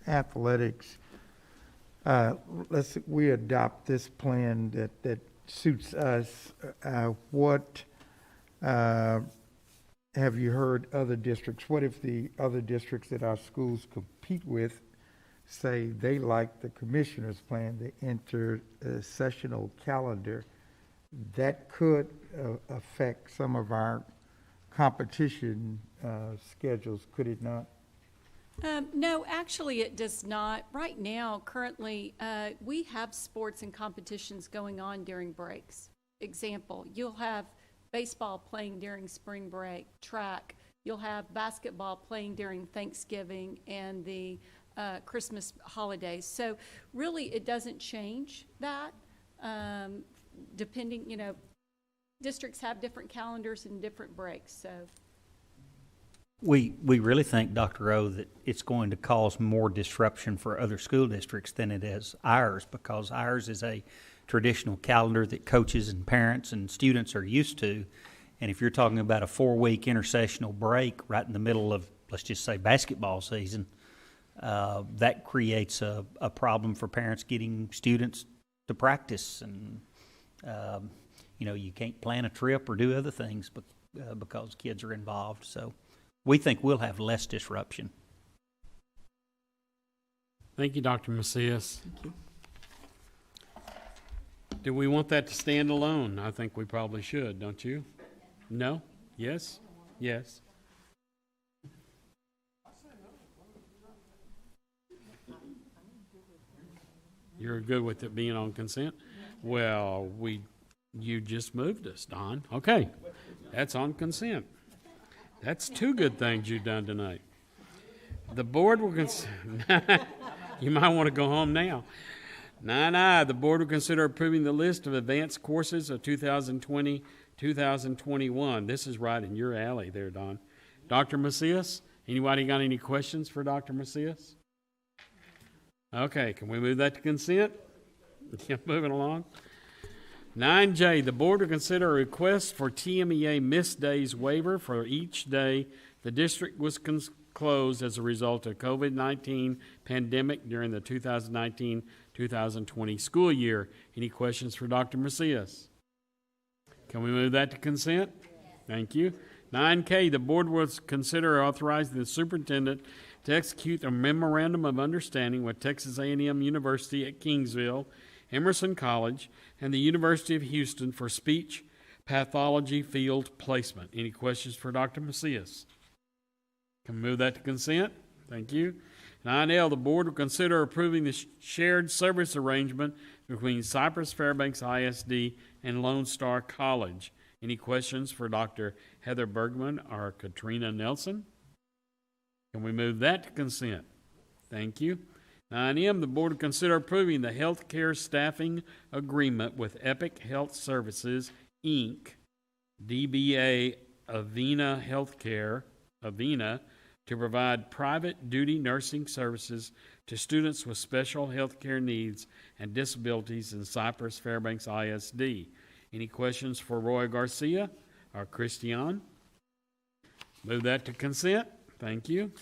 athletics, we adopt this plan that suits us. What have you heard other districts? What if the other districts that our schools compete with say they like the commissioner's plan, the inter-sessional calendar? That could affect some of our competition schedules, could it not? No, actually, it does not. Right now, currently, we have sports and competitions going on during breaks. Example, you'll have baseball playing during spring break, track. You'll have basketball playing during Thanksgiving and the Christmas holidays. So really, it doesn't change that. Depending, districts have different calendars and different breaks, so. We really think, Dr. O, that it's going to cause more disruption for other school districts than it is ours, because ours is a traditional calendar that coaches and parents and students are used to. And if you're talking about a 4-week intersessional break right in the middle of, let's just say, basketball season, that creates a problem for parents getting students to practice. And, you can't plan a trip or do other things because kids are involved. So we think we'll have less disruption. Thank you, Dr. Macias. Thank you. Do we want that to stand alone? I think we probably should, don't you? No? Yes? Yes. You're good with it being on consent? Well, you just moved us, Don. Okay, that's on consent. That's 2 good things you've done tonight. The board will you might want to go home now. 9I, the board will consider approving the list of advanced courses of 2020-2021. This is right in your alley there, Don. Dr. Macias, anybody got any questions for Dr. Macias? Okay, can we move that to consent? Yeah, moving along. 9J, the board will consider a request for TMEA missed days waiver for each day the district was closed as a result of COVID-19 pandemic during the 2019-2020 school year. Any questions for Dr. Macias? Can we move that to consent? Thank you. 9K, the board will consider authorizing the superintendent to execute a memorandum of understanding with Texas A&M University at Kingsville, Emerson College, and the University of Houston for speech pathology field placement. Any questions for Dr. Macias? Can we move that to consent? Thank you. 9L, the board will consider approving the shared service arrangement between Cypress-Fairbanks ISD and Lone Star College. Any questions for Dr. Heather Bergman or Katrina Nelson? Can we move that to consent? Thank you. 9M, the board will consider approving the healthcare staffing agreement with Epic Health Services, Inc., DBA Avena Healthcare, Avena, to provide private duty nursing services to students with special healthcare needs and disabilities in Cypress-Fairbanks ISD. Any questions for Roy Garcia or Christian? Move that to consent. Thank you.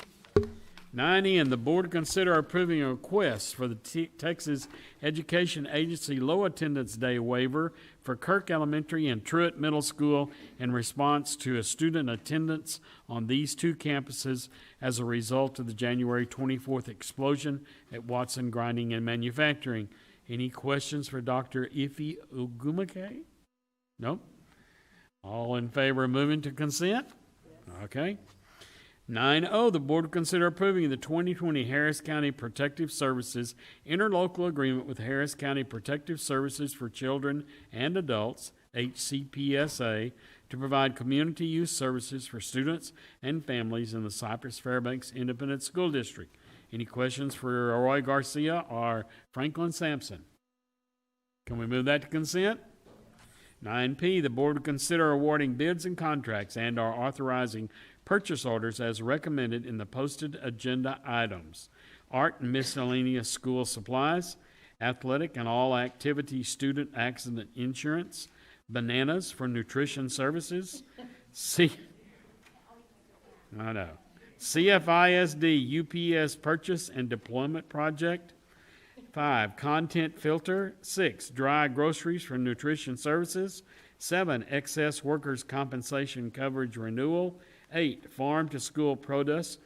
9N, the board to consider approving a request for the Texas Education Agency Low Attendance Day waiver for Kirk Elementary and Truett Middle School in response to a student attendance on these 2 campuses as a result of the January 24th explosion at Watson Grinding and Manufacturing. Any questions for Dr. Ife Ugumake? Nope. All in favor of moving to consent? Okay. 9O, the board will consider approving the 2020 Harris County Protective Services interlocal agreement with Harris County Protective Services for Children and Adults, HCPSA, to provide community use services for students and families in the Cypress-Fairbanks Independent School District. Any questions for Roy Garcia or Franklin Sampson? Can we move that to consent? 9P, the board will consider awarding bids and contracts and/or authorizing purchase orders as recommended in the posted agenda items. Art and miscellaneous school supplies, athletic and all activity student accident insurance, bananas for nutrition services, CFISD UPS purchase and deployment project. 5, content filter. 6, dry groceries for nutrition services. 7, excess workers' compensation coverage renewal. 8, farm to school produce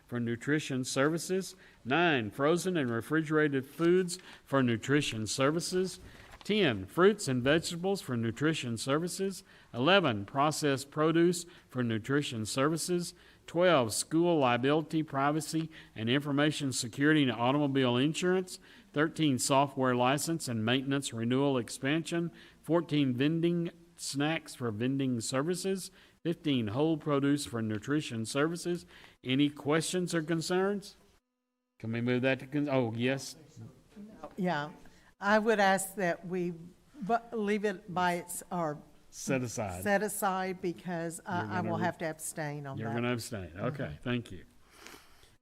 for nutrition services. 9, frozen and refrigerated foods for nutrition services. 10, fruits and vegetables for nutrition services. 11, processed produce for nutrition services. 12, school liability, privacy, and information security and automobile insurance. 13, software license and maintenance renewal expansion. 14, vending snacks for vending services. 15, whole produce for nutrition services. Any questions or concerns? Can we move that to, oh, yes? Yeah, I would ask that we leave it by its, or Set aside. set aside, because I will gonna have to abstain on that. You're going to abstain. Okay, thank you.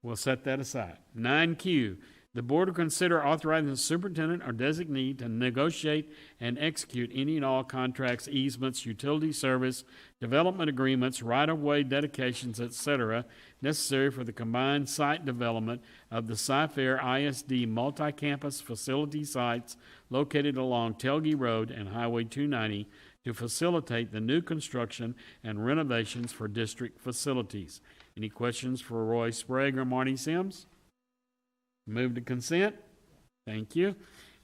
We'll set that aside. 9Q, the board will consider authorizing the superintendent or designee to negotiate and execute any and all contracts, easements, utility service, development agreements, right-of-way dedications, etc., necessary for the combined site development of the Cy-Fair ISD multi-campus facility sites located along Telge Road and Highway 290 to facilitate the new construction and renovations for district facilities. Any questions for Roy Sprague or Marty Sims? Move to consent. Thank you.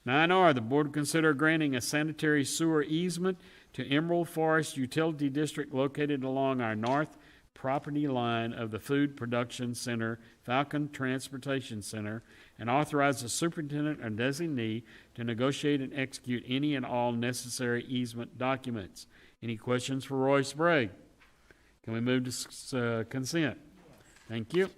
9R, the board will consider granting a sanitary sewer easement to Emerald Forest Utility District located along our north property line of the Food Production Center, Falcon Transportation Center, and authorize the superintendent or designee to negotiate and execute any and all necessary easement documents. Any questions for Roy Sprague? Can we move to consent? Thank you.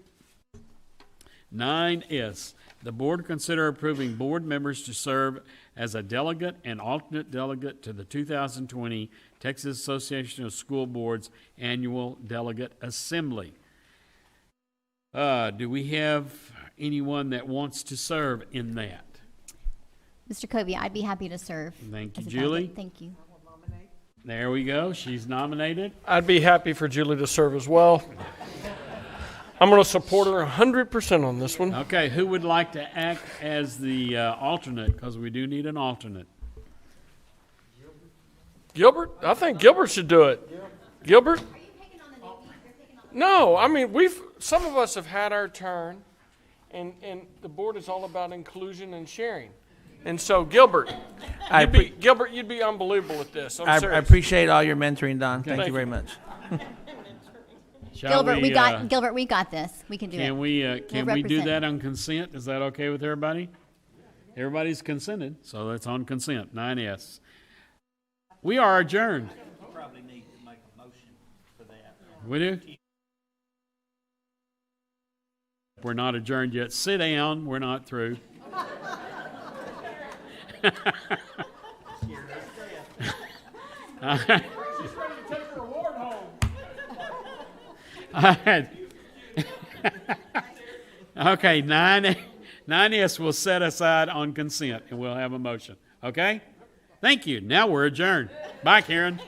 9S, the board will consider approving board members to serve as a delegate and alternate delegate to the 2020 Texas Association of School Boards Annual Delegate Assembly. Do we have anyone that wants to serve in that? Mr. Covey, I'd be happy to serve. Thank you, as a Julie. delegate. Thank you. There we go. She's nominated. I'd be happy for Julie to serve as well. I'm going to support her 100% on this one. Okay, who would like to act as the alternate? Because we do need an alternate. Gilbert? I think Gilbert should do it. Gilbert? No, I mean, some of us have had our turn, and the board is all about inclusion and sharing. And so, Gilbert, you'd be unbelievable at this. I'm I serious. appreciate all your mentoring, Don. Okay. Thank you very much. Gilbert, we got this. We can do it. Can we do that on consent? Is that okay with everybody? Everybody's consented, so that's on consent. 9S. We are adjourned. You probably need to make a motion for that. We do? We're not adjourned yet. Sit down. We're not through. All right. Okay, 9S will set aside on consent, and we'll have a motion. Okay? Thank you. Now we're adjourned. Bye, Karen.